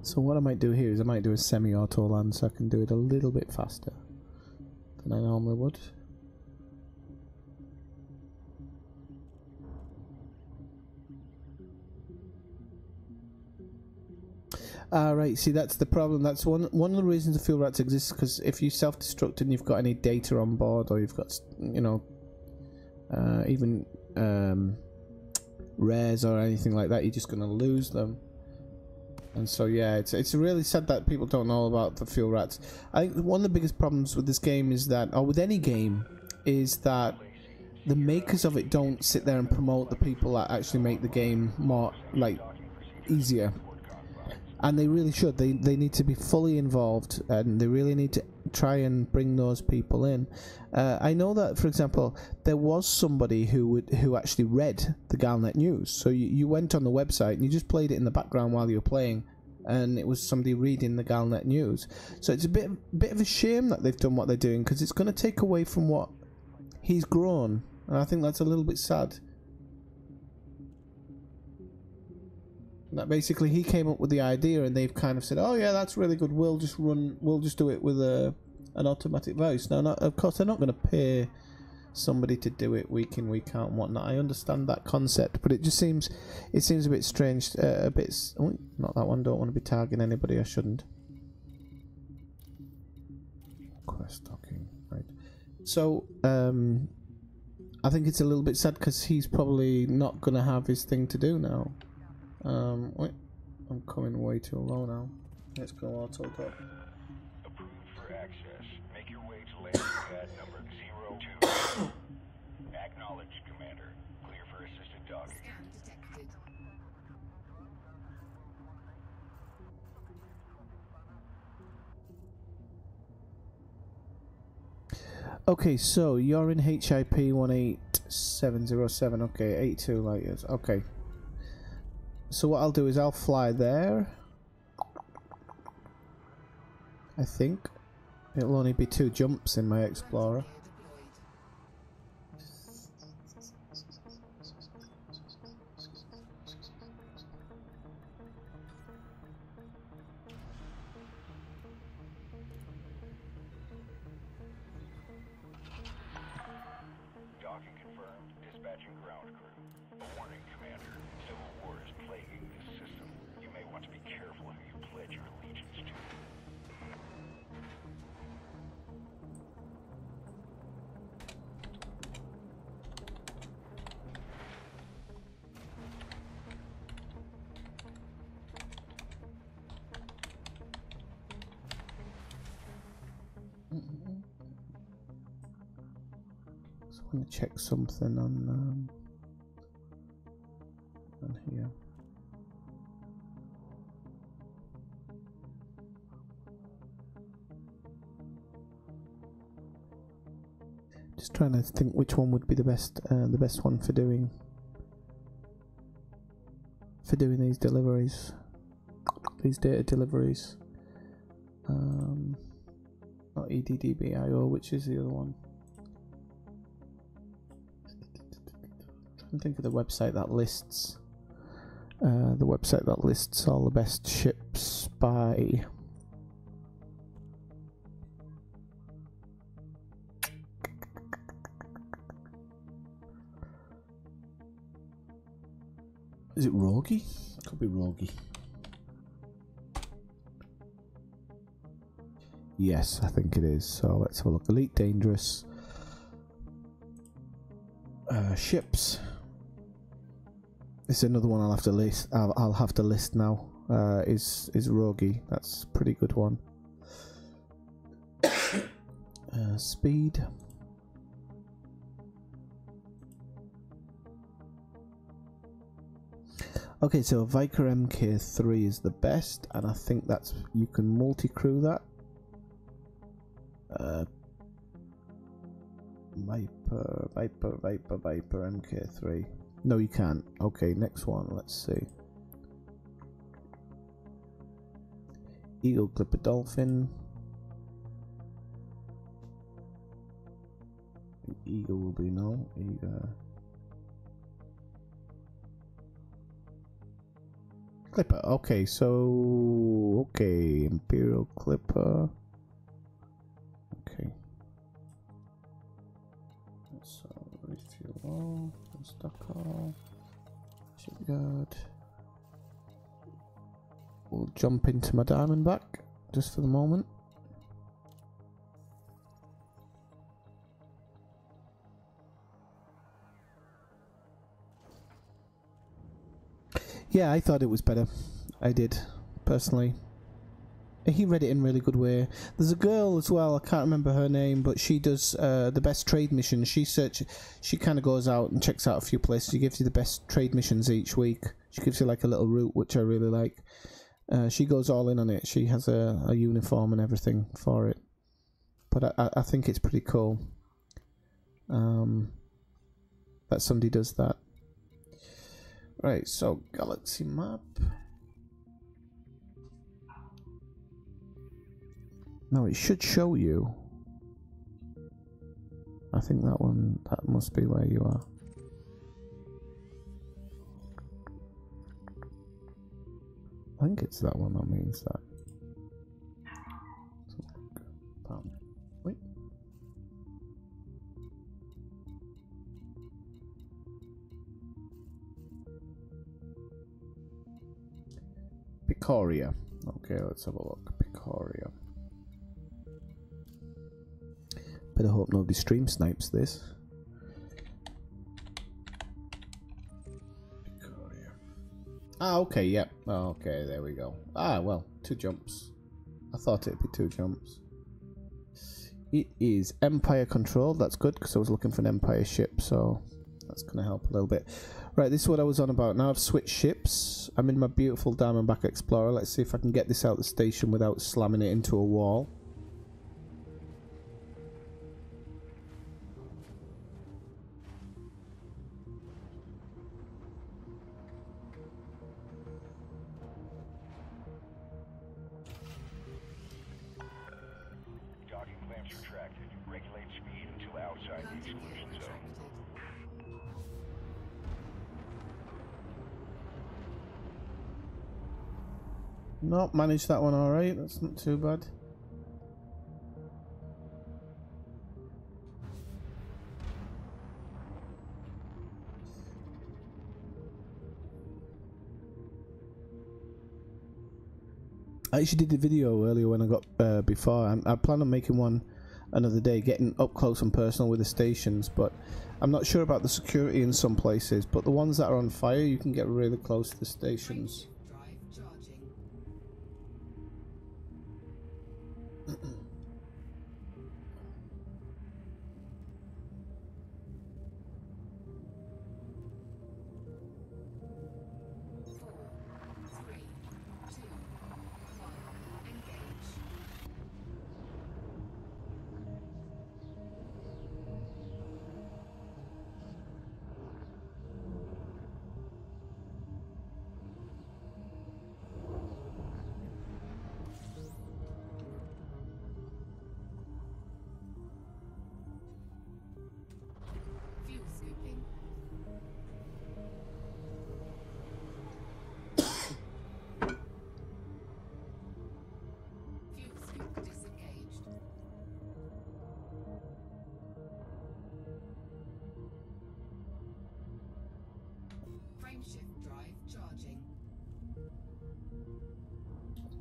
So what I might do here is I might do a semi-auto land so I can do it a little bit faster than I normally would. Right, see that's the problem. That's one of the reasons the fuel rats exist, because if you self-destruct and you've got any data on board, or you've got, you know, even rares or anything like that, you're just going to lose them. And so yeah, it's really sad that people don't know about the fuel rats. I think one of the biggest problems with this game is that, or with any game, is that the makers of it don't sit there and promote the people that actually make the game more, like, easier. And they really should. They need to be fully involved, and they really need to try and bring those people in. I know that, for example, there was somebody who actually read the Galnet news. So you went on the website and you just played it in the background while you were playing, and it was somebody reading the Galnet news. So it's a bit of a shame that they've done what they're doing, because it's going to take away from what he's grown, and I think that's a little bit sad. That basically he came up with the idea, and they've kind of said, "Oh yeah, that's really good. We'll just do it with an automatic voice." Now, of course, they're not going to pay somebody to do it week in, week out and whatnot. I understand that concept, but it seems a bit strange. Not that one. Don't want to be tagging anybody. I shouldn't. Quest docking, right? So, I think it's a little bit sad because he's probably not going to have his thing to do now. Wait, I'm coming way too low now. Let's go auto dock. Approved for access. Make your way to landing pad number 02. Acknowledged, Commander. Clear for assisted docking. Scan detected. Okay, so you're in HIP 18707. Okay, 82 light years. Okay. So what I'll do is I'll fly there. I think it'll only be 2 jumps in my Explorer. Docking confirmed. Dispatching ground crew. A warning, Commander. Civil war is plaguing this system. You may want to be careful who you pledge your allegiance to. So I want to check something on here. Just trying to think which one would be the best one for doing these deliveries, these data deliveries. Not EDDBIO, which is the other one? Trying to think of the website that lists all the best ships by. Is it Rogi? It could be Rogi. Yes, I think it is. So let's have a look. Elite Dangerous ships. This is another one I'll have to list. I'll have to list now. Is Rogi? That's a pretty good one. Speed. Okay, so Viker MK3 is the best, and I think that's you can multi-crew that. Viper MK3. No, you can't. Okay, next one. Let's see. Eagle Clipper Dolphin. Eagle will be no. Eagle. Clipper. Okay, so Imperial Clipper. Okay. So refuel. Stockholm. Shipyard. We'll jump into my Diamondback just for the moment. Yeah, I thought it was better. I did, personally. He read it in a really good way. There's a girl as well, I can't remember her name, but she does the best trade missions. She kind of goes out and checks out a few places. She gives you the best trade missions each week. She gives you like a little route, which I really like. She goes all in on it. She has a uniform and everything for it. But I think it's pretty cool that somebody does that. Right, so galaxy map. Now it should show you. I think that must be where you are. I think it's that one that means that. Wait. Picoria. Okay, let's have a look. Picoria. Better hope nobody stream snipes this. Picoria. Ah, okay, yep. Yeah. Oh, okay, there we go. Ah, well, 2 jumps. I thought it'd be 2 jumps. It is Empire controlled. That's good because I was looking for an Empire ship, so that's going to help a little bit. Right, this is what I was on about. Now I've switched ships. I'm in my beautiful Diamondback Explorer. Let's see if I can get this out of the station without slamming it into a wall. Landing gear Solution Zone. retracted. No, managed that one alright. That's not too bad. I actually did the video earlier when I got before. I plan on making one another day, getting up close and personal with the stations, but I'm not sure about the security in some places. But the ones that are on fire, you can get really close to the stations. Frameshift drive charging. Four, three, two, one. Engage. Fuel scooping. Fuel scoop disengaged. Frameshift drive charging.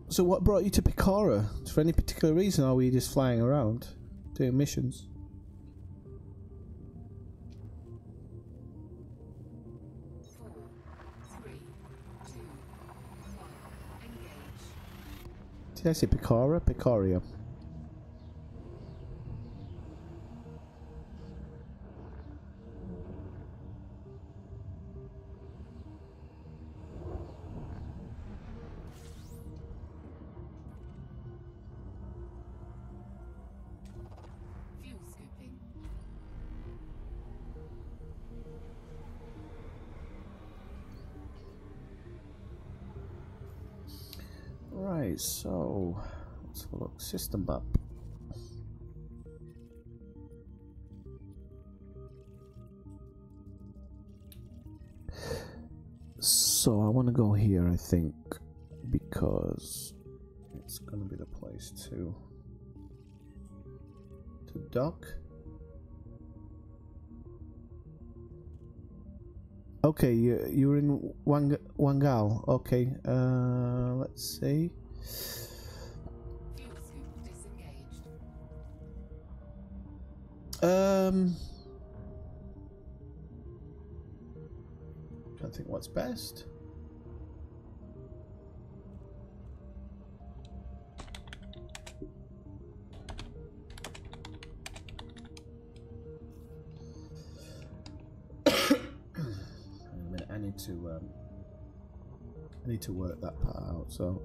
So what brought you to Picora? For any particular reason, or were you just flying around doing missions? Four, three, two, one. Engage. Did I say Picora? Picoria. Fuel scooping. Right, so let's have a look. System map. So I want to go here, I think, because it's going to be the place to dock. Okay, you're in Wangal. Okay, let's see. Fuel scoop disengaged. Trying to think what's best. I need to work that part out. So,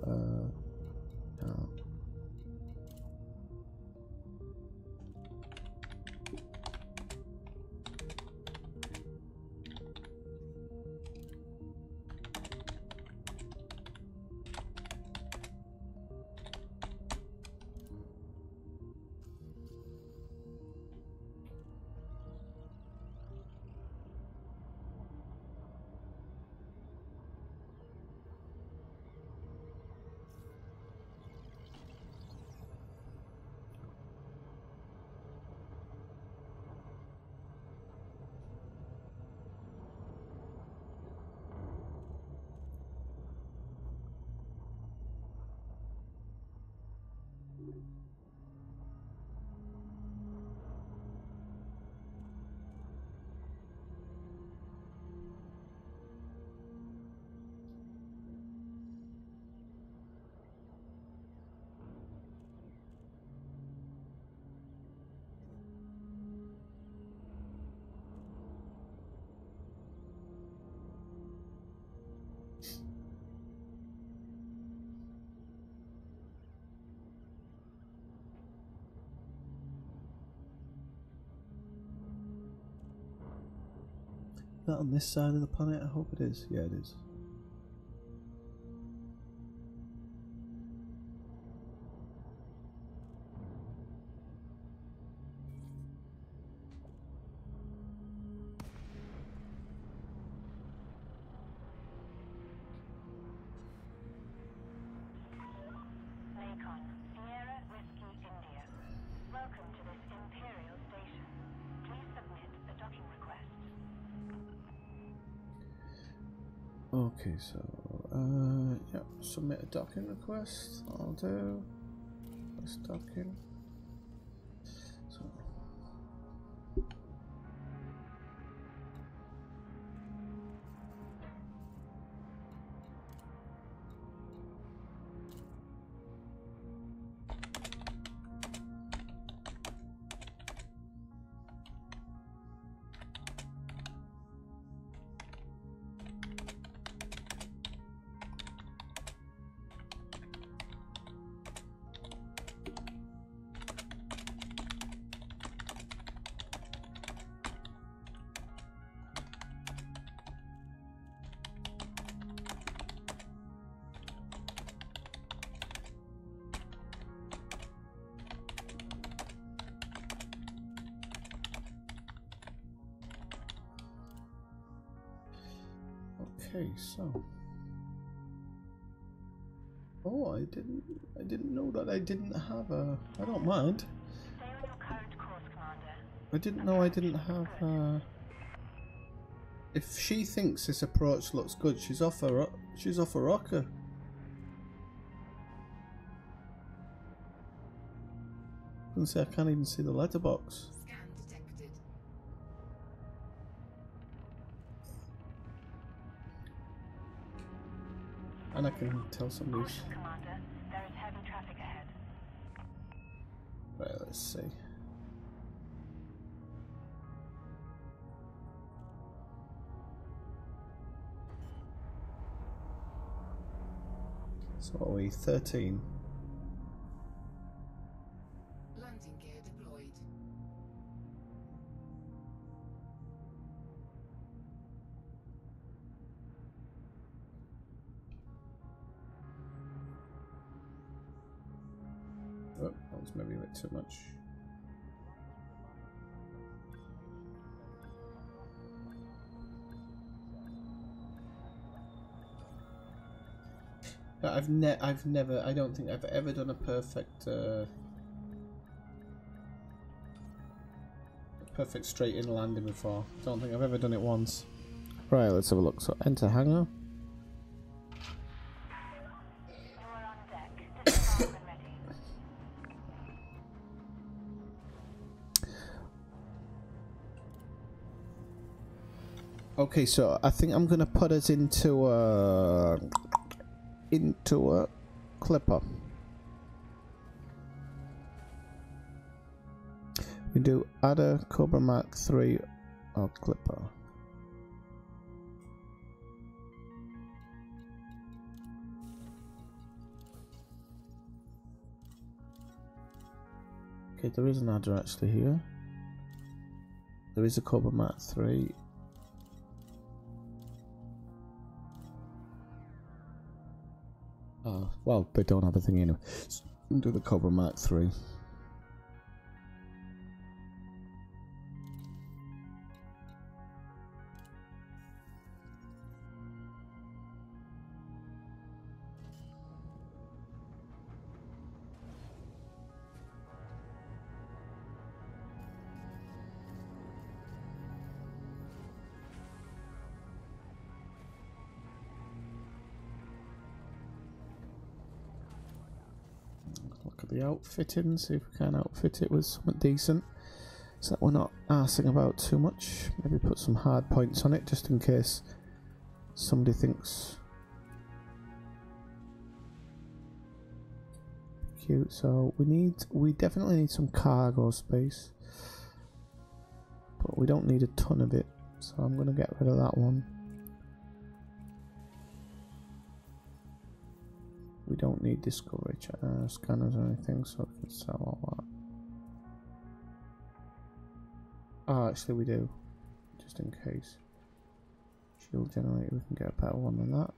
that on this side of the planet? I hope it is. Yeah, it is. Okay, so yeah, submit a docking request. I'll do. Let's docking. So. Okay, so. Oh, I didn't know that I didn't have a. I don't mind. Stay on your current course, Commander. I didn't know I didn't have a. If she thinks this approach looks good, she's off a rocker. I can't even see the letterbox. Scan detected. And I can tell somebody's. Caution, Commander. There is heavy traffic ahead. Right, let's see. So what are we? 13. Landing gear deployed. Oh, that was maybe a bit too much. I've never, I don't think I've ever done a perfect straight in landing before. I don't think I've ever done it once. Right, let's have a look. So enter hangar. You are on deck. Disembark when ready. Okay, so I think I'm gonna put us into a clipper. We do add a Cobra Mark 3 or clipper. Okay, there is an adder actually here. There is a Cobra Mark 3. Well, they don't have a thing anyway. So we'll do the Cobra Mark 3. Look at the outfitting, see if we can outfit it with something decent so that we're not arsing about too much. Maybe put some hard points on it just in case somebody thinks cute. So we definitely need some cargo space, but we don't need a ton of it, so I'm going to get rid of that one. We don't need discovery scanners or anything, so we can sell all that. Oh, actually we do, just in case. Shield generator, we can get a better one than that.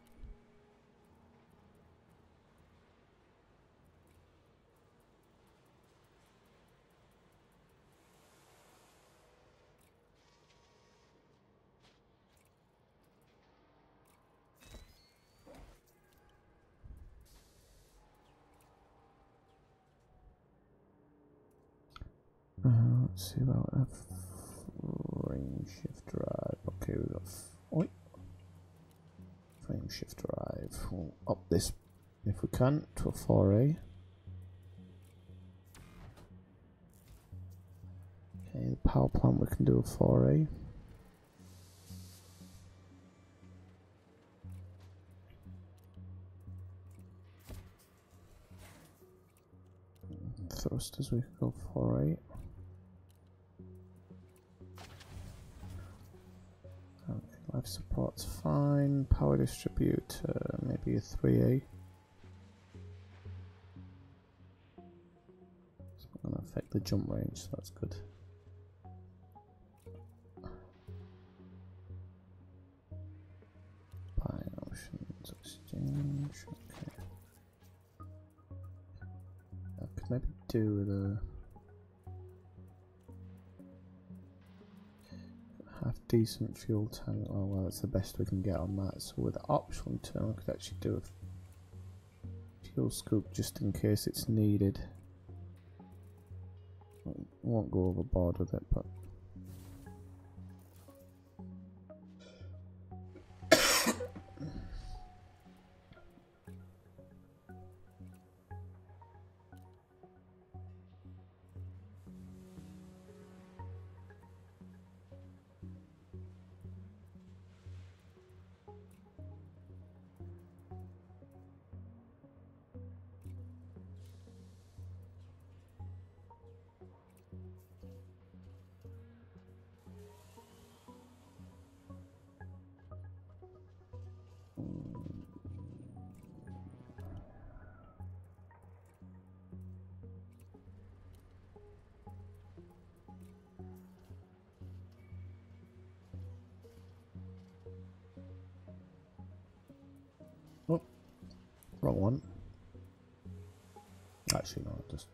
Let's see about a range shift drive. Okay, we got. Oi. shift drive. We'll up this if we can to a 4A. Okay, the power plant we can do a 4A. Thrusters we can go 4A. Life support's fine. Power distributor, maybe a 3A. It's not going to affect the jump range, so that's good. Oceans exchange. Okay. I could maybe do with a half decent fuel tank. Oh well, that's the best we can get on that. So with the optional turn, I could actually do a fuel scoop just in case it's needed. I won't go overboard with it, but oh, wrong one. Actually, no, just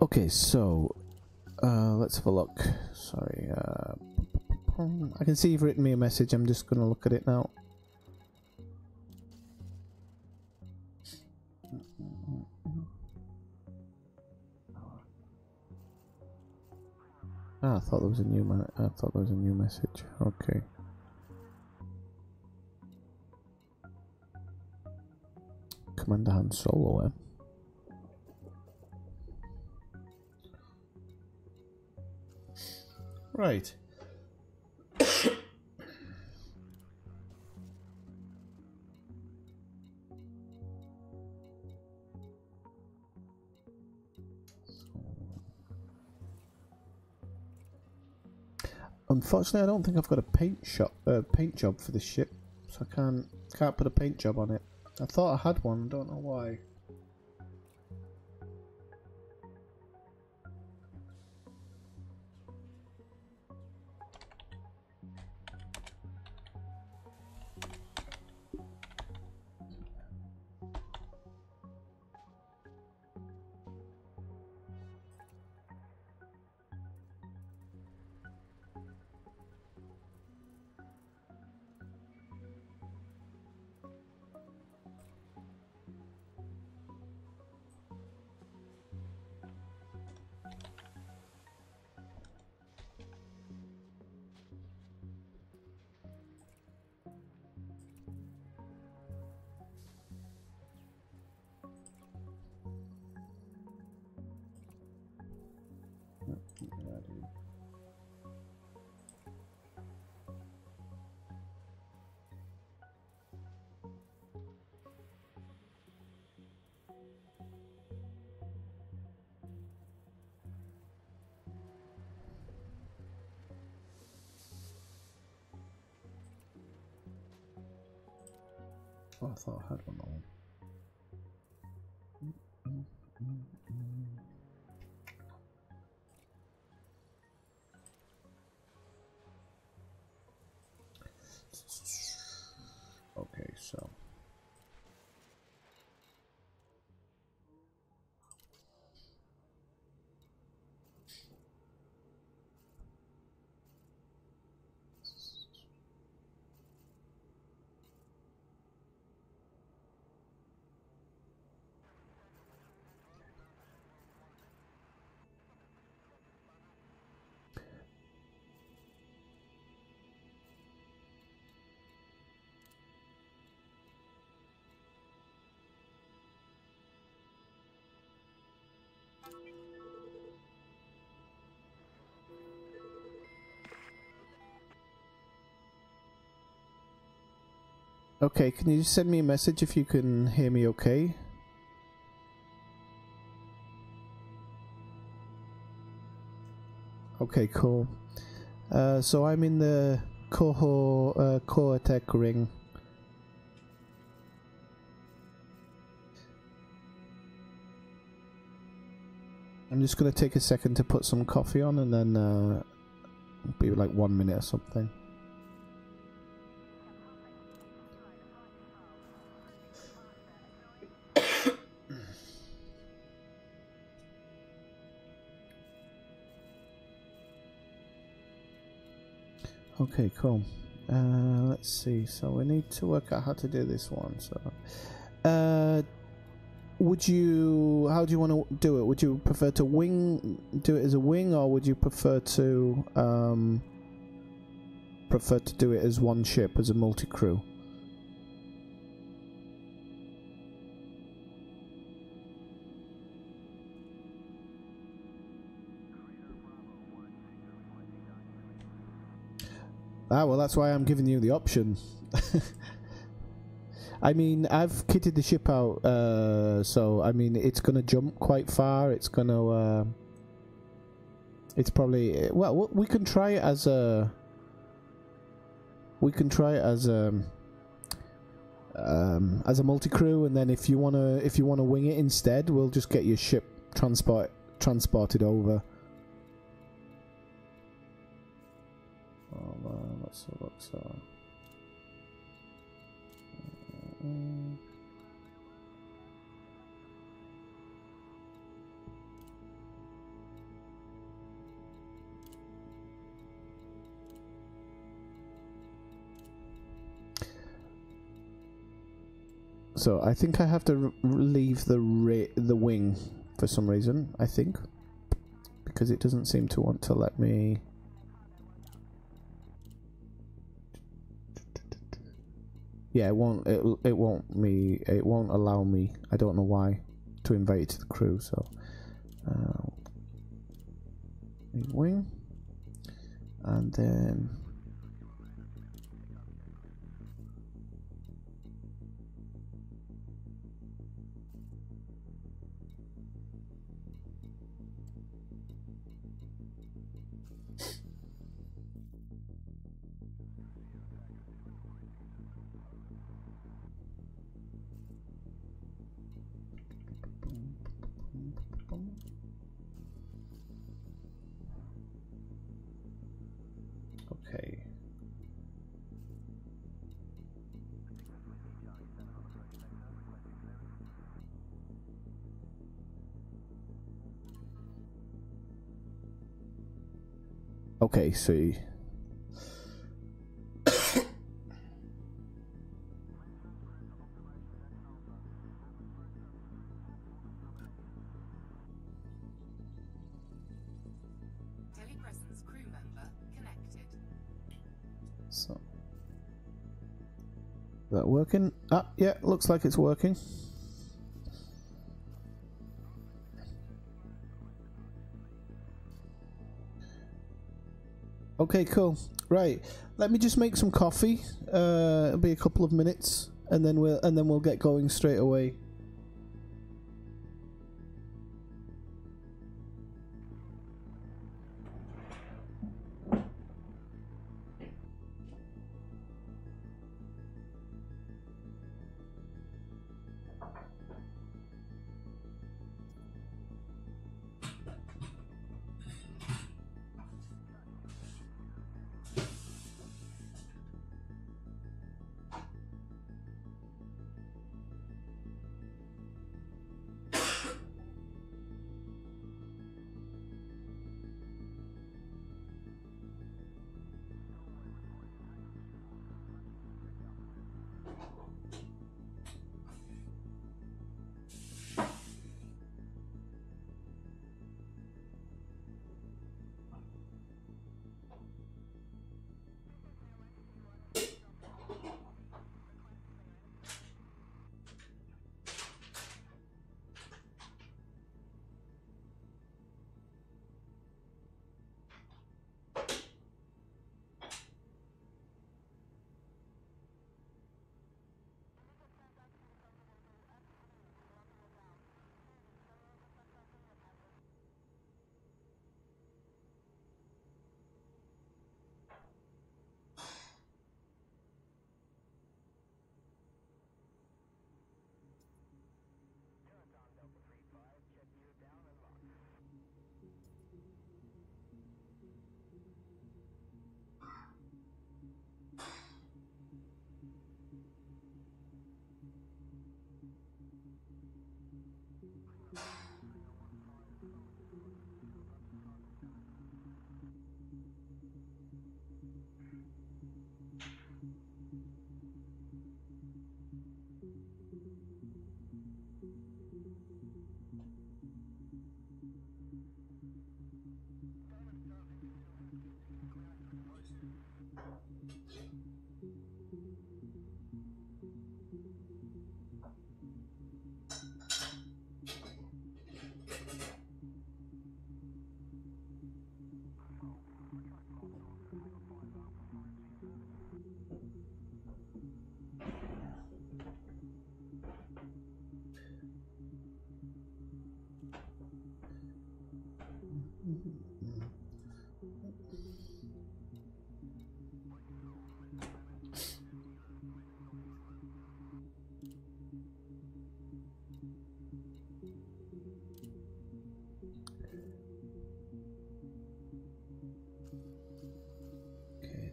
okay, so let's have a look. Sorry, I can see you've written me a message. I'm just going to look at it now. Ah, I thought there was a new message. Okay. Commander Han Solo, eh? Right. Unfortunately, I don't think I've got a paint job for this ship, so I can't put a paint job on it. I thought I had one. Don't know why. Oh, I thought I had one on. Okay, so. Okay, can you just send me a message if you can hear me okay? Okay, cool. So I'm in the Cortec ring. I'm just going to take a second to put some coffee on and then be like 1 minute or something. Okay, cool. Let's see. So we need to work out how to do this one. So, would you? How do you want to do it? Would you prefer to do it as a wing, or would you prefer to do it as one ship, as a multi-crew? Ah, well, that's why I'm giving you the option. I mean, I've kitted the ship out, so I mean, it's gonna jump quite far. It's gonna, it's probably, well, we can try it as a, as a multi-crew, and then if you wanna wing it instead, we'll just get your ship transported over. Let's look. So. So I think I have to leave the wing for some reason. I think because it doesn't seem to want to let me. Yeah, it won't allow me. I don't know why to invite it to the crew. So wing, and then. Okay. Okay, so Telepresence crew member connected. So, that working? Ah, yeah, looks like it's working. Okay, cool. Right, let me just make some coffee. It'll be a couple of minutes, and then we'll get going straight away.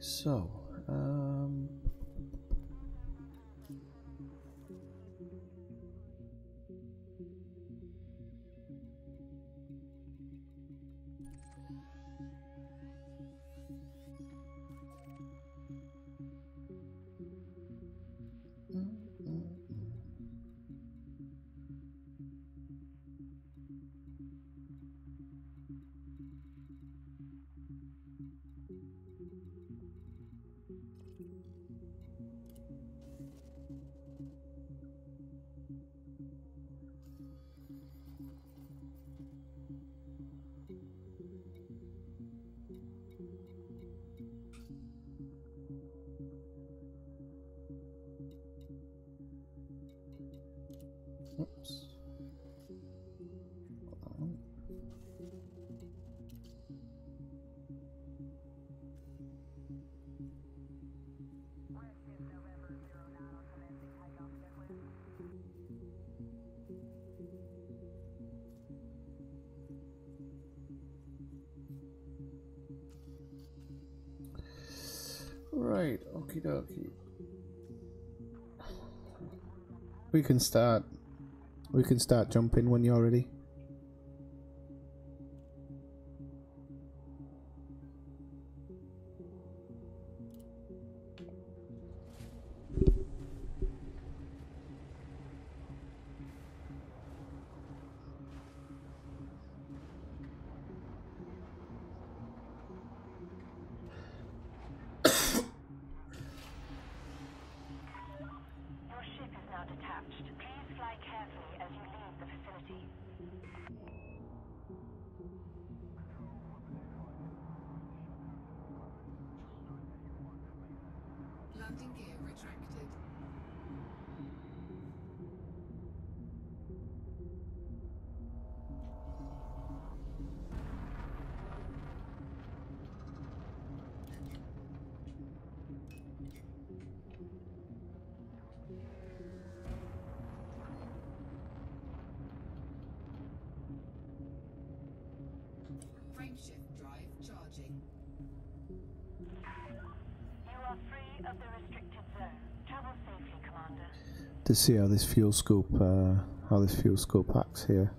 so oops. Right, okie dokie. We can start jumping when you're ready. Your ship is now detached. Please fly carefully as you leave the facility. Landing gear retracted. Frameshift drive charging. You are free of the restricted zone. Travel safely, Commander. To see how this fuel scope acts here.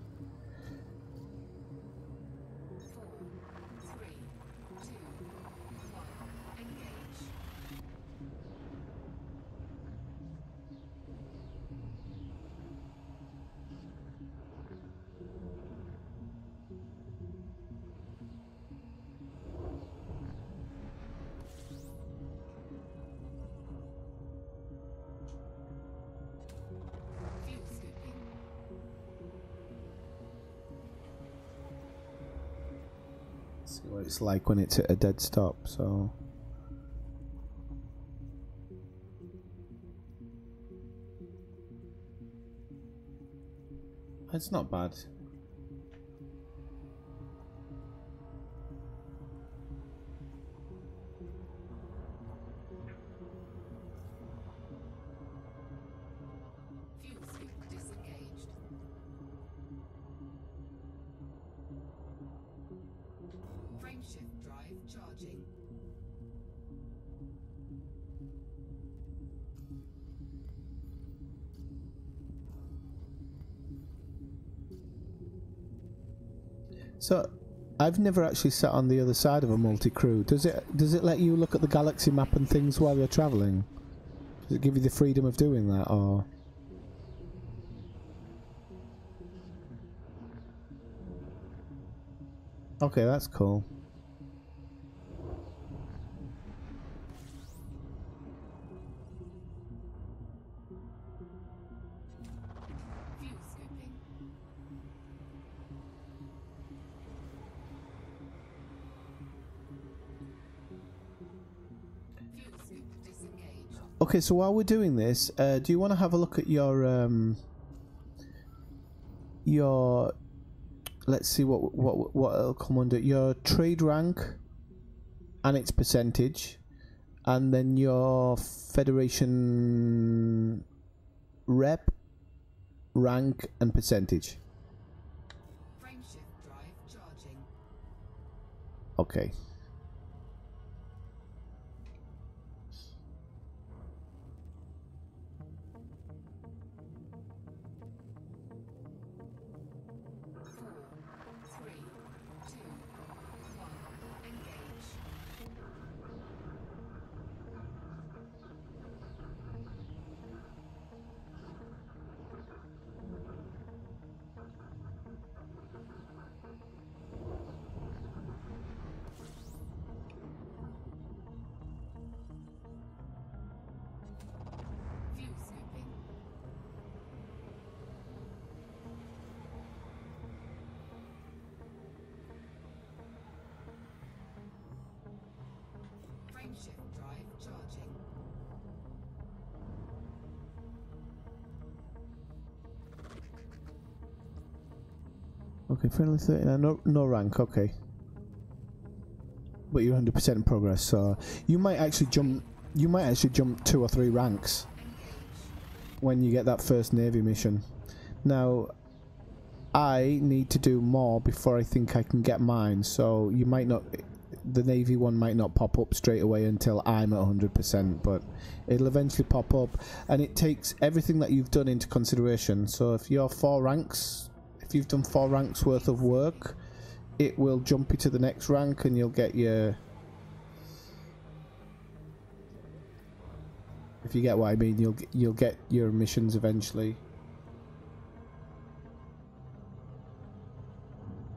4, 3, 2, 1. Engage. Fuel scooping. See what it's like when it's at a dead stop, so it's not bad. Fuel scoop disengaged. Frameshift drive charging. So I've never actually sat on the other side of a multi-crew. Does it let you look at the galaxy map and things while you're travelling? Does it give you the freedom of doing that, or? Okay, that's cool. Fuel scooping. Fuel scoop disengaged. Okay, so while we're doing this, do you want to have a look at your let's see what it'll come under, your trade rank and its percentage, and then your Federation rep rank and percentage. Frameshift drive charging. Okay. Frameshift drive charging. Okay, friendly 39, no rank, okay. But you're 100% in progress, so you might actually jump 2 or 3 ranks when you get that first Navy mission. Now, I need to do more before I think I can get mine, so you might not, the Navy one might not pop up straight away until I'm at 100%, but it'll eventually pop up, and it takes everything that you've done into consideration. So if you're 4 ranks, if you've done 4 ranks worth of work, it will jump you to the next rank, and you'll get your, if you get what I mean, you'll get your missions eventually.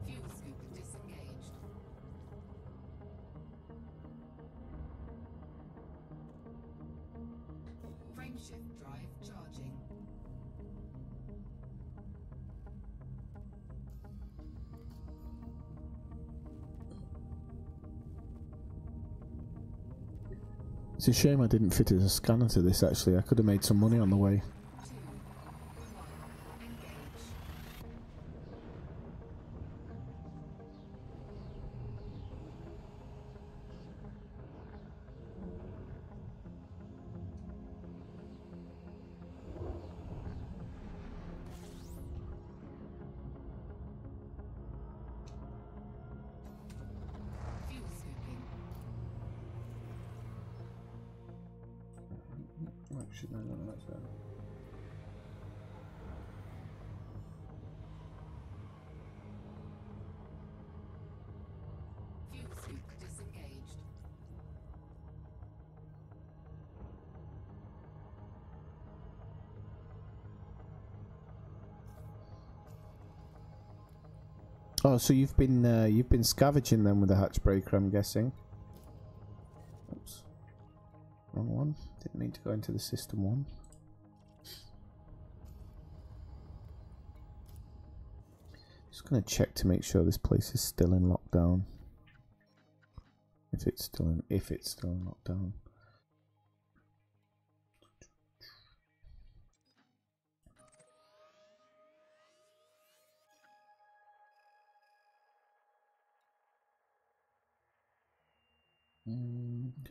Fuel scoop disengaged. Frameshift drive charging. It's a shame I didn't fit as a scanner to this, actually. I could have made some money on the way. 2, 1, engage. Fuel scooping. Actually, no, that's that. Fuel scoop disengaged. Oh, so you've been scavenging them with the hatch breaker, I'm guessing. Oops. Wrong one. Didn't mean to go into the system one. Just gonna check to make sure this place is still in lockdown. If it's still in lockdown.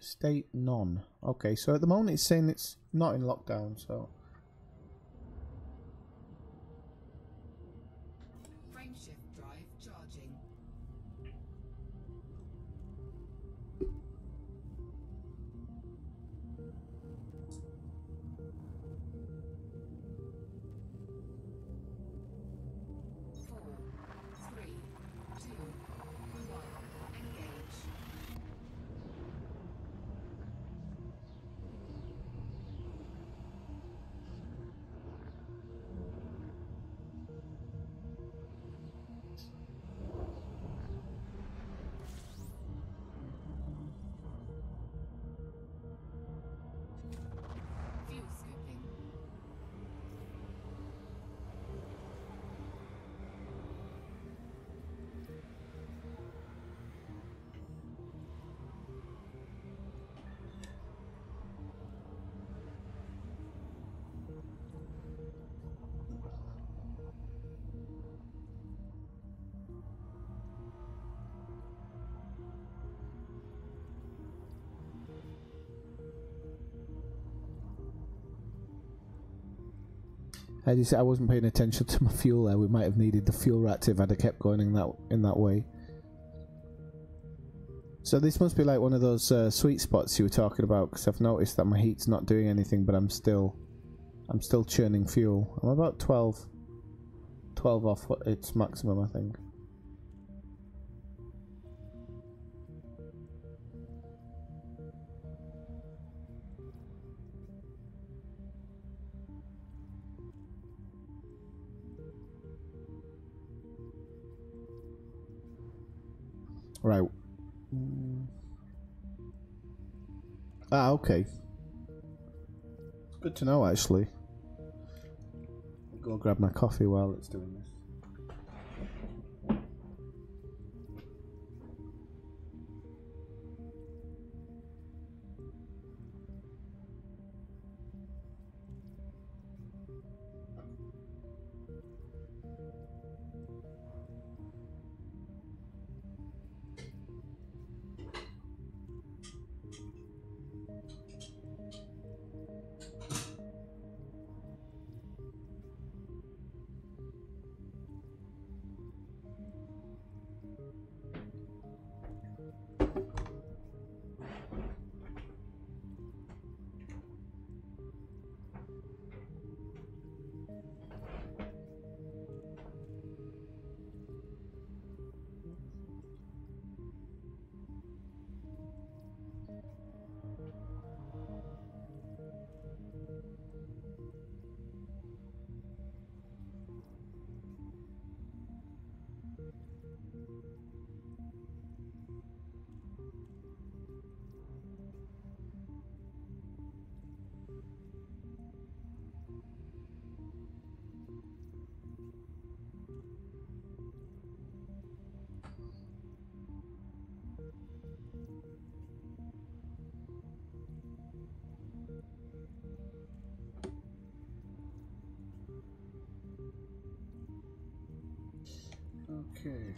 State none. Okay, so at the moment it's saying it's not in lockdown, so Frameshift drive charging. 4, 3, 2, 1, engage. Fuel scooping. I wasn't paying attention to my fuel there. We might have needed the fuel reactive had I kept going in that way. So this must be like one of those sweet spots you were talking about, because I've noticed that my heat's not doing anything, but I'm still churning fuel. I'm about 12 off its maximum, I think. Right. Ah, okay. It's good to know, actually. I'll go grab my coffee while it's doing this. Okay.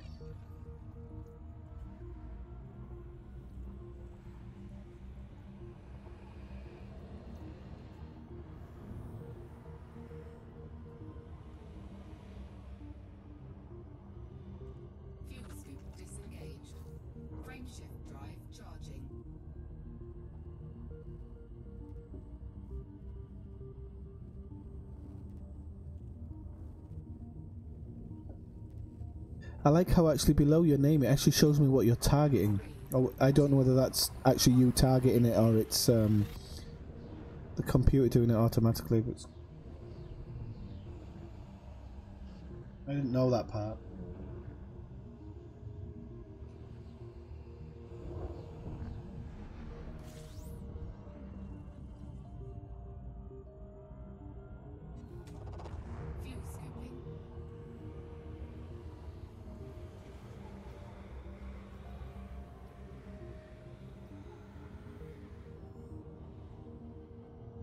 Fuel scoop disengaged. Frameshift drive charging. I like how actually below your name it actually shows me what you're targeting. Oh, I don't know whether that's actually you targeting it or it's the computer doing it automatically. But I didn't know that part. Fuel scooping.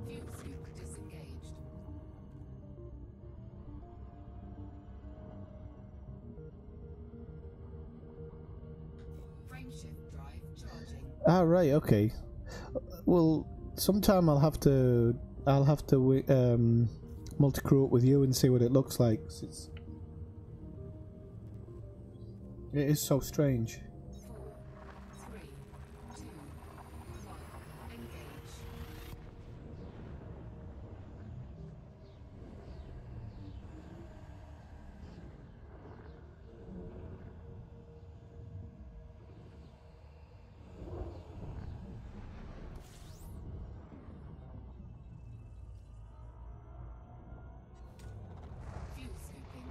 Fuel scoop disengaged. Frameshift drive charging. Ah, right, okay. Well, sometime I'll have to multi-crew up with you and see what it looks like. 'Cause it is so strange. 4, 3, 2, 1. Engage. Fuel scooping.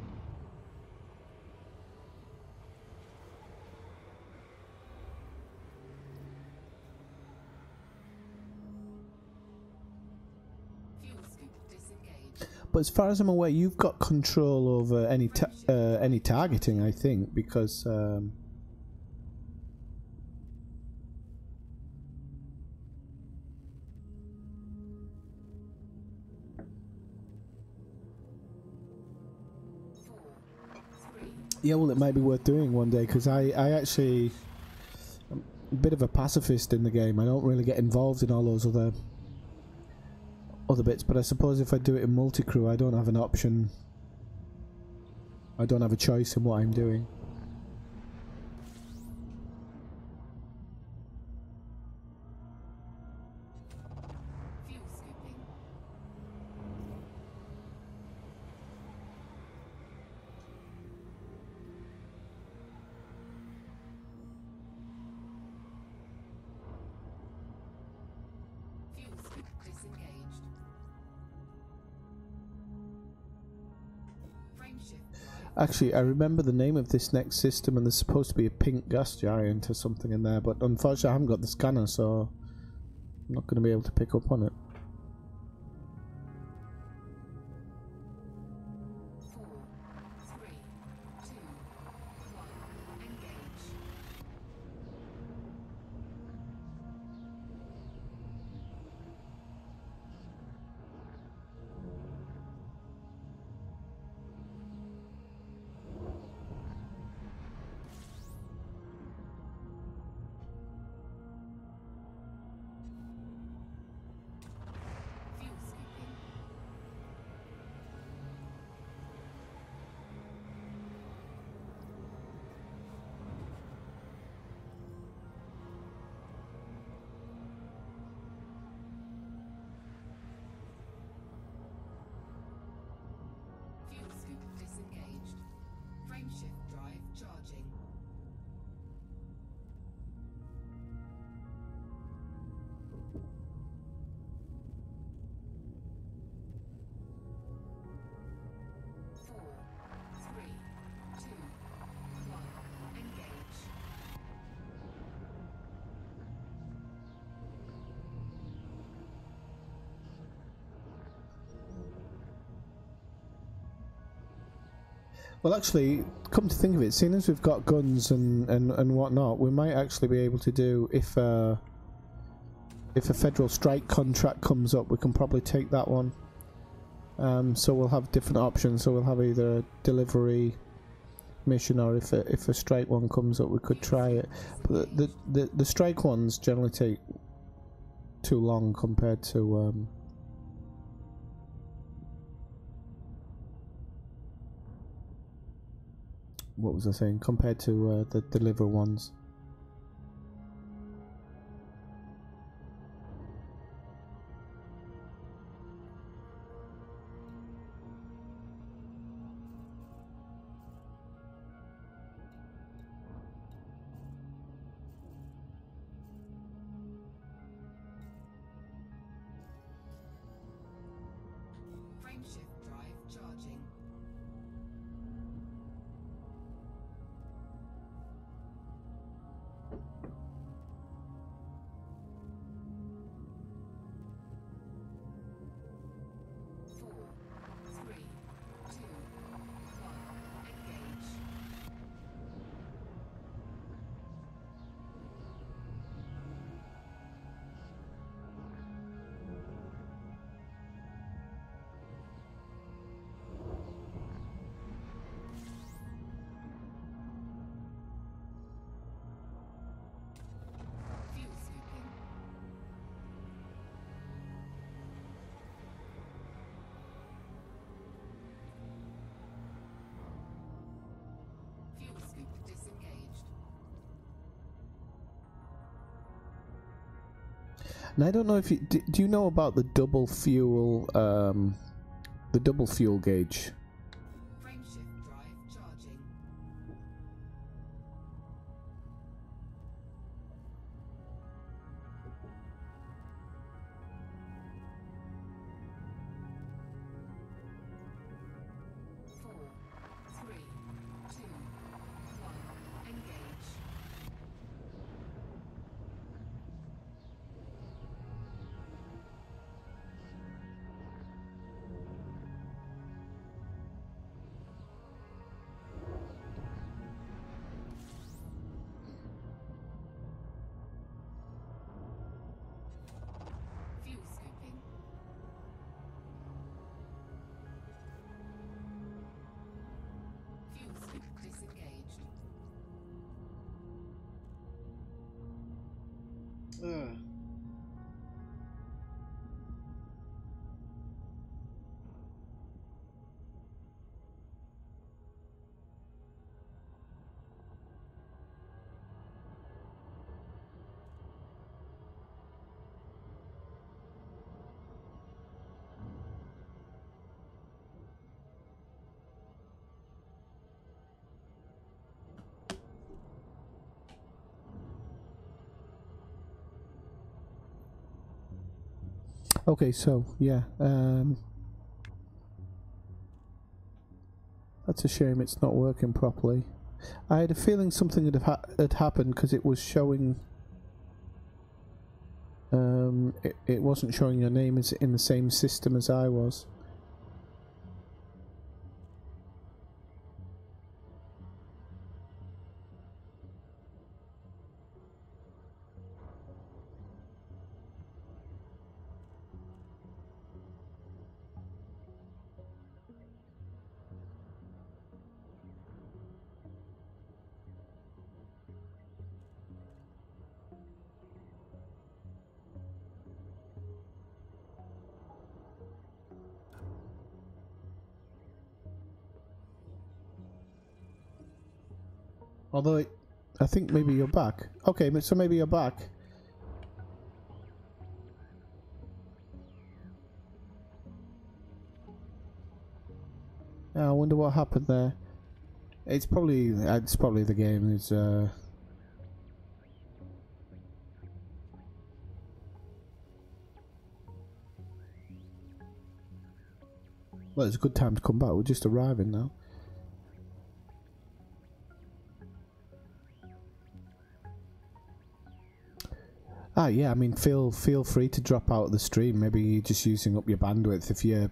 Fuel scoop disengaged. But as far as I'm aware, you've got control over any targeting, I think, because yeah, well, it might be worth doing one day because I actually I'm a bit of a pacifist in the game. I don't really get involved in all those other bits, but I suppose if I do it in multi-crew, I don't have an option. I don't have a choice in what I'm doing. Fuel scooping. Fuel scoop disengaged. Frameshift drive. Actually, I remember the name of this next system, and there's supposed to be a pink gas giant or something in there, but unfortunately I haven't got the scanner, so I'm not going to be able to pick up on it. 4, 3, 2, 1. Engage. Fuel scooping. Fuel scoop disengaged. Frameshift drive charging. Four, three, two, one. Engage. Well, actually, come to think of it, seeing as we've got guns and whatnot, we might actually be able to do, if a federal strike contract comes up, we can probably take that one. So we'll have different options. So we'll have either delivery, mission, or if a strike one comes up, we could try it. But the strike ones generally take too long compared to what was I saying? Compared to the deliver ones. Frameshift drive charging. Four, three, two, one. Engage. Fuel scooping. Fuel scoop disengaged. And I don't know if you do you know about the double fuel gauge? Frameshift drive charging. Four, three, two, one. Engage. Fuel scooping. Fuel scoop disengaged. Okay, so yeah, that's a shame it's not working properly. I had a feeling something had happened because it was showing. It wasn't showing your name as in the same system as I was. Although I think maybe you're back. Okay, so maybe you're back. I wonder what happened there. It's probably the game is well, it's a good time to come back. We're just arriving now. Yeah, I mean, feel free to drop out of the stream. Maybe you're just using up your bandwidth if you,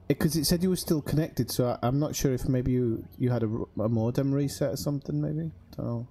because it said you were still connected. So I'm not sure if maybe you had a modem reset or something. Maybe, don't know.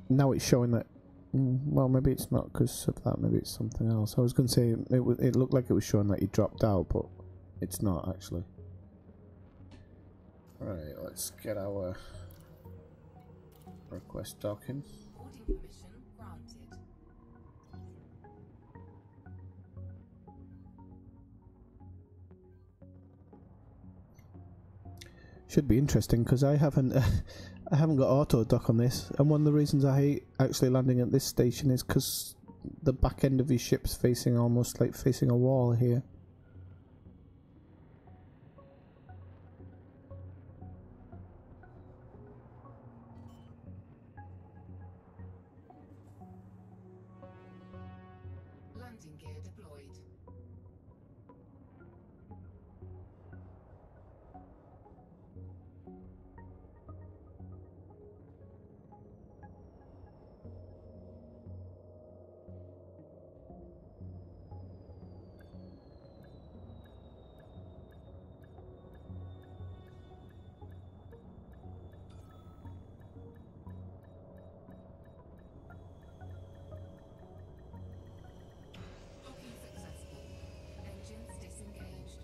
now it's showing that. Well, maybe it's not because of that. Maybe it's something else. I was going to say it looked like it was showing that you dropped out, but it's not actually. Right, let's get our request docking. Boarding permission granted. Should be interesting because I haven't I haven't got auto dock on this, and one of the reasons I hate actually landing at this station is because the back end of your ship's facing almost like facing a wall here. Landing gear deployed. Docking successful. Engines disengaged.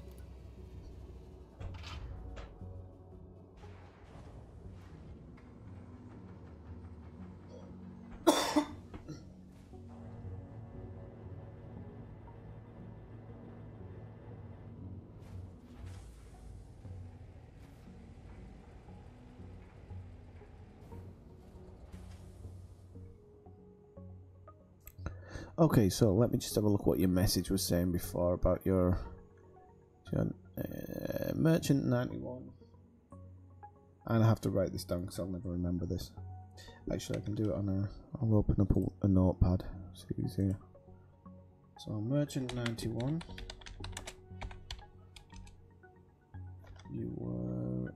Okay, so let me just have a look what your message was saying before about your Merchant 91. And I have to write this down because I'll never remember this. Actually, I can do it on I'll open up a notepad. It's easier. So Merchant 91. You were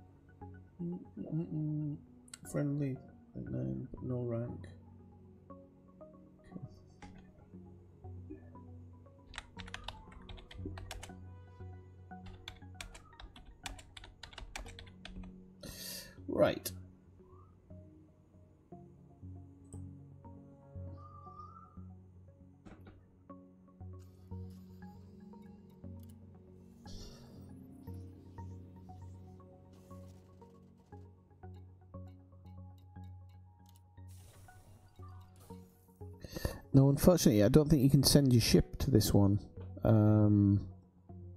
friendly, name, but no rank. Right. No, unfortunately, I don't think you can send your ship to this one.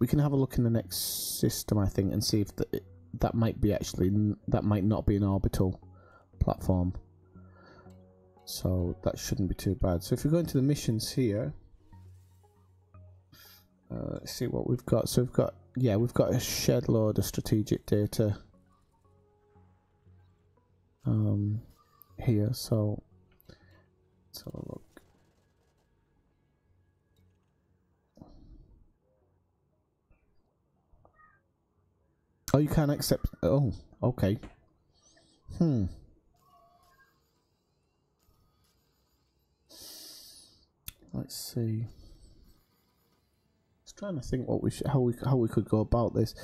We can have a look in the next system, I think, and see if that might be that might not be an orbital platform. So that shouldn't be too bad. So if we go into the missions here, let's see what we've got. So we've got a shed load of strategic data here. So let's have a look. Oh, you can't accept. Oh, okay. Let's see. Just trying to think what how we could go about this.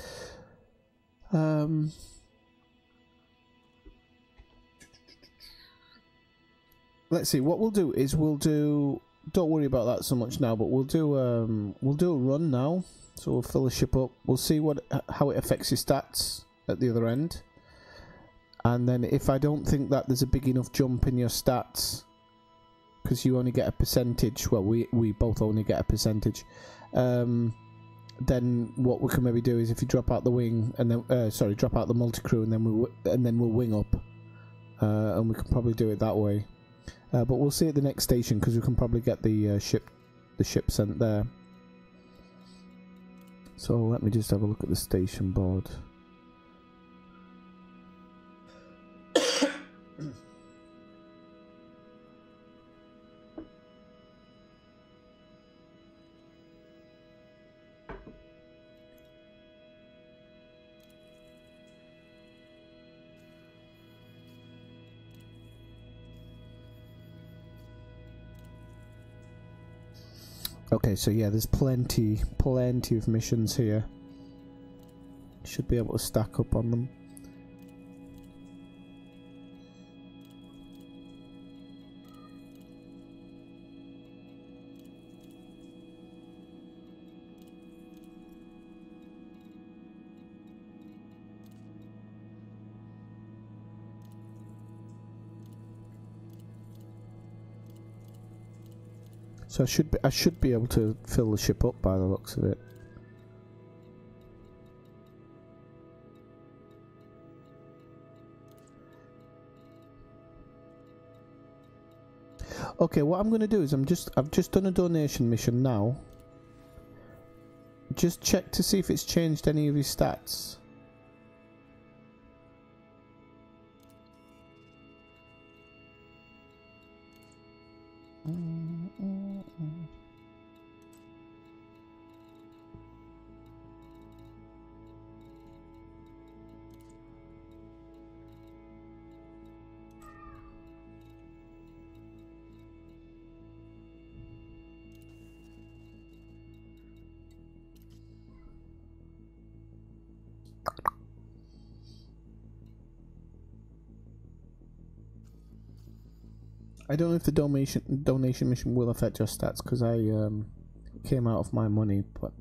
Let's see. What we'll do is Don't worry about that so much now, but we'll do a run now. So we'll fill the ship up. We'll see how it affects your stats at the other end. And then if I don't think that there's a big enough jump in your stats, because you only get a percentage, well, we both only get a percentage, then what we can maybe do is if you drop out the wing and then drop out the multi-crew and then we'll wing up, and we can probably do it that way. But we'll see at the next station because we can probably get the ship sent there. So let me just have a look at the station board. Okay, so yeah, there's plenty of missions here. Should be able to stack up on them. So I should be able to fill the ship up by the looks of it. Okay, what I'm going to do is I've just done a donation mission now. Just check to see if it's changed any of his stats. I don't know if the donation mission will affect your stats because I came out of my money, but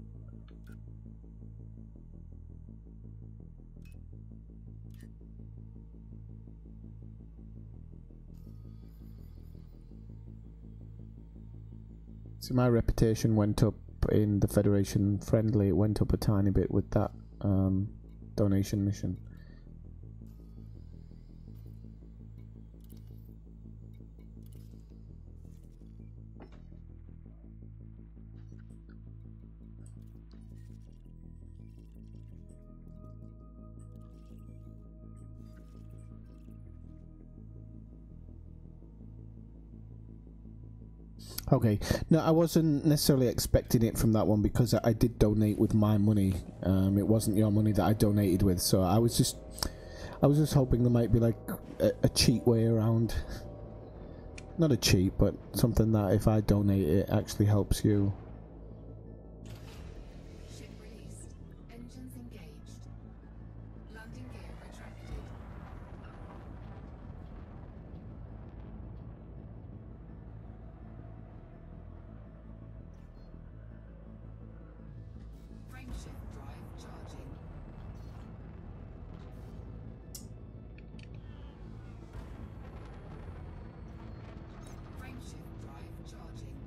see, my reputation went up in the Federation friendly. It went up a tiny bit with that donation mission. Okay, no, I wasn't necessarily expecting it from that one because I did donate with my money. It wasn't your money that I donated with, so I was just hoping there might be like a cheat way around. Not a cheat, but something that if I donate, it actually helps you. Ship released. Engines engaged. Landing gear retracted. Frameshift drive charging. Frameshift drive charging.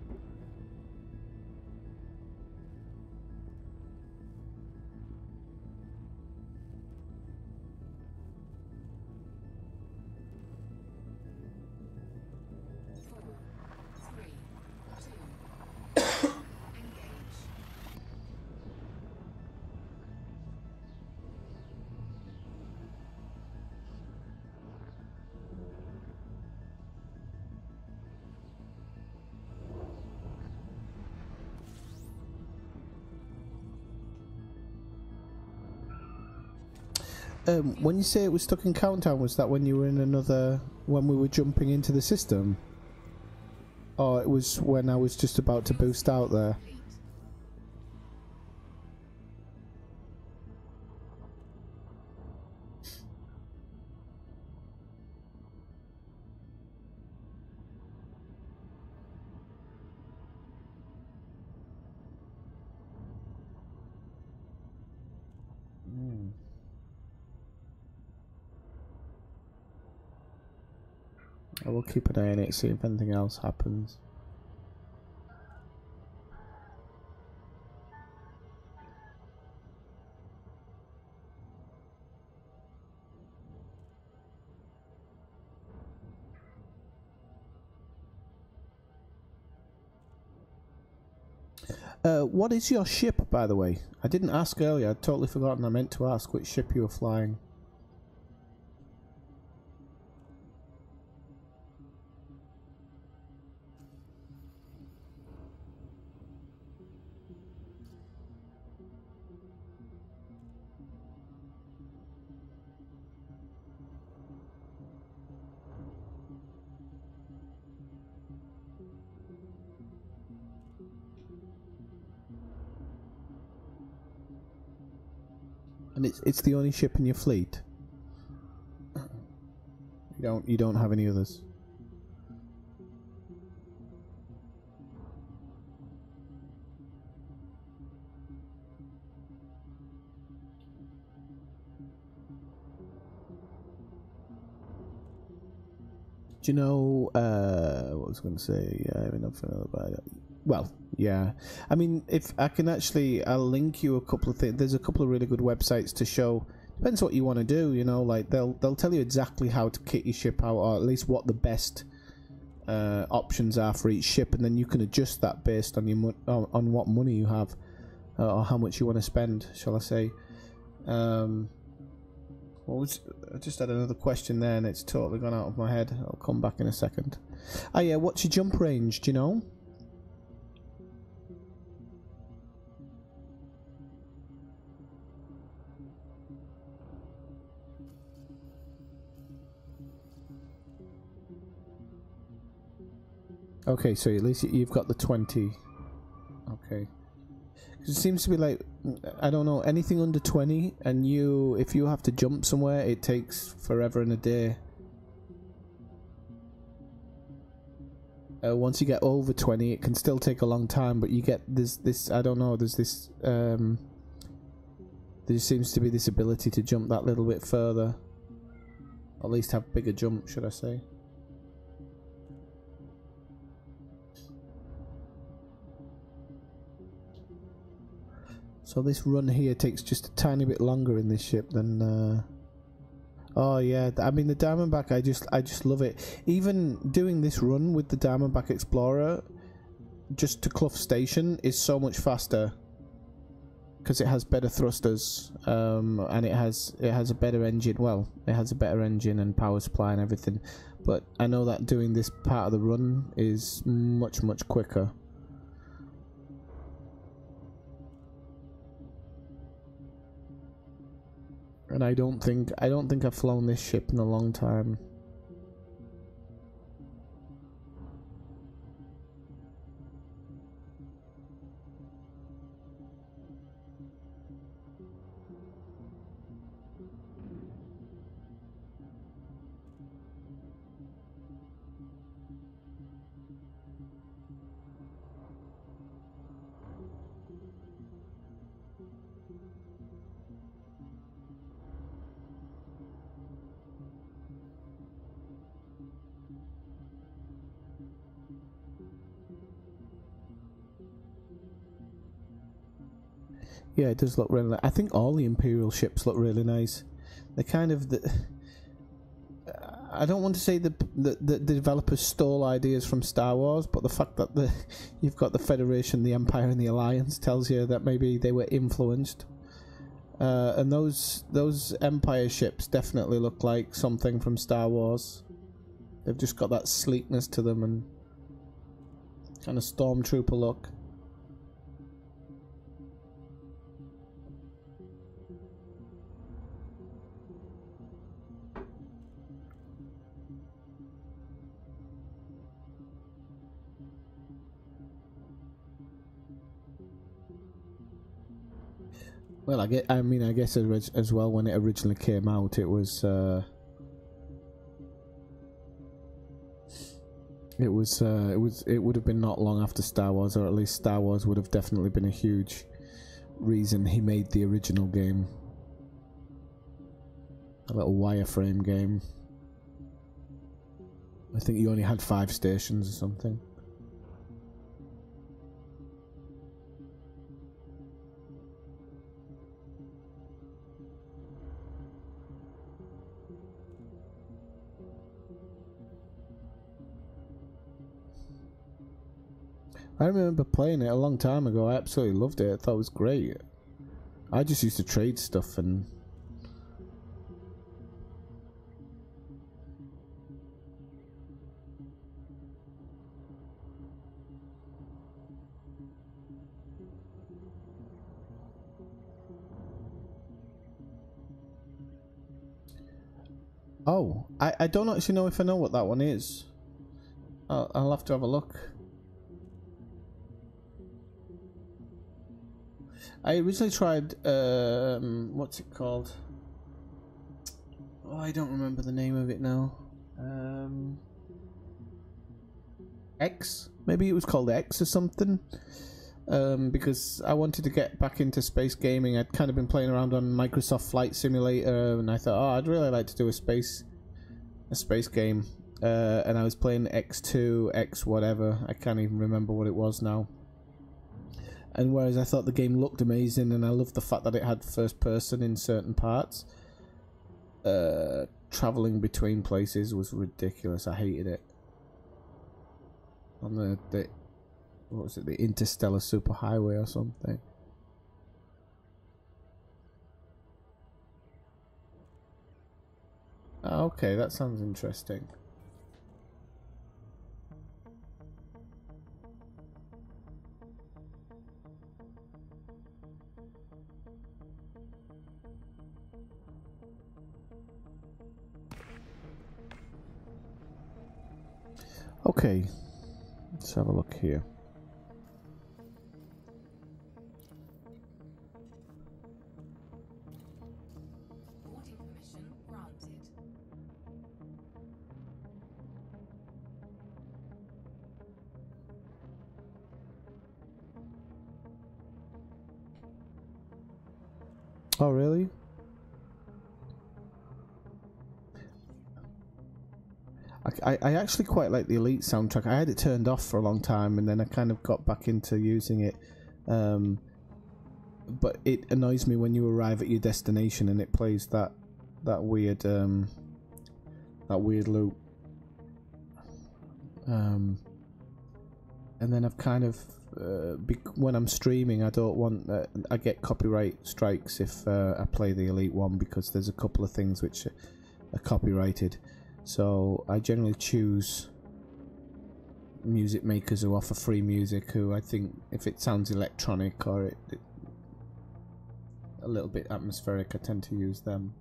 Four, three, two, engage. When you say it was stuck in countdown, was that when you were in another, when we were jumping into the system? Or it was when I was just about to boost out there? Complete. I will keep an eye on it, see if anything else happens. What is your ship, by the way? I didn't ask earlier. I'd totally forgotten. I meant to ask which ship you were flying. And it's the only ship in your fleet. You don't have any others. Do you know what was I going to say? Yeah, I have enough for another. Well, yeah. I mean, if I can actually, I'll link you a couple of things. There's a couple of really good websites to show. Depends what you want to do. You know, like they'll tell you exactly how to kit your ship out, or at least what the best options are for each ship, and then you can adjust that based on your on what money you have, or how much you want to spend, shall I say. I just had another question there and it's totally gone out of my head. I'll come back in a second. Oh yeah, what's your jump range, do you know? Okay, so at least you've got the 20. Okay. It seems to be like, I don't know, anything under 20, and if you have to jump somewhere, it takes forever and a day. Once you get over 20, it can still take a long time, but you get this I don't know, there's this, there seems to be this ability to jump that little bit further. At least have bigger jump, should I say. So this run here takes just a tiny bit longer in this ship than oh yeah, I mean the Diamondback, I just love it. Even doing this run with the Diamondback Explorer just to Clough Station is so much faster because it has better thrusters, and it has a better engine. Well, it has a better engine and power supply and everything, but I know that doing this part of the run is much quicker. And I don't think I've flown this ship in a long time. Yeah, it does look really nice. I think all the Imperial ships look really nice. They're kind of I don't want to say the developers stole ideas from Star Wars, but the fact that you've got the Federation, the Empire, and the Alliance tells you that maybe they were influenced. And those Empire ships definitely look like something from Star Wars. They've just got that sleekness to them and kind of stormtrooper look. Well, I guess as well, when it originally came out, it would have been not long after Star Wars, or at least Star Wars would have definitely been a huge reason he made the original game. A little wireframe game. I think you only had 5 stations or something. I remember playing it a long time ago. I absolutely loved it. I thought it was great. I just used to trade stuff and... Oh, I don't actually know if I know what that one is. I'll have to have a look. I originally tried, what's it called? Oh, I don't remember the name of it now. X? Maybe it was called X or something. Because I wanted to get back into space gaming. I'd kind of been playing around on Microsoft Flight Simulator, and I thought, oh, I'd really like to do a space game. and I was playing X2, X whatever. I can't even remember what it was now. And whereas I thought the game looked amazing, and I loved the fact that it had first person in certain parts, traveling between places was ridiculous. I hated it. On the what was it, the Interstellar Superhighway or something. Okay, that sounds interesting. Okay, let's have a look here. Boarding permission granted. Oh, really? I actually quite like the Elite soundtrack. I had it turned off for a long time, and then I kind of got back into using it. But it annoys me when you arrive at your destination and it plays that weird loop. And then I've kind of when I'm streaming, I don't want I get copyright strikes if I play the Elite one, because there's a couple of things which are copyrighted. So I generally choose music makers who offer free music, who I think, if it sounds electronic or it a little bit atmospheric, I tend to use them.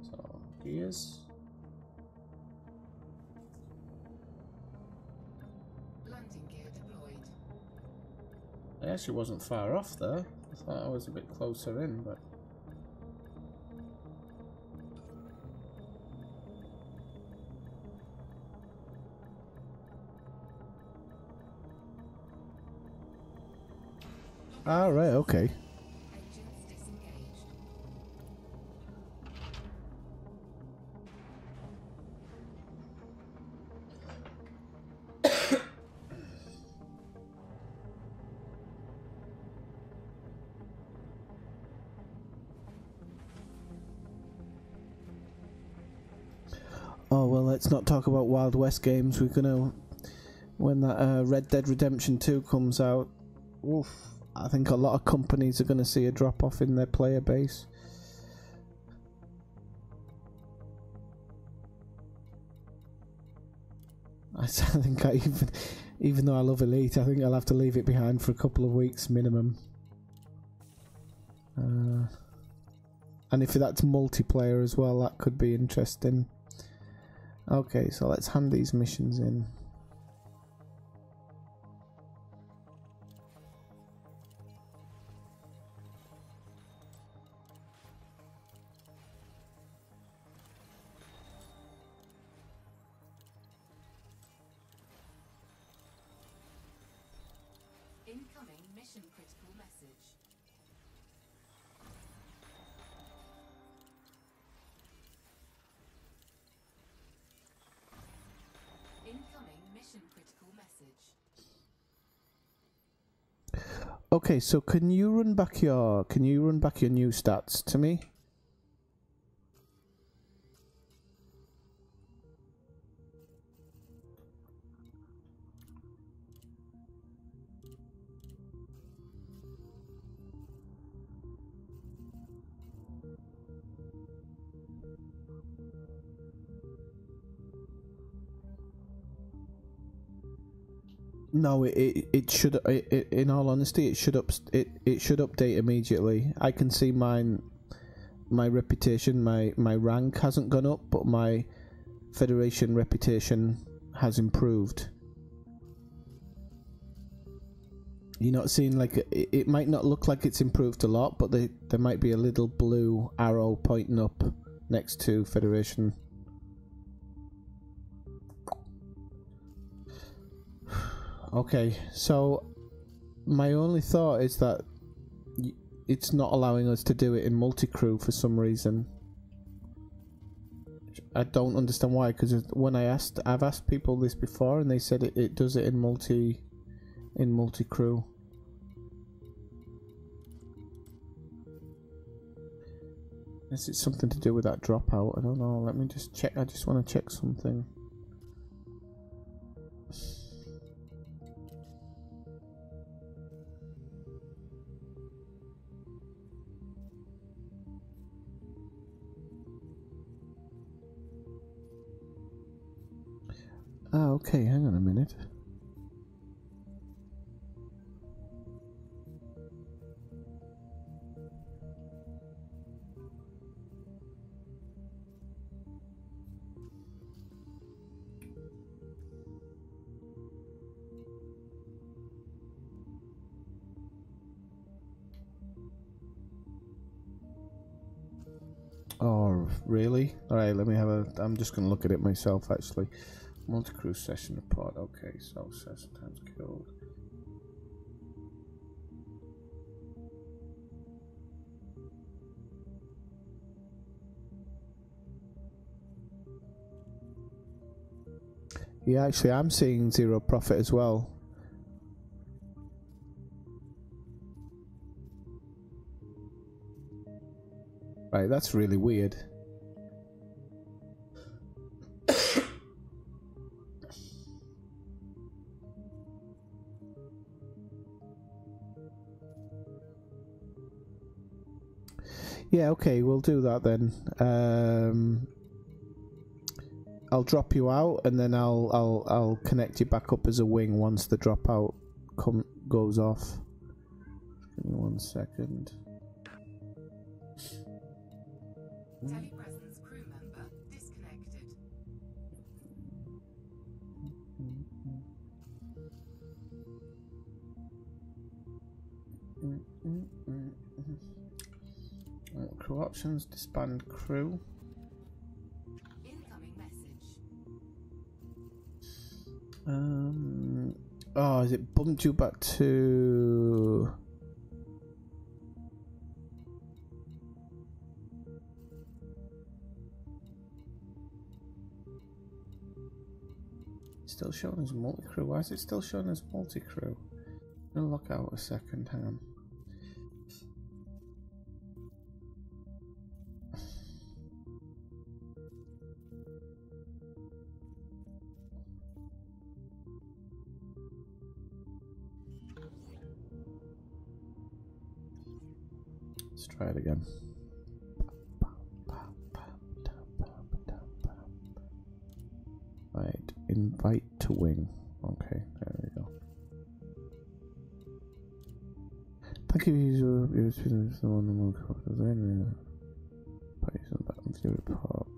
So here's Landing gear deployed. I actually wasn't far off there. I thought I was a bit closer in, but all right, okay. Engines disengaged. Oh well, let's not talk about Wild West games. We're gonna, when that Red Dead Redemption 2 comes out, oof, I think a lot of companies are gonna see a drop off in their player base. I think even though I love Elite, I think I'll have to leave it behind for a couple of weeks minimum. And if that's multiplayer as well, that could be interesting. Okay, so let's hand these missions in. Incoming mission critical message. Incoming mission critical message. Okay, so can you run back your new stats to me? No, it should. In all honesty, it should update immediately. I can see my reputation, my rank hasn't gone up, but my Federation reputation has improved. You're not seeing, like, it might not look like it's improved a lot, but there might be a little blue arrow pointing up next to Federation. Okay, so my only thought is that it's not allowing us to do it in multi-crew for some reason. I don't understand why, because when I've asked people this before and they said it does it in multi-crew. Is it something to do with that dropout? I don't know. Let me just check. I just want to check something. Ah, okay, hang on a minute. Oh, really? Alright, let me have a... I'm just going to look at it myself, actually. Multi-crew session report. Okay, so session times killed. Yeah, actually, I'm seeing 0 profit as well. Right, that's really weird. Yeah, okay, we'll do that then. I'll drop you out, and then I'll connect you back up as a wing once the dropout goes off. Give me 1 second. Telepresence crew member disconnected. Crew options, disband crew. Incoming message. Oh, is it bumped you back to... Still showing as multi-crew. Why is it still showing as multi-crew? I'm gonna lock out a second, hang on. Let's try it again. Right, invite to wing. Okay, there we go. Thank you for someone the report.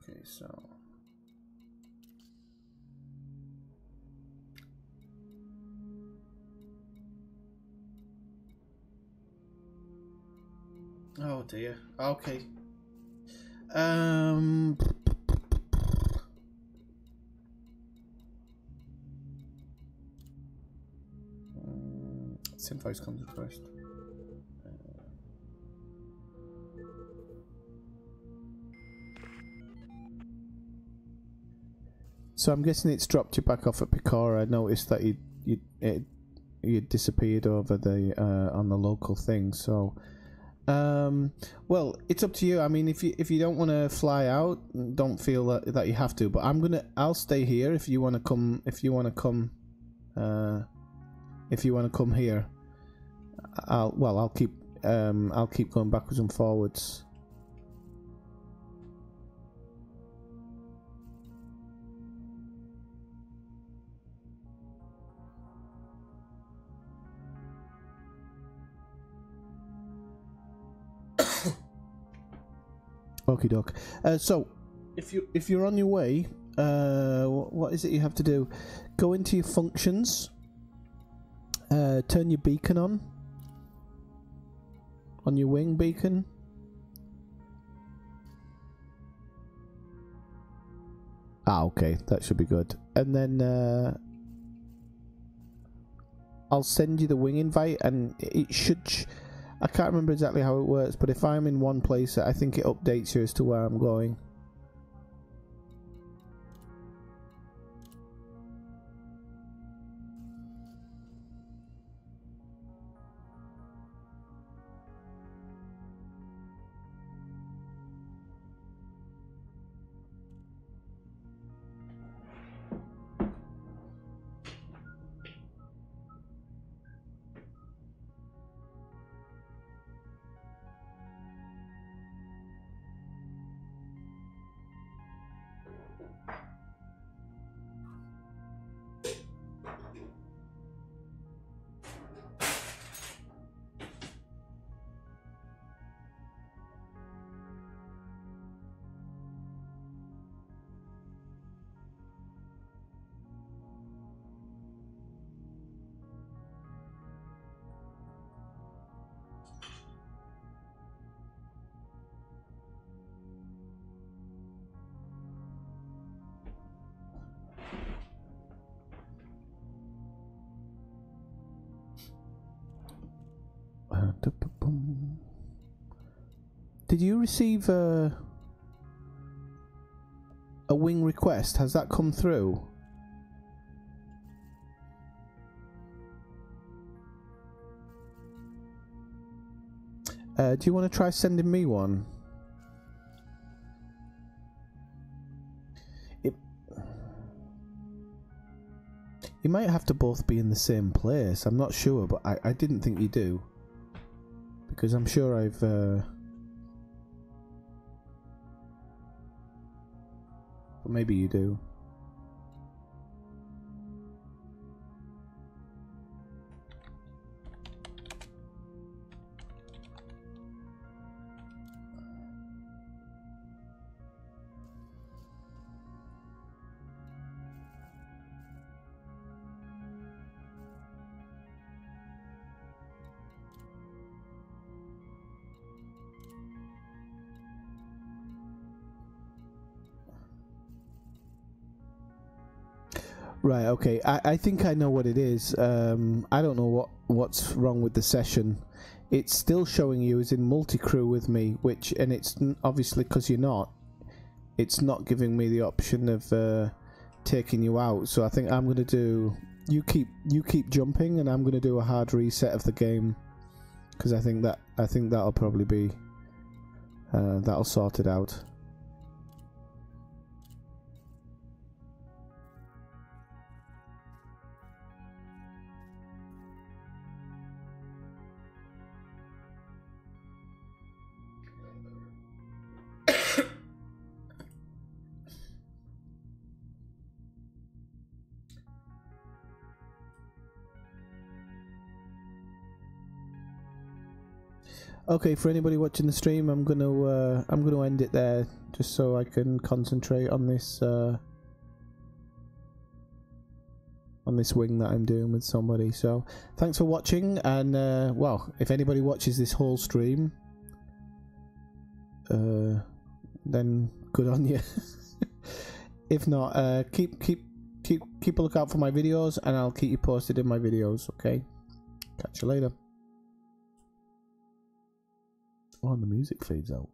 Okay, so Oh dear. Okay. Um. Synth voice comes first. So I'm guessing it's dropped you back off at Picora. I noticed that you disappeared over the on the local thing. So, well, it's up to you. I mean, if you don't want to fly out, don't feel that you have to. But I'll stay here if you want to come. If you want to come here, I'll keep going backwards and forwards. Okie doke. So, if you're on your way, what is it you have to do? Go into your functions. Turn your beacon on your wing beacon. Okay, that should be good. And then I'll send you the wing invite, and it should. I can't remember exactly how it works, but if I'm in one place, I think it updates you as to where I'm going. Did you receive a wing request? Has that come through? Do you want to try sending me one? You might have to both be in the same place. I'm not sure, but I didn't think you do. Because I'm sure I've... But maybe you do. Right, okay. I think I know what it is. I don't know what's wrong with the session. It's still showing you as in multi-crew with me, and it's obviously because you're not. It's not giving me the option of taking you out. So I think I'm gonna do. You keep jumping, and I'm gonna do a hard reset of the game, because I think that'll probably be that'll sort it out. Okay, for anybody watching the stream, I'm gonna end it there, just so I can concentrate on this wing that I'm doing with somebody. So thanks for watching, and well, if anybody watches this whole stream, then good on you. If not, keep a lookout for my videos, and I'll keep you posted in my videos. Okay, catch you later. Oh, and the music fades out.